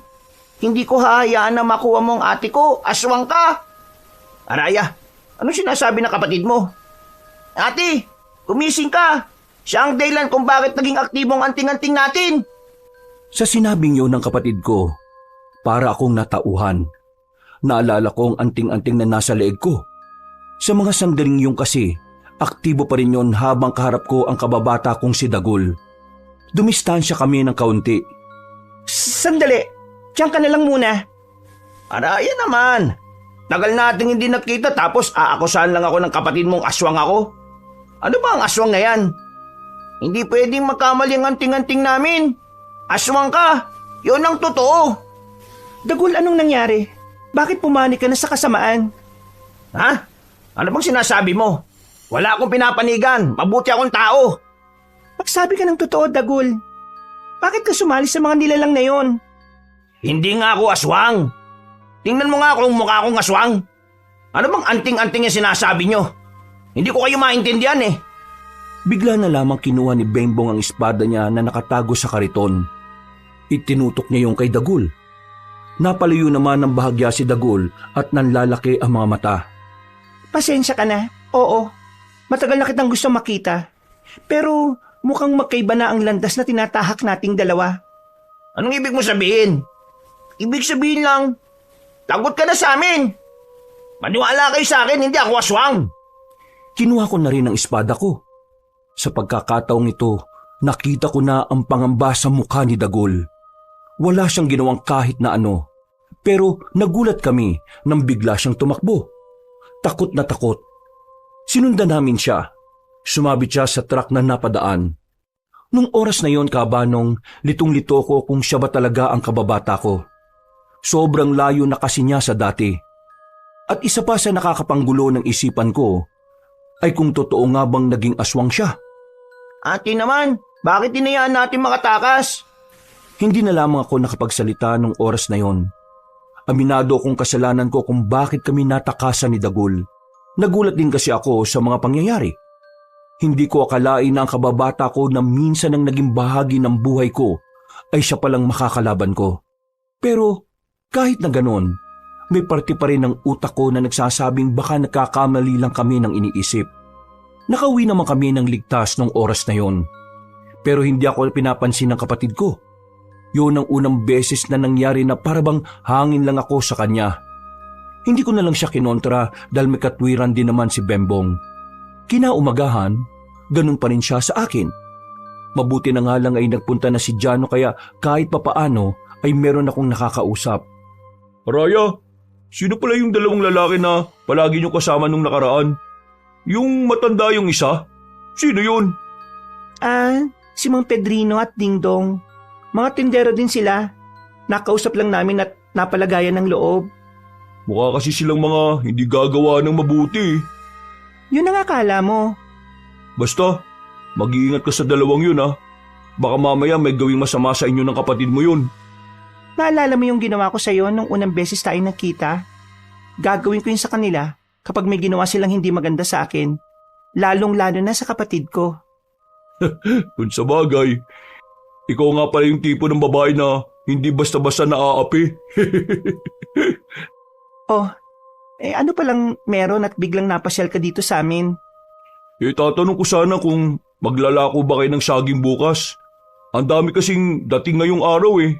Hindi ko hahayaan na makuha mo ang ate ko. Aswang ka! Araya, ano sinasabi ng kapatid mo? Ate, gumising ka. Siya ang dahilan kung bakit naging aktibo ang anting-anting natin. Sa sinabing yun ng kapatid ko, para akong natauhan. Naalala ko ang anting-anting na nasa leeg ko. Sa mga sandaling yung kasi, aktibo pa rin yun habang kaharap ko ang kababata kong si Dagul. Dumistansya kami ng kaunti. Sandali, diyan ka na lang muna. Araya naman. Tagal nating hindi nakita tapos aakusahan lang ako ng kapatid mong aswang ako. Ano ba ang aswang na yan? Hindi pwedeng magkamali ang anting-anting namin. Aswang ka! Yun ang totoo! Dagul, anong nangyari? Bakit pumani ka na sa kasamaan? Ha? Ano bang sinasabi mo? Wala akong pinapanigan. Mabuti akong tao. Magsabi ka ng totoo, Dagul. Bakit ka sumali sa mga nilalang na yon? Hindi nga ako aswang. Tingnan mo nga kung mukha akong aswang. Ano bang anting-anting yung sinasabi nyo? Hindi ko kayo maintindihan eh. Bigla na lamang kinuha ni Bembong ang espada niya na nakatago sa kariton. Itinutok niya yung kay Dagul. Napalayo naman ng bahagya si Dagul at nanlalaki ang mga mata. Pasensya ka na. Oo, matagal na kitang gusto makita. Pero mukhang magkaiba na ang landas na tinatahak nating dalawa. Anong ibig mo sabihin? Ibig sabihin lang, lagot ka na sa amin. Maniwala kayo sa akin, hindi ako aswang. Kinuha ko na rin ang espada ko. Sa pagkakataong ito, nakita ko na ang pangamba sa mukha ni Dagul. Wala siyang ginawang kahit na ano. Pero nagulat kami nang bigla siyang tumakbo. Takot na takot. Sinundan namin siya. Sumabit siya sa truck na napadaan. Nung oras na yon, Kabanong, litong-lito ko kung siya ba talaga ang kababata ko. Sobrang layo na kasi niya sa dati. At isa pa sa nakakapanggulo ng isipan ko, ay kung totoo nga bang naging aswang siya. Ate naman, bakit hinayaan natin makatakas? Hindi na lamang ako nakapagsalita nung oras na yon. Aminado akong kasalanan ko kung bakit kami natakasan ni Dagul. Nagulat din kasi ako sa mga pangyayari. Hindi ko akalain na ang kababata ko na minsan ang naging bahagi ng buhay ko ay siya palang makakalaban ko. Pero kahit na ganon, may parte pa rin ng utak ko na nagsasabing baka nagkakamali lang kami ng iniisip. Nakauwi naman kami ng ligtas nung oras na yon. Pero hindi ako pinapansin ng kapatid ko. Yun ang unang beses na nangyari na parabang hangin lang ako sa kanya. Hindi ko na lang siya kinontra dahil may katwiran din naman si Bembong. Kinaumagahan, ganun pa rin siya sa akin. Mabuti na nga lang ay nagpunta na si Jano kaya kahit papaano ay meron akong nakakausap. Araya, sino pala yung dalawang lalaki na palagi nyo kasama nung nakaraan? Yung matanda yung isa? Sino yun? Si Mang Pedrino at Dingdong. Mga tindero din sila. Nakausap lang namin at napalagayan ng loob. Mukha kasi silang mga hindi gagawa ng mabuti. Yun ang akala mo. Basta, mag-iingat ka sa dalawang yun ha. Baka mamaya may gawing masama sa inyo ng kapatid mo yun. Naalala mo yung ginawa ko sa'yo nung unang beses tayo nagkita? Gagawin ko yun sa kanila kapag may ginawa silang hindi maganda sa akin. Lalong-lalo na sa kapatid ko. Kung sa bagay, ikaw nga pala yung tipo ng babae na hindi basta-basta naaapi. Ano palang meron at biglang napasyal ka dito sa amin? Tatanong ko sana kung maglalako ba kayo ng saging bukas. Ang dami kasing dating ngayong araw eh.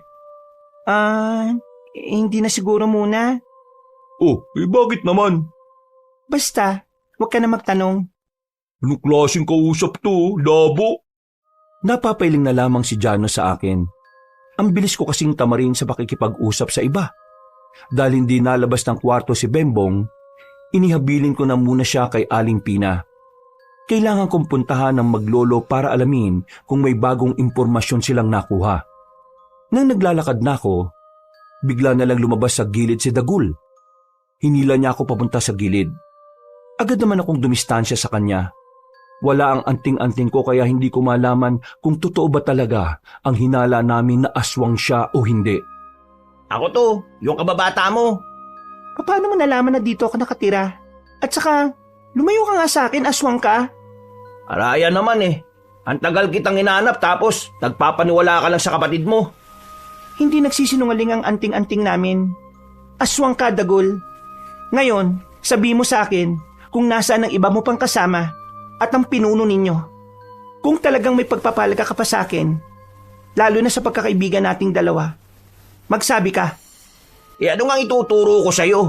Hindi na siguro muna. Bakit naman? Basta, huwag ka na magtanong. Anong klaseng kausap to, labo? Napapailing na lamang si Jano sa akin. Ang bilis ko kasing tamarin sa pakikipag-usap sa iba. Dahil hindi nalabas ng kwarto si Bembong, inihabilin ko na muna siya kay Aling Pina. Kailangan kong puntahan ng maglolo para alamin kung may bagong impormasyon silang nakuha. Nang naglalakad na ako, bigla na lang lumabas sa gilid si Dagul. Hinila niya ako papunta sa gilid. Agad naman akong dumistansya sa kanya. Wala ang anting-anting ko kaya hindi ko malaman kung totoo ba talaga ang hinala namin na aswang siya o hindi. Ako to, yung kababata mo. Paano mo nalaman na dito ako nakatira? At saka, lumayo ka nga sa akin, aswang ka. Araya naman eh. Ang tagal kitang hinanap tapos nagpapaniwala ka lang sa kapatid mo. Hindi nagsisinungaling ang anting-anting namin. Aswang ka, Dagul. Ngayon, sabi mo sa akin kung nasaan ang iba mo pang kasama at ang pinuno ninyo. Kung talagang may pagpapalaga ka pa sa akin, lalo na sa pagkakaibigan nating dalawa, magsabi ka. Ano nga ituturo ko sa'yo?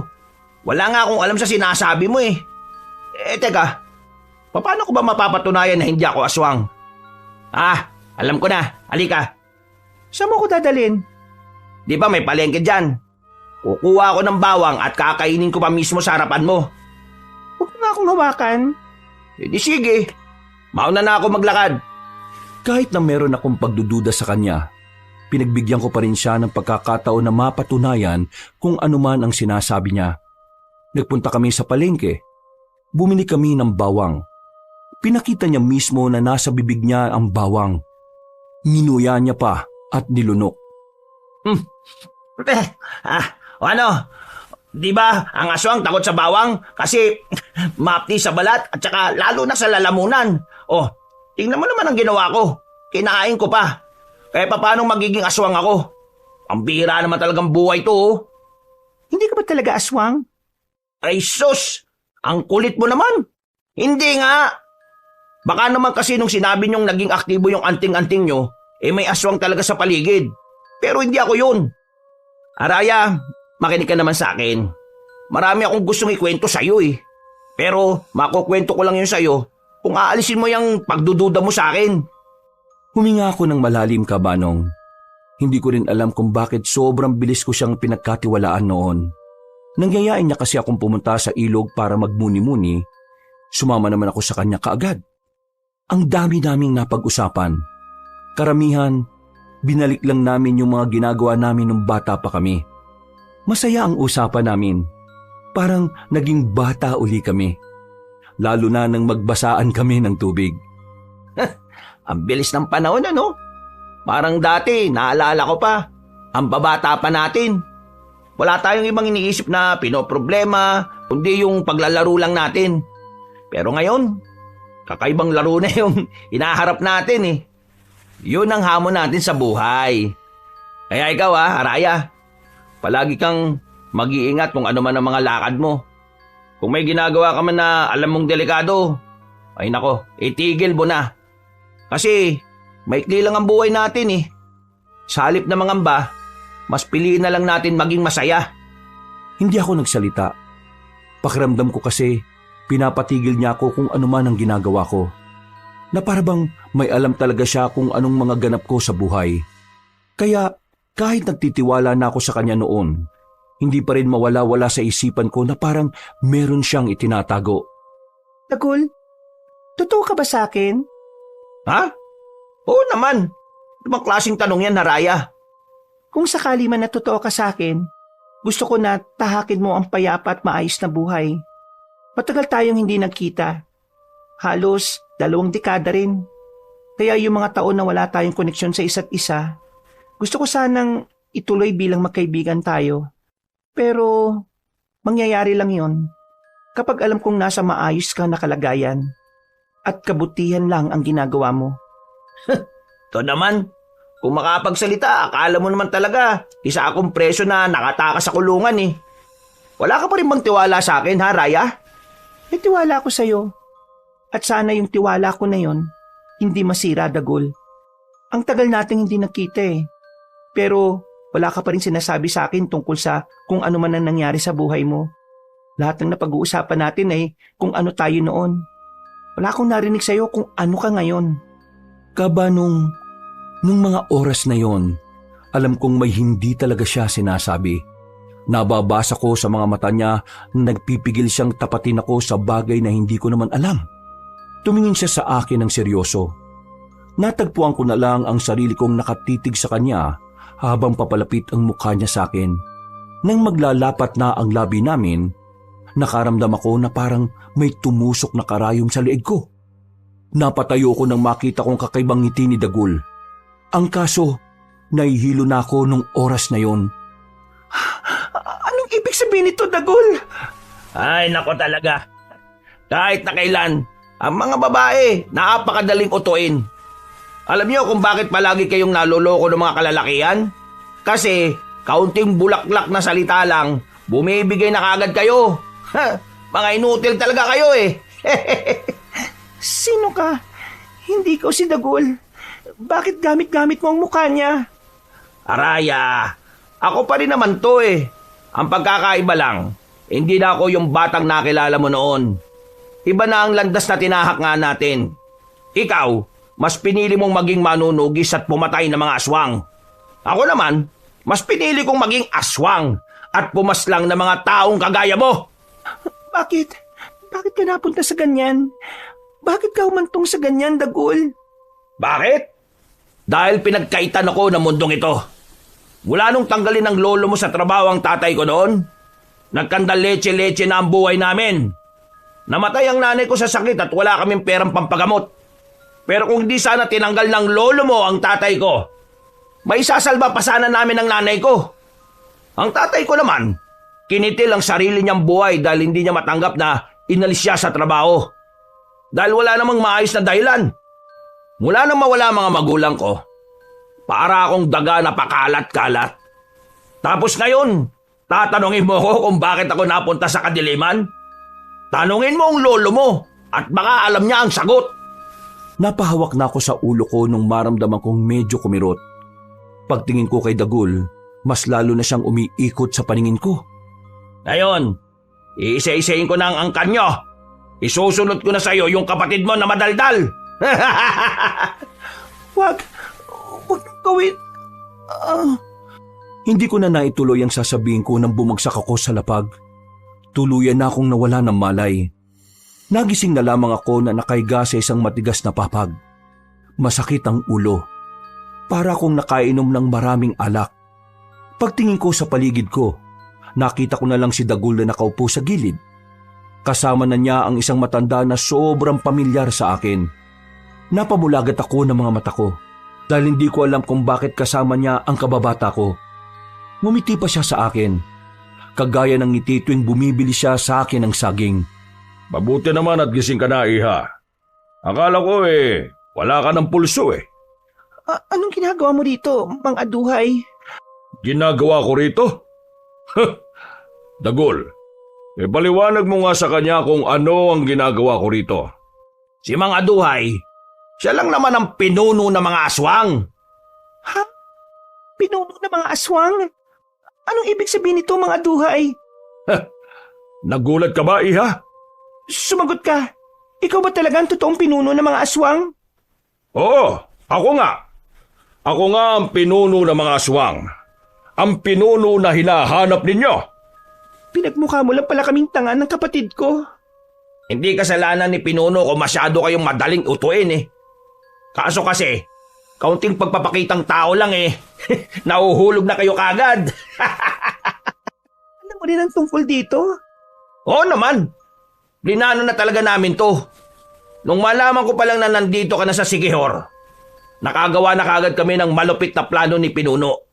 Wala nga akong alam sa sinasabi mo eh. Teka, paano ko ba mapapatunayan na hindi ako aswang? Alam ko na. Halika. Saan mo ko dadalhin? Di ba may palengke dyan? Kukuha ako ng bawang at kakainin ko pa mismo sa harapan mo. Huwag mo nga akong hawakan. Di sige. Mauna na ako maglakad. Kahit na meron akong pagdududa sa kanya, pinagbigyan ko pa rin siya ng pagkakataon na mapatunayan kung ano man ang sinasabi niya. Nagpunta kami sa palengke. Bumili kami ng bawang. Pinakita niya mismo na nasa bibig niya ang bawang. Minuya niya pa at nilunok. O ano? Di ba ang aswang takot sa bawang kasi mapti sa balat at saka lalo na sa lalamunan. Oh, tingnan mo naman ang ginawa ko. Kinain ko pa. Kaya paano magiging aswang ako? Ang bihira naman talagang buhay to. Oh. Hindi ka ba talaga aswang? Ay sus! Ang kulit mo naman. Hindi nga. Baka naman kasi nung sinabi niyong naging aktibo yung anting-anting nyo, may aswang talaga sa paligid. Pero hindi ako yun. Araya, makinig ka naman sa akin. Marami akong gustong ikwento sa'yo eh. Pero makukwento ko lang yun sa'yo kung aalisin mo yung pagdududa mo sa akin. Huminga ako ng malalim, Kabanong. Hindi ko rin alam kung bakit sobrang bilis ko siyang pinagkatiwalaan noon. Nangyayain niya kasi akong pumunta sa ilog para magmuni-muni. Sumama naman ako sa kanya kaagad. Ang dami naming napag-usapan. Karamihan, binalik lang namin yung mga ginagawa namin nung bata pa kami. Masaya ang usapan namin. Parang naging bata uli kami. Lalo na nang magbasaan kami ng tubig. Ang bilis ng panahon ano? Parang dati, naalala ko pa. Ang babata pa natin. Wala tayong ibang iniisip na pinoproblema, kundi yung paglalaro lang natin. Pero ngayon, kakaibang laro na yung hinaharap natin eh. Yun ang hamon natin sa buhay. Kaya ikaw Araya, palagi kang mag-iingat kung ano man ang mga lakad mo. Kung may ginagawa ka man na alam mong delikado, ay nako, itigil mo na. Kasi maikli lang ang buhay natin eh. Sa halip na mangamba, mas piliin na lang natin maging masaya. Hindi ako nagsalita. Pakiramdam ko kasi pinapatigil niya ako kung ano man ang ginagawa ko. Na parabang may alam talaga siya kung anong mga ganap ko sa buhay. Kaya kahit nagtitiwala na ako sa kanya noon, hindi pa rin mawala-wala sa isipan ko na parang meron siyang itinatago. Dagul, totoo ka ba sa akin? Ha? Oo naman. Ano bang klaseng tanong yan, Araya? Kung sakali man na totoo ka sa akin, gusto ko na tahakin mo ang payapa at maayos na buhay. Matagal tayong hindi nagkita. Halos 2 dekada rin. Kaya yung mga taon na wala tayong koneksyon sa isa't isa, gusto ko sanang ituloy bilang magkaibigan tayo. Pero mangyayari lang yon kapag alam kong nasa maayos ka na kalagayan at kabutihan lang ang ginagawa mo. Ito naman, kung makapagsalita, akala mo naman talaga, isa akong preso na nakatakas sa kulungan eh. Wala ka pa rin bang tiwala sa akin, ha, Raya? May tiwala ko sa'yo. At sana yung tiwala ko na yon, hindi masira, Dagul. Ang tagal nating hindi nakita eh. Pero wala ka pa rin sinasabi sa akin tungkol sa kung ano man ang nangyari sa buhay mo. Lahat ng napag-uusapan natin ay kung ano tayo noon. Wala akong narinig sa'yo kung ano ka ngayon. Kabanong, nung mga oras na yon, alam kong may hindi talaga siya sinasabi. Nababasa ko sa mga mata niya na nagpipigil siyang tapatin ako sa bagay na hindi ko naman alam. Tumingin siya sa akin ng seryoso. Natagpuan ko na lang ang sarili kong nakatitig sa kanya habang papalapit ang mukha niya sa akin. Nang maglalapat na ang labi namin, nakaramdam ako na parang may tumusok na karayom sa leeg ko. Napatayo ko nang makita kong kakaibang ngiti ni Dagul. Ang kaso, nahihilo na ako nung oras na yon. Anong ibig sabihin nito, Dagul? Ay, nako talaga. Kahit na kailan, ang mga babae, napakadaling utuin. Alam niyo kung bakit palagi kayong naloloko ng mga kalalakihan? Kasi, kaunting bulaklak na salita lang, bumibigay na kagad kayo. Mga inutil talaga kayo eh. Sino ka? Hindi ko si Dagul. Bakit gamit-gamit mo ang mukha niya? Araya, ako pa rin naman to eh. Ang pagkakaiba lang, hindi na ako yung batang nakilala mo noon. Iba na ang landas na tinahak nga natin. Ikaw, mas pinili mong maging manunugis at pumatay ng mga aswang. Ako naman, mas pinili kong maging aswang at pumaslang ng mga taong kagaya mo. Bakit? Bakit ka napunta sa ganyan? Bakit ka humantong sa ganyan, Dagul? Bakit? Dahil pinagkaitan ako ng mundong ito. Mula nung tanggalin ng lolo mo sa trabaho ang tatay ko noon, nagkandal leche-leche na ang buhay namin. Namatay ang nanay ko sa sakit at wala kaming perang pampagamot. Pero kung hindi sana tinanggal ng lolo mo ang tatay ko, may sasalba pa sana namin ang nanay ko. Ang tatay ko naman, kinitil ang sarili niyang buhay dahil hindi niya matanggap na inalis siya sa trabaho. Dahil wala namang maayos na dahilan. Mula nang mawala mga magulang ko, para akong daga na pakalat-kalat. Tapos ngayon, tatanungin mo ko kung bakit ako napunta sa kadiliman? Tanungin mo ang lolo mo at baka alam niya ang sagot. Napahawak na ako sa ulo ko nung maramdaman kong medyo kumirot. Pagtingin ko kay Dagul, mas lalo na siyang umiikot sa paningin ko. Ngayon, iisa-isayin ko na ang angkan nyo. Isusunod ko na sa'yo yung kapatid mo na madaldal. Wag gawin. Hindi ko na naituloy ang sasabihin ko nang bumagsak ako sa lapag. Tuluyan na akong nawala ng malay. Nagising na lamang ako na nakahiga sa isang matigas na papag. Masakit ang ulo. Para akong nakainom ng maraming alak. Pagtingin ko sa paligid ko, nakita ko na lang si Dagul na nakaupo sa gilid. Kasama na niya ang isang matanda na sobrang pamilyar sa akin. Napamulagat ako ng mga mata ko dahil hindi ko alam kung bakit kasama niya ang kababata ko. Ngumiti pa siya sa akin, kagaya ng ngiti tuwing bumibili siya sa akin ng saging. Mabuti naman at gising ka na, iha. Akala ko wala ka ng pulso Anong ginagawa mo dito, Mang Aduhay? Ginagawa ko rito? Dagul, paliwanag mo nga sa kanya kung ano ang ginagawa ko rito. Si Mang Aduhay, siya lang naman ang pinuno ng mga aswang. Ha? Pinuno ng mga aswang? Anong ibig sabihin nito, Mang Aduhay? Nagulat ka ba, iha? Sumagot ka. Ikaw ba talaga ang totoong pinuno ng mga aswang? Oo, ako nga. Ako nga ang pinuno ng mga aswang. Ang pinuno na hinahanap ninyo. Pinagmukha mo lang pala kaming tanga ng kapatid ko. Hindi kasalanan ni pinuno kung masyado kayong madaling utuin Kaso kasi, kaunting pagpapakitang tao lang Nahuhulog na kayo kagad. Alam mo rin ang tungkol dito? Oo naman. Linano na talaga namin to. Nung malaman ko pa lang na nandito ka na sa Sikihor, nakagawa na kagad kami ng malupit na plano ni pinuno.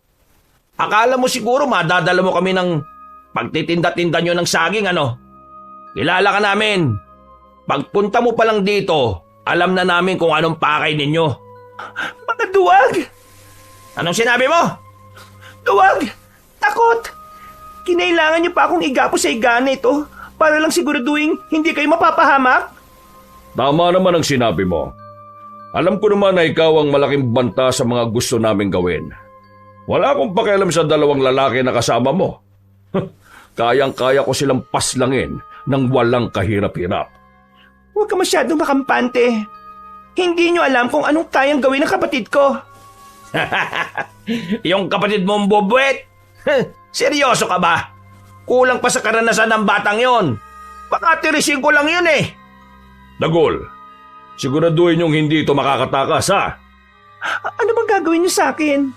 Akala mo siguro madadala mo kami ng pagtitinda-tinda nyo ng saging Kilala ka namin. Pagpunta mo pa lang dito, alam na namin kung anong pakay ninyo. Mga duwag! Anong sinabi mo? Duwag! Takot! Kinailangan niyo pa akong igapo sa igana ito para lang siguraduhin hindi kayo mapapahamak? Tama naman ang sinabi mo. Alam ko naman na ikaw ang malaking banta sa mga gusto naming gawin. Wala akong pakialam sa dalawang lalaki na kasama mo. Kayang-kaya ko silang paslangin ng walang kahirap-hirap. Huwag ka masyadong makampante. Hindi niyo alam kung anong kayang gawin ng kapatid ko. Yung kapatid mong bobwet? Seryoso ka ba? Kulang pa sa karanasan ng batang yon. Baka tirisin ko lang yun Dagul, siguraduhin yung hindi ito makakatakas, ha? Ano bang gagawin niyo sa akin?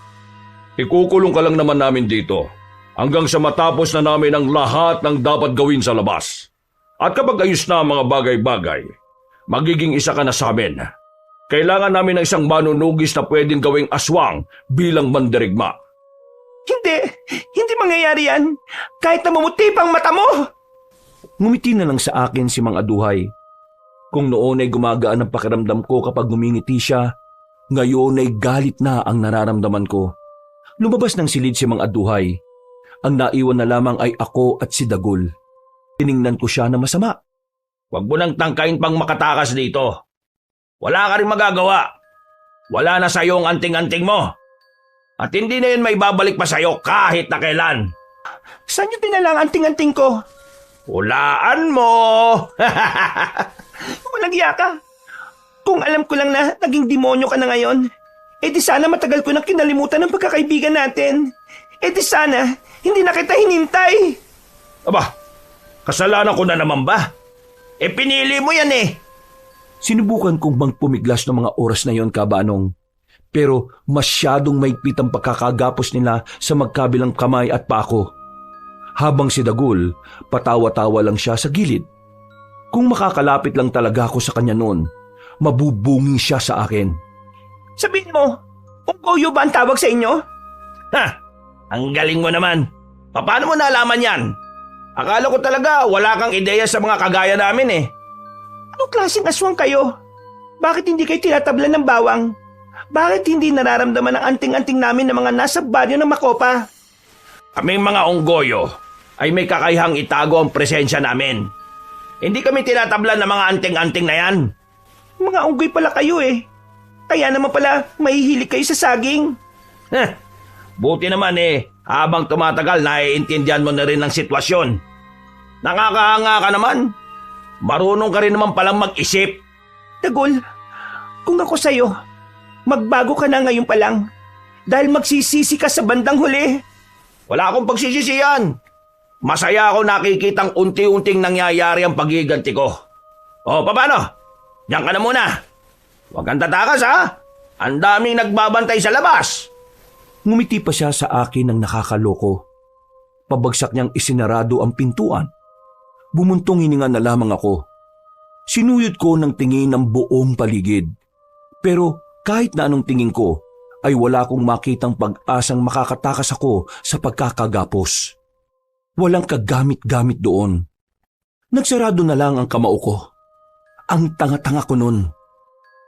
Ikukulong ka lang naman namin dito hanggang sa matapos na namin ang lahat ng dapat gawin sa labas. At kapag ayos na ang mga bagay-bagay, magiging isa ka na sa amin. Kailangan namin ng isang manunugis na pwedeng gawing aswang bilang mandirigma. Hindi mangyayari yan. Kahit na mamuti pang mata mo. Ngumiti na lang sa akin si Mang Aduhay. Kung noon ay gumagaan ang pakiramdam ko kapag ngumingiti siya, ngayon ay galit na ang nararamdaman ko. Lumabas ng silid si Mang Aduhay. Ang naiwan na lamang ay ako at si Dagul. Tiningnan ko siya na masama. Huwag mo nang tangkain pang makatakas dito. Wala ka rin magagawa. Wala na sa'yo ang anting-anting mo. At hindi na yun may babalik pa sa'yo kahit na kailan. Saan yung dinala ang anting-anting ko? Hulaan mo! Walang iya ka. Kung alam ko lang na naging demonyo ka na ngayon, di sana matagal ko na kinalimutan ng pagkakaibigan natin. Di sana hindi na kita hinintay. Aba, kasalanan ko na naman ba? Pinili mo yan Sinubukan kong magpumiglas ng mga oras na yon, Kabanong. Pero masyadong maigpit ang pagkakagapos nila sa magkabilang kamay at pako. Habang si Dagul, patawa-tawa lang siya sa gilid. Kung makakalapit lang talaga ako sa kanya noon, mabubunging siya sa akin. Sabihin mo, unggoyo ba ang tawag sa inyo? Ha! Ang galing mo naman. Paano mo nalaman yan? Akala ko talaga wala kang ideya sa mga kagaya namin eh. Anong klaseng aswang kayo? Bakit hindi kayo tinatablan ng bawang? Bakit hindi nararamdaman ang anting-anting namin ng mga nasa baryo ng Makopa? Kaming mga unggoyo ay may kakayahang itago ang presensya namin. Hindi kami tinatablan ng mga anting-anting na yan. Mga unggoy pala kayo eh. Kaya naman pala mahihilig kayo sa saging. Buti naman eh, habang tumatagal naiintindihan mo na rin ang sitwasyon. Nakakahanga ka naman. Marunong ka rin naman palang mag-isip. Dagul, kung ako sa'yo, magbago ka na ngayon pa lang. Dahil magsisisi ka sa bandang huli. Wala akong pagsisisiyan. Masaya ako nakikitang unti-unting nangyayari ang pagiganti ko. O, paano? Diyan ka na muna. Huwag kang tatakas ha. Ang daming nagbabantay sa labas. Ngumiti pa siya sa akin ng nakakaloko. Pabagsak niyang isinarado ang pintuan. Bumuntong hininga na lamang ako. Sinuyod ko ng tingin ng buong paligid. Pero kahit na anong tingin ko, ay wala akong makitang pag-asang makakatakas ako sa pagkakagapos. Walang kagamit-gamit doon. Nagsarado na lang ang kamao ko. Ang tanga-tanga ko nun.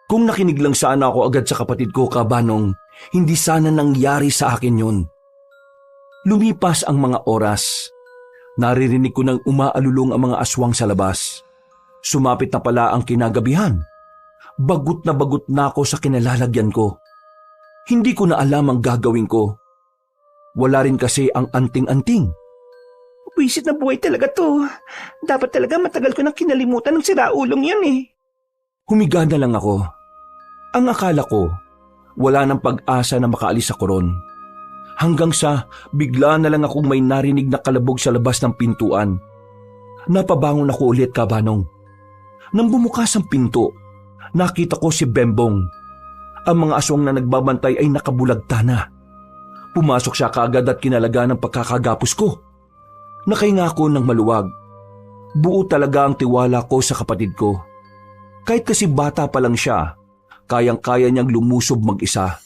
Kung nakinig lang sana ako agad sa kapatid ko, Kabanong, hindi sana nangyari sa akin yun. Lumipas ang mga oras. Naririnig ko nang umaalulong ang mga aswang sa labas. Sumapit na pala ang kinagabihan. Bagot na ako sa kinalalagyan ko. Hindi ko na alam ang gagawin ko. Wala rin kasi ang anting-anting. Wisit na buhay talaga to. Dapat talaga matagal ko nang kinalimutan ng siraulong yan eh. Humiga na lang ako. Ang akala ko, wala nang pag-asa na makaalis ako ron. Hanggang sa bigla na lang akong may narinig na kalabog sa labas ng pintuan. Napabangon ako ulit, Kabanong. Nang bumukas ang pinto, nakita ko si Bembong. Ang mga aswang na nagbabantay ay nakabulagta na. Pumasok siya kaagad at kinalaga ng pagkakagapos ko. Nakahinga ako ng maluwag. Buo talaga ang tiwala ko sa kapatid ko. Kahit kasi bata pa lang siya, kayang-kaya niyang lumusob mag-isa.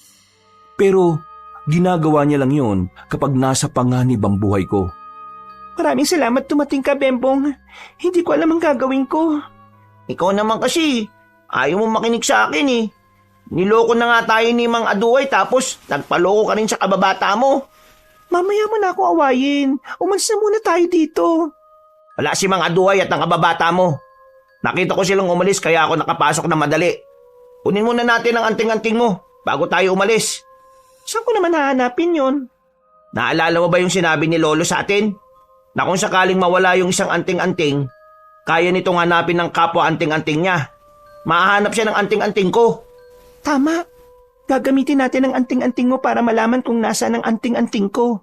Pero ginagawa niya lang yun kapag nasa panganib ang buhay ko. Maraming salamat dumating ka, Bembong. Hindi ko alam ang gagawin ko. Ikaw naman kasi, ayaw mo makinig sa akin eh. Niloko na nga tayo ni Mang Aduay tapos nagpaloko ka rin sa kababata mo. Mamaya mo na ako awayin. Umalis na muna tayo dito. Wala si Mang Aduay at ang kababata mo. Nakita ko silang umalis kaya ako nakapasok na madali. Kunin muna natin ang anting-anting mo bago tayo umalis. Saan ko naman hahanapin yon? Naalala mo ba yung sinabi ni Lolo sa atin? Na kung sakaling mawala yung isang anting-anting, kaya nitong hanapin ng kapwa anting-anting niya. Mahahanap siya ng anting-anting ko. Tama. Gagamitin natin ang anting-anting mo para malaman kung nasaan ang anting-anting ko.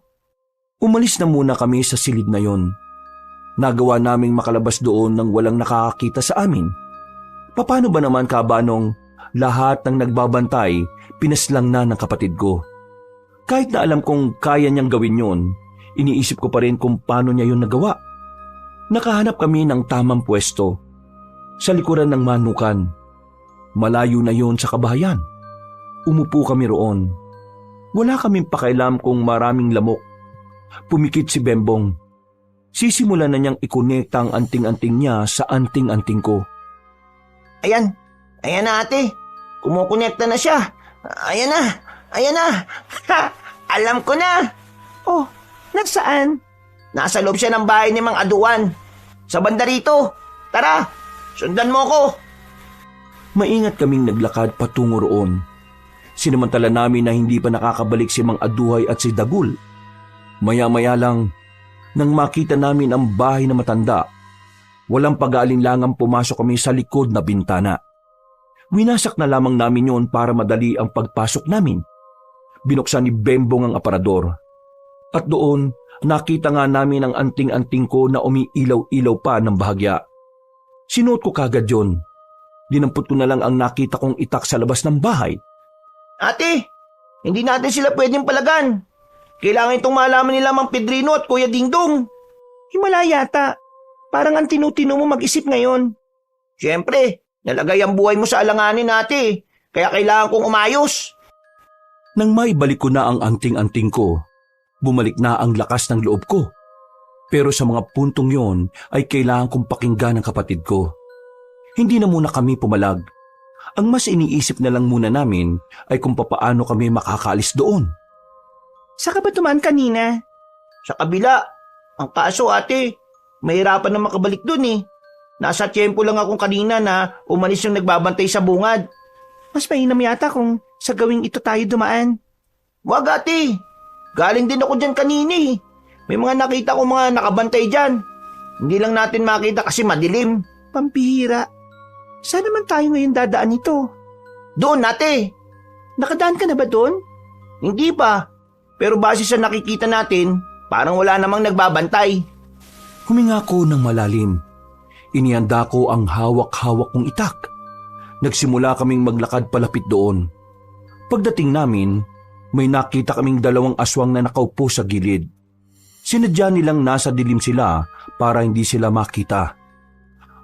Umalis na muna kami sa silid na yon. Nagawa naming makalabas doon nang walang nakakakita sa amin. Paano ba naman, Kabanong, lahat ng nagbabantay pinaslang na ng kapatid ko? Kahit na alam kong kaya niyang gawin yon, iniisip ko pa rin kung paano niya yun nagawa. Nakahanap kami ng tamang pwesto. Sa likuran ng manukan. Malayo na yon sa kabahayan. Umupo kami roon. Wala kaming pakialam kung maraming lamok. Pumikit si Bembong. Sisimulan na niyang ikonekta ang anting-anting niya sa anting-anting ko. Ayan na ate. Kumukonekta na siya. Ayan na. Ha, alam ko na. Oh, nasaan? Nasa loob siya ng bahay ni Mang Aduan. Sa banda rito. Tara, sundan mo ko. Maingat kaming naglakad patungo roon. Sinamantala namin na hindi pa nakakabalik si Mang Aduhay at si Dagul. Maya-maya lang, nang makita namin ang bahay na matanda, walang pag-aalinlangang pumasok kami sa likod na bintana. Winasak na lamang namin yon para madali ang pagpasok namin. Binuksan ni Bembong ang aparador. At doon, nakita nga namin ang anting-anting ko na umiilaw-ilaw pa ng bahagya. Sinuot ko kagad yon. Dinampot ko na lang ang nakita kong itak sa labas ng bahay. Ate, hindi natin sila pwedeng palagan. Kailangan itong malaman nila Mang Pedrino at Kuya Dingdong. Himala yata. Parang ang tinutino mo mag-isip ngayon. Siyempre, nalagay ang buhay mo sa alanganin, ate. Kaya kailangan kong umayos. Nang maibalik ko na ang anting-anting ko, bumalik na ang lakas ng loob ko. Pero sa mga puntong yon ay kailangan kong pakinggan ang kapatid ko. Hindi na muna kami pumalag. Ang mas iniisip na lang muna namin ay kung papaano kami makakaalis doon. Saan ka ba dumaan kanina? Sa kabila. Ang kaso, ate, mahirapan na makabalik dun eh. Nasa tiyempo lang akong kanina na umalis yung nagbabantay sa bungad. Mas mainam yata kung sa gawing ito tayo dumaan. Wag, ate. Galing din ako dyan kanina eh. May mga nakita ko mga nakabantay dyan. Hindi lang natin makita kasi madilim. Pampihira. Saan naman tayo ngayon dadaan ito? Doon, ate. Nakadaan ka na ba doon? Hindi pa. Pero base sa nakikita natin, parang wala namang nagbabantay. Huminga ko ng malalim. Inihanda ko ang hawak-hawak kong itak. Nagsimula kaming maglakad palapit doon. Pagdating namin, may nakita kaming 2 aswang na nakaupo sa gilid. Sinadya nilang nasa dilim sila para hindi sila makita.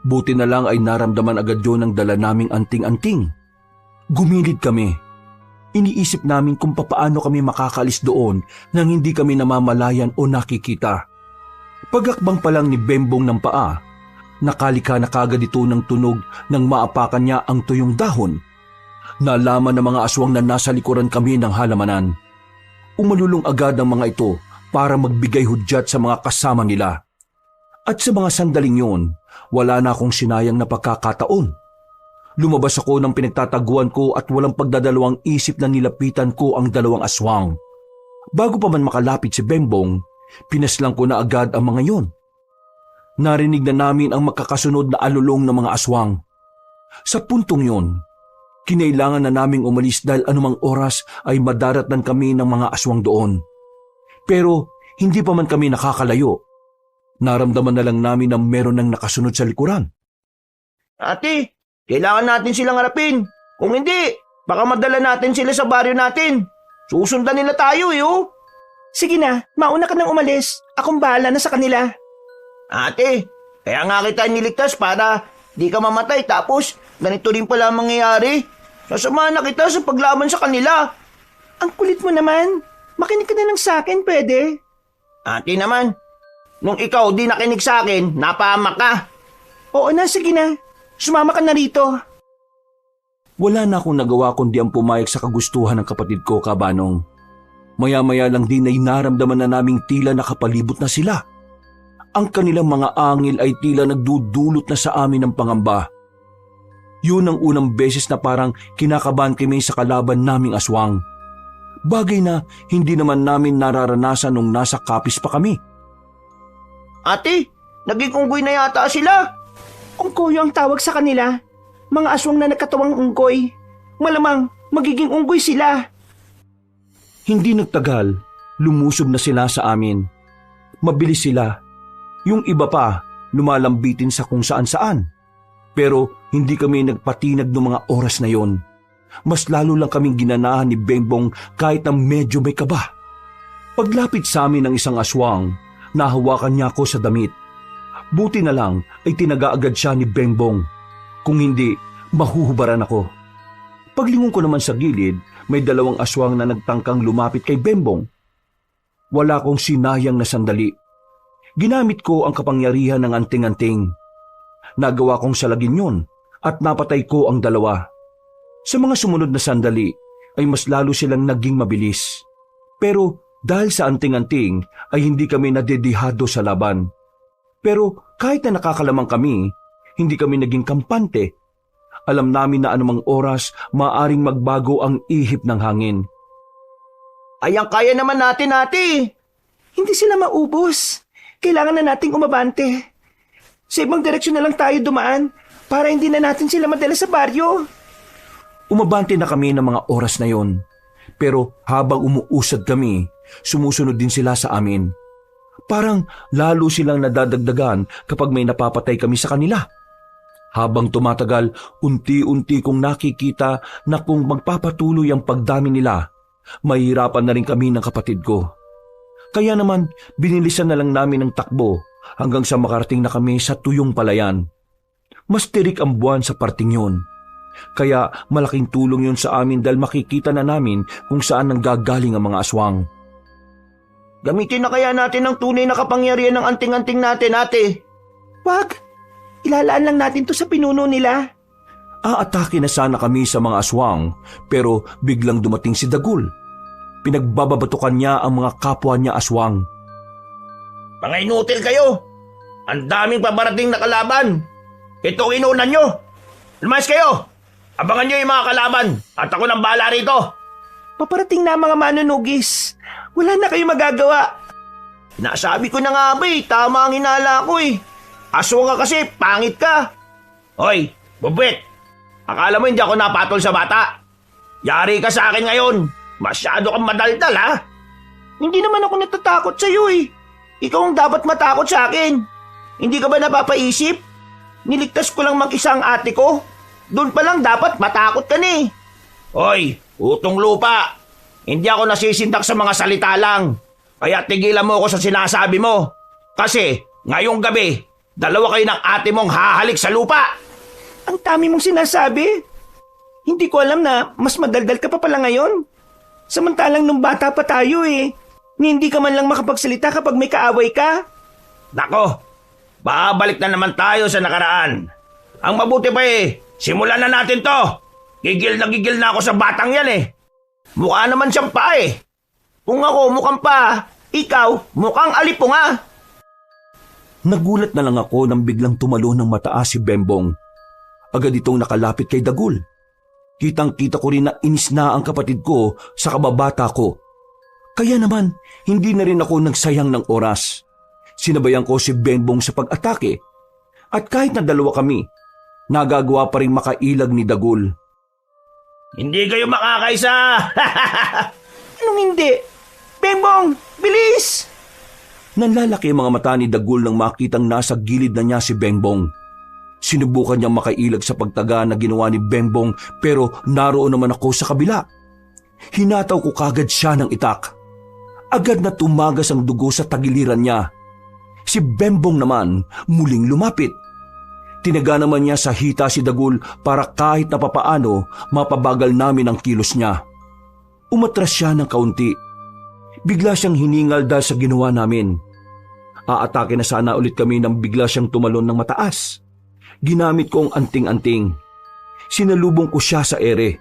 Buti na lang ay naramdaman agad yun ang dala naming anting-anting. Gumilid kami. Iniisip namin kung papaano kami makakalis doon nang hindi kami namamalayan o nakikita. Pagakbang pa lang ni Bembong ng paa, nakalika na kagad ito ng tunog nang maapakan niya ang tuyong dahon. Nalaman ng mga aswang na nasa likuran kami ng halamanan. Umalulong agad ang mga ito para magbigay hudyat sa mga kasama nila. At sa mga sandaling yun, wala na akong sinayang na pagkakataon. Lumabas ako ng pinagtataguan ko at walang pagdadalawang isip na nilapitan ko ang 2 aswang. Bago pa man makalapit si Bembong, pinaslang ko na agad ang mga yon. Narinig na namin ang magkakasunod na alulong ng mga aswang. Sa puntong yon, kinailangan na naming umalis dahil anumang oras ay madaratnan kami ng mga aswang doon. Pero hindi pa man kami nakakalayo. Naramdaman na lang namin na meron nang nakasunod sa likuran. Ate, kailangan natin silang harapin. Kung hindi, baka madala natin sila sa baryo natin. Susundan nila tayo oh. Sige na, mauna ka nang umalis. Akong bahala na sa kanila. Ate, kaya nga kita niligtas para di ka mamatay tapos ganito rin pala ang mangyayari. Sasamahan na kita sa paglaban sa kanila. Ang kulit mo naman. Makinig ka na lang sa akin, pwede? Ate naman, nung ikaw di nakinig sa akin, napahamak ka. Oo na, sige na. Sumama ka na rito. Wala na akong nagawa kundi ang pumayag sa kagustuhan ng kapatid ko, Kabanong. Maya-maya lang din ay naramdaman na naming tila nakapalibot na sila. Ang kanilang mga angil ay tila nagdudulot na sa amin ng pangamba. Yun ang unang beses na parang kinakabahan kami sa kalaban naming aswang. Bagay na hindi naman namin nararanasan nung nasa kapis pa kami. Ate, naging unggoy na yata sila. Unggoy ang tawag sa kanila. Mga aswang na nagkatawang unggoy. Malamang magiging unggoy sila. Hindi nagtagal, lumusob na sila sa amin. Mabilis sila. Yung iba pa, lumalambitin sa kung saan-saan. Pero hindi kami nagpatinag ng mga oras na yon. Mas lalo lang kaming ginanahan ni Bembong kahit na medyo may kaba. Paglapit sa amin ng isang aswang, nahawakan niya ako sa damit. Buti na lang ay tinaga agad siya ni Bembong. Kung hindi, mahuhubaran ako. Paglingon ko naman sa gilid, may 2 aswang na nagtangkang lumapit kay Bembong. Wala akong sinayang na sandali. Ginamit ko ang kapangyarihan ng anting-anting. Nagawa kong salagin yon at napatay ko ang 2. Sa mga sumunod na sandali ay mas lalo silang naging mabilis. Pero dahil sa anting-anting ay hindi kami nadedihado sa laban. Pero kahit na nakakalamang kami, hindi kami naging kampante. Alam namin na anumang oras maaring magbago ang ihip ng hangin. Ayang kaya naman natin, ate. Hindi sila maubos. Kailangan na nating umabante. Sa ibang direksyon na lang tayo dumaan para hindi na natin sila madala sa baryo. Umabante na kami ng mga oras na yon. Pero habang umuusad kami, sumusunod din sila sa amin. Parang lalo silang nadadagdagan kapag may napapatay kami sa kanila. Habang tumatagal, unti-unti kong nakikita na kung magpapatuloy ang pagdami nila, mahihirapan na rin kami ng kapatid ko. Kaya naman, binilisan na lang namin ang takbo hanggang sa makarating na kami sa Tuyong Palayan. Mas tirik ang buwan sa parting yun. Kaya malaking tulong yun sa amin dahil makikita na namin kung saan nanggagaling ang mga aswang. Gamitin na kaya natin ang tunay na kapangyarihan ng anting-anting natin, ate? Wag! Ilalaan lang natin to sa pinuno nila. Aatake na sana kami sa mga aswang pero biglang dumating si Dagul. Pinagbababatukan niya ang mga kapwa niya aswang. Mga inutil kayo! Ang daming pabarating na kalaban! Ito ang inuunan nyo! Lumayas kayo! Abangan nyo yung mga kalaban at ako nang bahala rito! Paparating na mga manunugis. Wala na kayo magagawa. Nasabi ko na nga ba tama ang hinala ko Aswang ka kasi, pangit ka. Hoy, bubwit! Akala mo hindi ako napatol sa bata? Yari ka sa akin ngayon. Masyado kang madaldal, ha? Hindi naman ako natatakot sa'yo Ikaw ang dapat matakot sa akin. Hindi ka ba napapaisip? Niligtas ko lang mag-isa ang ate ko. Doon pa lang dapat matakot ka na Hoy, utong lupa. Hindi ako nasisindak sa mga salita lang. Kaya tigilan mo ako sa sinasabi mo. Kasi, ngayong gabi, dalawa kayo ng ate mong hahalik sa lupa. Ang dami mong sinasabi. Hindi ko alam na mas madaldal ka pa pala ngayon. Samantalang nung bata pa tayo ni hindi ka man lang makapagsalita kapag may kaaway ka. Nako, babalik na naman tayo sa nakaraan. Ang mabuti pa simulan na natin to. Gigil na ako sa batang yan Mukha naman siyang pa Kung ako mukhang pa, ikaw mukhang alipunga. Nagulat na lang ako nang biglang tumalo ng mataas si Bembong. Agad itong nakalapit kay Dagul. Kitang-kita ko rin na inis na ang kapatid ko sa kababata ko. Kaya naman, hindi na rin ako nagsayang ng oras. Sinabayan ko si Bembong sa pag-atake. At kahit na dalawa kami, nagagawa pa rin makailag ni Dagul. Hindi kayo makakaisa! Anong hindi? Bembong, bilis! Nanlalaki ang mga mata ni Dagul nang makitang nasa gilid na niya si Bembong. Sinubukan niyang makailag sa pagtaga na ginawa ni Bembong pero naroon naman ako sa kabila. Hinataw ko kagad siya ng itak. Agad na tumagas ang dugo sa tagiliran niya. Si Bembong naman muling lumapit. Tinaga naman niya sa hita si Dagul para kahit na papaano mapabagal namin ang kilos niya. Umatras siya ng kaunti. Bigla siyang hiningal dahil sa ginawa namin. Aatake na sana ulit kami nang bigla siyang tumalon ng mataas. Ginamit ko ang anting-anting. Sinalubong ko siya sa ere.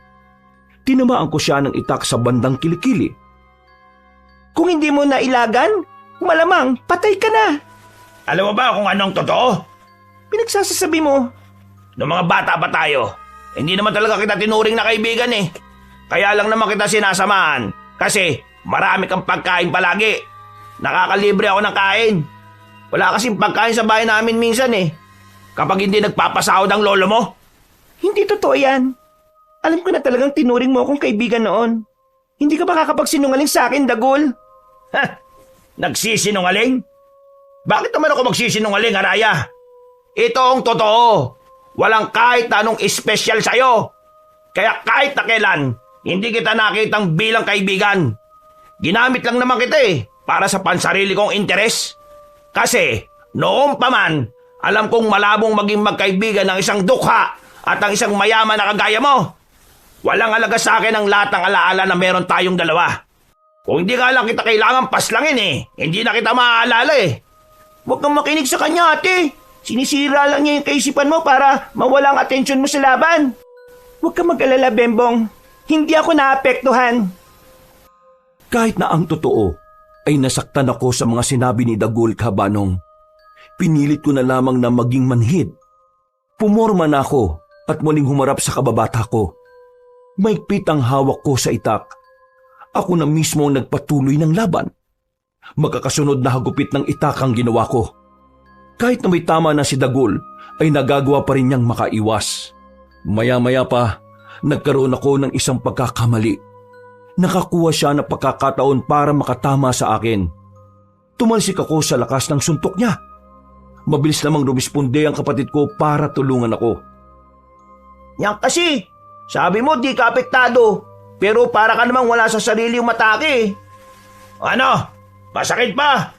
Tinamaan ko siya ng itak sa bandang kilikili. Kung hindi mo nailagan, malamang patay ka na. Alam mo ba kung anong totoo? Pinagsasasabi mo. Noong mga bata pa tayo, hindi naman talaga kita tinuring na kaibigan Kaya lang naman kita sinasamahan. Kasi marami kang pagkain palagi. Nakakalibre ako ng kain. Wala kasing pagkain sa bahay namin minsan Kapag hindi nagpapasahod ang lolo mo. Hindi totoo yan. Alam ko na talagang tinuring mo akong kaibigan noon. Hindi ka ba kakapagsinungaling sa akin, Dagul? Ha? Nagsisinungaling? Bakit naman ako magsisinungaling, Araya? Ito ang totoo. Walang kahit na anong espesyal sa'yo. Kaya kahit na kailan, hindi kita nakitang bilang kaibigan. Ginamit lang naman kita para sa pansarili kong interes. Kasi noon pa man, alam kong malabong maging magkaibigan ng isang dukha at ang isang mayaman na kagaya mo. Walang alaga sa akin ang lahat ng alaala na meron tayong dalawa. Kung hindi ka lang kita kailangan paslangin hindi na kita maaalala Huwag kang makinig sa kanya, ate. Sinisira lang niya yung kaisipan mo para mawala ang atensyon mo sa laban. Huwag kang mag-alala, Bembong. Hindi ako naapektuhan. Kahit na ang totoo, ay nasaktan ako sa mga sinabi ni Dagul Kabanong. Pinilit ko na lamang na maging manhid. Pumorma na ako at muling humarap sa kababata ko. Maigpit ang hawak ko sa itak. Ako na mismo ang nagpatuloy ng laban. Magkakasunod na hagupit ng itak ang ginawa ko. Kahit na may tama na si Dagul, ay nagagawa pa rin niyang makaiwas. Maya-maya pa, nagkaroon ako ng isang pagkakamali. Nakakuha siya ng pagkakataon para makatama sa akin. Tumalsik ako sa lakas ng suntok niya. mabilis namang rumisponde ang kapatid ko para tulungan ako. Yan kasi, sabi mo di ka apektado, pero para ka namang wala sa sarili yung matake. Ano? Masakit pa?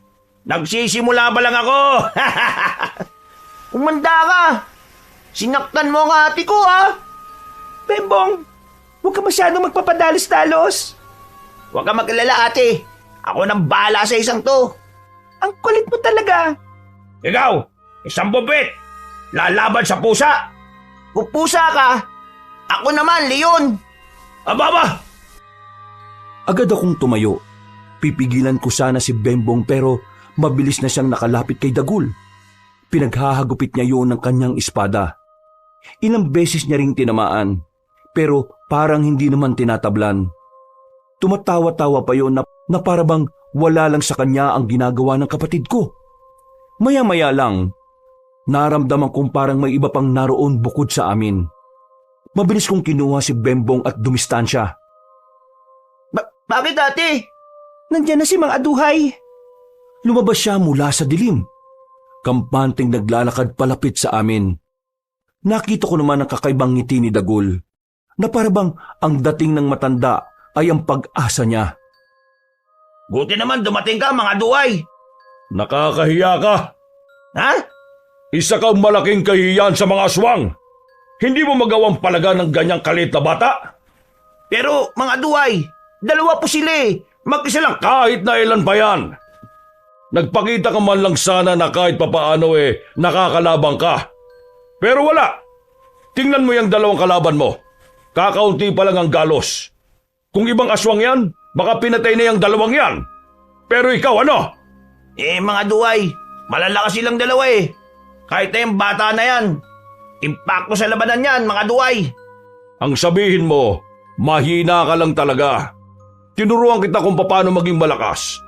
Nagsisimula pa lang ako. Umanda ka. Sinaktan mo ang ate ko, ha? Bembong, huwag ka masyadong magpapadalos-dalos. Huwag ka mag-alala, ate. Ako nang bahala sa isang to. Ang kulit mo talaga. Ikaw, isang bubit. Lalaban sa pusa. Kung pusa ka, ako naman, Leon. Ababa! Agad akong tumayo. Pipigilan ko sana si Bembong pero mabilis na siyang nakalapit kay Dagul. Pinaghahagupit niya yun ng kanyang espada. Ilang beses niya ring tinamaan pero parang hindi naman tinatablan. Tumatawa-tawa pa yun na parabang wala lang sa kanya ang ginagawa ng kapatid ko. Maya-maya lang, naramdaman kong parang may iba pang naroon bukod sa amin. Mabilis kong kinuha si Bembong at dumistansya. Bakit, ate? Nandiyan na si Mang Aduhay. Lumabas siya mula sa dilim. Kampanteng naglalakad palapit sa amin. Nakita ko naman ang kakaibang ngiti ni Dagul, na parabang ang dating ng matanda ay ang pag-asa niya. Buti naman dumating ka, mga duway. Nakakahiya ka. Ha? Isa kang malaking kahiyan sa mga aswang. Hindi mo magawang palaga ng ganyang kalit na bata? Pero, mga duway, dalawa po sila eh. Mag-isa lang. Kahit na ilan pa yan. Nagpakita ka man lang sana na kahit papaano nakakalabang ka. Pero wala. Tingnan mo yung dalawang kalaban mo. Kakaunti pa lang ang galos. Kung ibang aswang yan, baka pinatay na yung dalawang yan. Pero ikaw ano? Mga duway, malalakas silang dalawa eh. Kahit na yung bata na yan. Impacto sa labanan yan, mga duway. Ang sabihin mo, mahina ka lang talaga. Tinuruan kita kung paano maging malakas.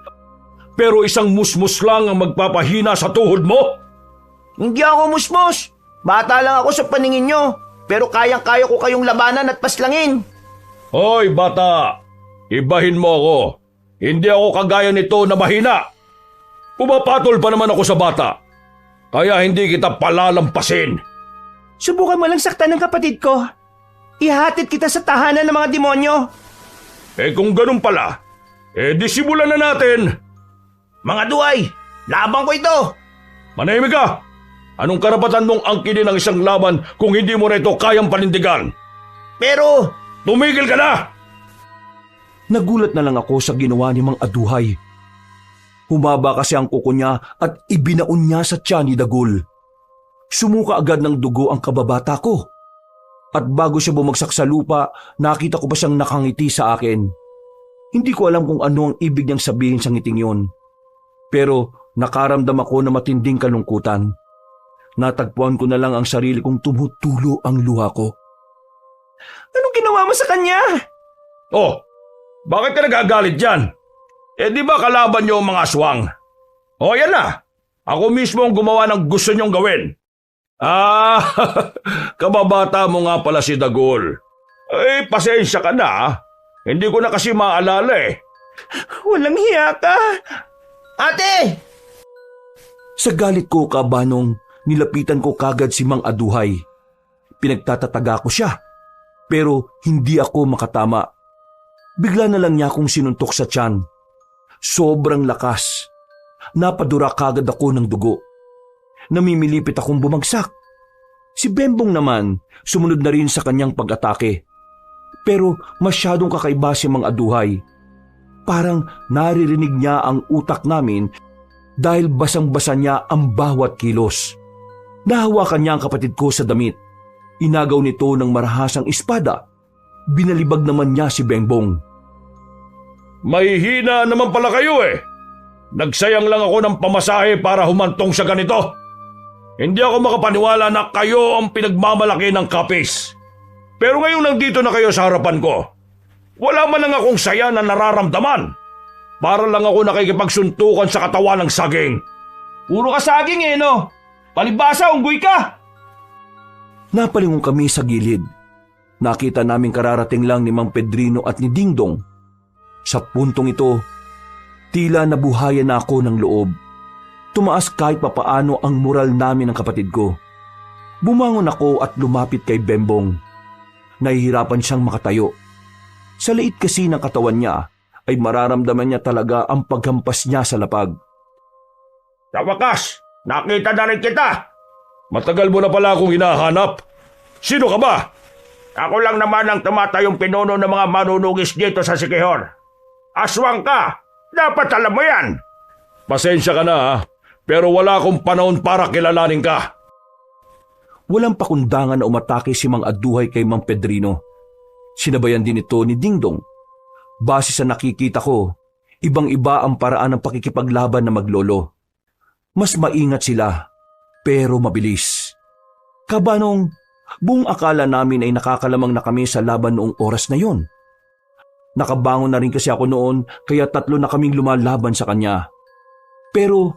Pero isang musmus lang ang magpapahina sa tuhod mo? Hindi ako musmos. Bata lang ako sa paningin nyo. Pero kayang-kaya ko kayong labanan at paslangin. Hoy bata, ibahin mo ako. Hindi ako kagaya nito na mahina. Pumapatol pa naman ako sa bata. Kaya hindi kita palalampasin. Subukan mo lang saktan ng kapatid ko. Ihatid kita sa tahanan ng mga demonyo. Kung ganun pala, di simulan na natin. Mga duway, labang ko ito. Manahimik ka! Anong karapatan mong angkinin ang isang laban kung hindi mo na ito kayang panindigan? Pero, tumigil ka na! Nagulat na lang ako sa ginawa ni Mang Aduhay. Humaba kasi ang kuko niya at ibinaon niya sa tiyan ni Dagul. Sumuka agad ng dugo ang kababata ko. At bago siya bumagsak sa lupa, nakita ko pa siyang nakangiti sa akin. Hindi ko alam kung ano ang ibig niyang sabihin sa ngiting yon. Pero nakaramdam ako na matinding kalungkutan. Natagpuan ko na lang ang sarili kong tumutulo ang luha ko. Anong ginawa mo sa kanya? Oh, bakit ka nagagalit dyan? Di ba kalaban niyo ang mga aswang? Yan na. Ako mismo ang gumawa ng gusto niyong gawin. Kababata mo nga pala si Dagul. Pasensya ka na. Hindi ko na kasi maalala eh. Walang hiya ka. ate! Sa galit ko, kabanong, nilapitan ko kagad si Mang Aduhay. Pinagtatataga ko siya, pero hindi ako makatama. Bigla na lang niya akong sinuntok sa tiyan. Sobrang lakas. Napadura kagad ako ng dugo. Namimilipit akong bumagsak. Si Bembong naman, sumunod na rin sa kanyang pag-atake. Pero masyadong kakaiba si Mang Aduhay. Parang naririnig niya ang utak namin dahil basang-basa niya ang bawat kilos. Nahawakan niya ang kapatid ko sa damit. Inagaw nito ng marahasang espada. Binalibag naman niya si Bembong. May hina naman pala kayo eh. Nagsayang lang ako ng pamasahe para humantong sa ganito. Hindi ako makapaniwala na kayo ang pinagmamalaki ng kapis. Pero ngayong nandito na kayo sa harapan ko, wala man lang akong saya na nararamdaman. Para lang ako nakikipagsuntukan sa katawan ng saging. Puro ka saging no? Palibasa, unggoy ka! Napalingon kami sa gilid. Nakita namin kararating lang ni Mang Pedrino at ni Dingdong. Sa puntong ito, tila nabuhayan na ako ng loob. tumaas kahit papaano ang moral namin ng kapatid ko. Bumangon ako at lumapit kay Bembong. Nahihirapan siyang makatayo. Sa liit kasi ng katawan niya ay mararamdaman niya talaga ang paghampas niya sa lapag. Sa wakas, nakita na rin kita. Matagal mo na pala akong hinahanap. Sino ka ba? Ako lang naman ang tumatayong pinuno ng mga manunugis dito sa Siquijor. Aswang ka! Dapat alam mo yan! Pasensya ka na ha, pero wala akong panahon para kilalanin ka. Walang pakundangan na umatake si Mang Aduhay kay Mang Pedrino. Sinabayan din ito ni Dingdong. Base sa nakikita ko, ibang-iba ang paraan ng pakikipaglaban na maglolo. Mas maingat sila, pero mabilis. Kabanong, buong akala namin ay nakakalamang na kami sa laban noong oras na yon. Nakabangon na rin kasi ako noon kaya 3 na kaming lumalaban sa kanya. Pero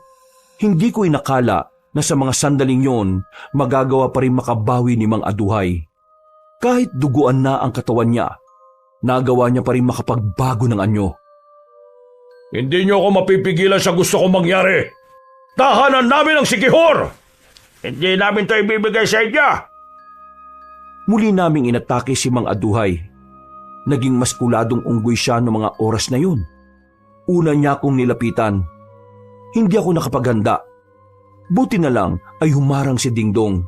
hindi ko inakala na sa mga sandaling yon magagawa pa rin makabawi ni Mang Aduhay. Kahit duguan na ang katawan niya, nagawa niya pa rin makapagbago ng anyo. Hindi niyo ako mapipigilan sa gusto kong mangyari. Tahanan namin ang Siquijor! Hindi namin ito ibibigay sa inyo! Muli naming inatake si Mang Aduhay. Naging maskuladong unggoy siya noong mga oras na yun. Una niya akong nilapitan. Hindi ako nakapaghanda. Buti na lang ay humarang si Dingdong.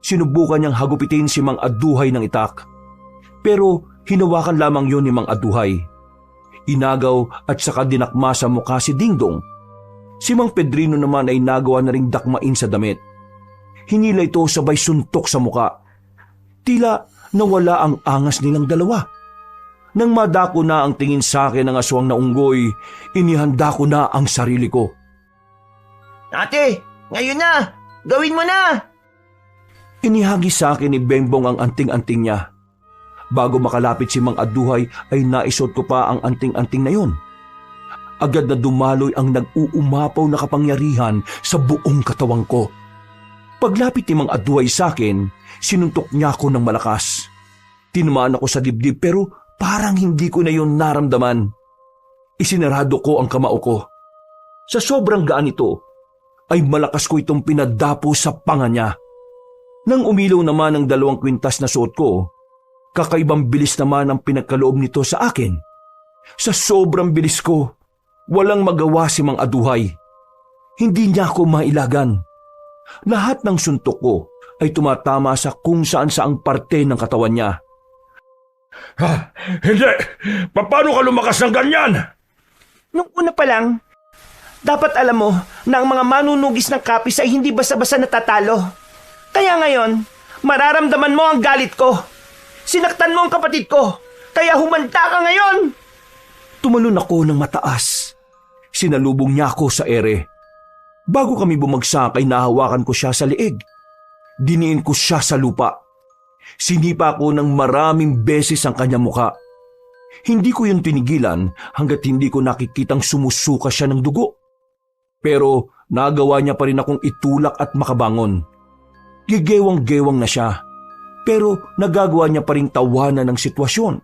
Sinubukan niyang hagupitin si Mang Aduhay ng itak. Pero hinawakan lamang yun ni Mang Aduhay. Inagaw at saka dinakma sa mukha si Dingdong. Si Mang Pedrino naman ay nagawa na ring dakmain sa damit. Hinila ito sabay suntok sa mukha. Tila nawala ang angas nilang dalawa. Nang madako na ang tingin sa akin ng aswang na unggoy, inihanda ko na ang sarili ko. Ate, ngayon na! Gawin mo na! Inihagi sa akin ni Bembong ang anting-anting niya. Bago makalapit si Mang Aduhay ay naisot ko pa ang anting-anting na yon. Agad na dumaloy ang nag-uumapaw na kapangyarihan sa buong katawang ko. Paglapit ni Mang Aduhay sa akin, sinuntok niya ako ng malakas. Tinamaan ako sa dibdib pero parang hindi ko na yon naramdaman. Isinarado ko ang kamao ko. Sa sobrang gaan ito, ay malakas ko itong pinadapo sa panga niya. Nang umilaw naman ang 2 kwintas na suot ko, kakaibang bilis naman ang pinagkaloob nito sa akin. Sa sobrang bilis ko, walang magawa si Mang Aduhay. Hindi niya ako mailagan. Lahat ng suntok ko ay tumatama sa kung saan-saang parte ng katawan niya. Ha? Hindi! Paano ka lumakas ng ganyan? Nung una pa lang, dapat alam mo na ang mga manunugis ng kapis ay hindi basta-basta natatalo. Kaya ngayon, mararamdaman mo ang galit ko. Sinaktan mo ang kapatid ko, kaya humanda ka ngayon! Tumalon ako ng mataas. Sinalubong niya ako sa ere. Bago kami bumagsak ay nahawakan ko siya sa liig. Diniin ko siya sa lupa. Sinipa ko ng maraming beses ang kanyang muka. Hindi ko yun tinigilan hanggat hindi ko nakikitang sumusuka siya ng dugo. Pero nagawa niya pa rin akong itulak at makabangon. Gigewang-gewang na siya. Pero nagagawa niya pa rin tawanan ng sitwasyon.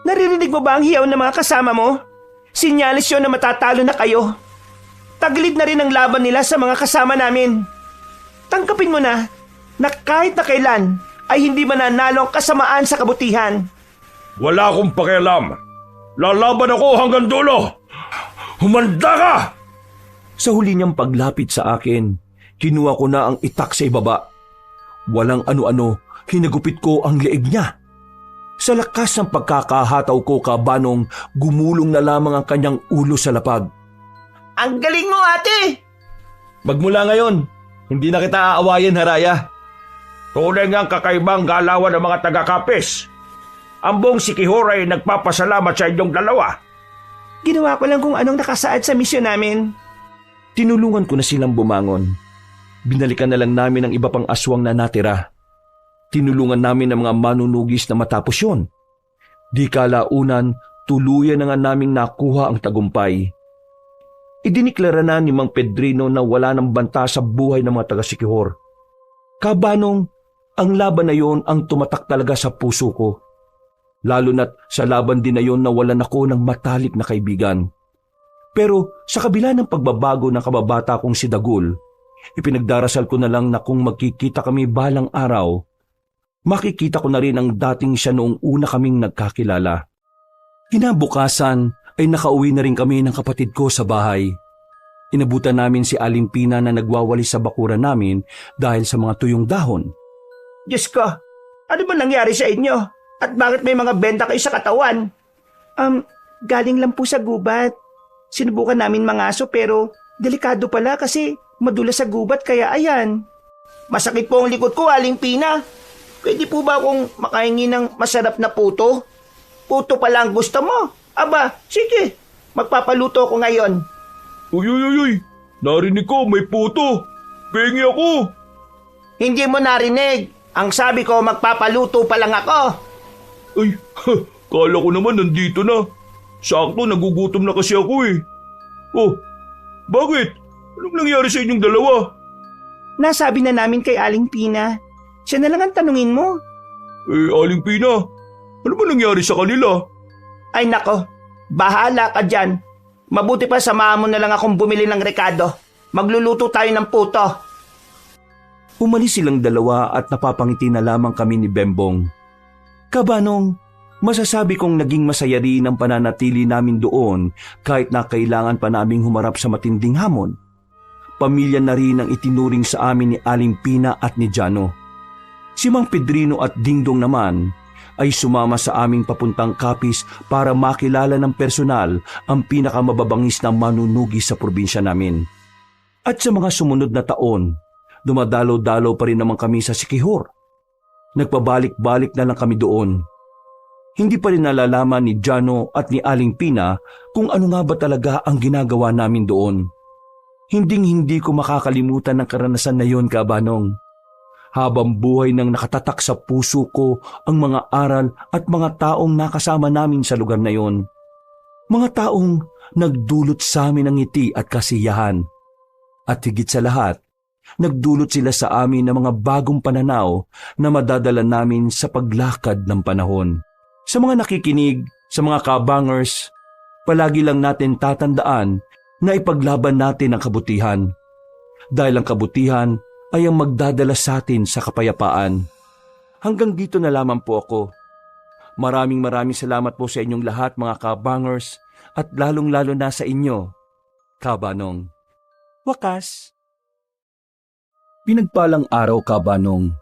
Naririnig mo ba ang hiyaw ng mga kasama mo? Sinyalis yun na matatalo na kayo. Tagilid na rin ang laban nila sa mga kasama namin. Tangkapin mo na kahit na kailan ay hindi mananalo ang kasamaan sa kabutihan. Wala akong pakialam. Lalaban ako hanggang dulo. Humanda ka! Sa huli niyang paglapit sa akin, kinuha ko na ang itak sa ibaba. Walang ano-ano, hinagupit ko ang leeg niya. Sa lakas ng pagkakahataw ko kabanong, gumulong na lamang ang kanyang ulo sa lapag. Ang galing mo, ate! Magmula ngayon, hindi na kita aawayin, Haraya. Tunay ngang kakaibang galawan ng mga taga-kapis. Ang buong Siquijor ay nagpapasalamat sa inyong dalawa. Ginawa ko lang kung anong nakasaad sa misyon namin. Tinulungan ko na silang bumangon. Binalikan na lang namin ang iba pang aswang na natira. Tinulungan namin ang mga manunugis na matapos yun. Di kalaunan, tuluyan na nga naming nakuha ang tagumpay. Idiniklara na ni Mang Pedrino na wala ng banta sa buhay ng mga taga-Siquijor. Kabanong, ang laban na yon ang tumatak talaga sa puso ko. Lalo na't sa laban din na yon nawalan ako ng matalik na kaibigan. Pero sa kabila ng pagbabago ng kababata kong si Dagul, ipinagdarasal ko na lang na kung magkikita kami balang araw, makikita ko na rin ang dating siya noong una kaming nagkakilala. Kinabukasan ay nakauwi na rin kami ng kapatid ko sa bahay. Inabutan namin si Aling Pina na nagwawali sa bakuran namin dahil sa mga tuyong dahon. Diyos ko, ano ba nangyari sa inyo? At bakit may mga benta kayo sa katawan? Galing lang po sa gubat. Sinubukan namin mangaso pero delikado pala kasi madulas sa gubat kaya ayan. Masakit po ang likod ko, Aling Pina. Pwede po ba akong makahingi ng masarap na puto? Puto pala ang gusto mo? Aba, sige. Magpapaluto ko ngayon. Uy. Narinig ko, may puto. Pengi ako. Hindi mo narinig. Ang sabi ko, magpapaluto pa lang ako. Ay, kala ko naman nandito na. Sakto, nagugutom na kasi ako eh. Oh, bakit? Anong nangyari sa inyong dalawa? Nasabi na namin kay Aling Pina. Siya na lang ang tanungin mo. Aling Pina, ano ba nangyari sa kanila? Ay nako, bahala ka dyan. Mabuti pa samahan mo na lang akong bumili ng rekado. Magluluto tayo ng puto. Umalis silang dalawa at napapangiti na lamang kami ni Bembong. Kabanong, masasabi kong naging masaya rin ang pananatili namin doon kahit na kailangan pa naming humarap sa matinding hamon. Pamilya na rin ang itinuring sa amin ni Aling Pina at ni Jano. Si Mang Pedrino at Dingdong naman ay sumama sa aming papuntang Capiz para makilala ng personal ang pinakamababangis na manunugi sa probinsya namin. At sa mga sumunod na taon, dumadalo-dalo pa rin naman kami sa Siquijor. Nagpabalik-balik na lang kami doon. Hindi pa rin nalalaman ni Jano at ni Aling Pina kung ano nga ba talaga ang ginagawa namin doon. Hinding-hindi ko makakalimutan ng karanasan na yon, Kabanong. Habang buhay nang nakatatak sa puso ko ang mga aral at mga taong nakasama namin sa lugar na yon. Mga taong nagdulot sa amin ng ngiti at kasiyahan. At higit sa lahat, nagdulot sila sa amin ng mga bagong pananaw na madadala namin sa paglakad ng panahon. Sa mga nakikinig, sa mga kabangers, palagi lang natin tatandaan na ipaglaban natin ang kabutihan. Dahil ang kabutihan ay ang magdadala sa atin sa kapayapaan. Hanggang dito na lamang po ako. Maraming salamat po sa inyong lahat mga kabangers at lalong-lalo na sa inyo, Kabanong. Wakas. Pinagpalang araw, Kabanong.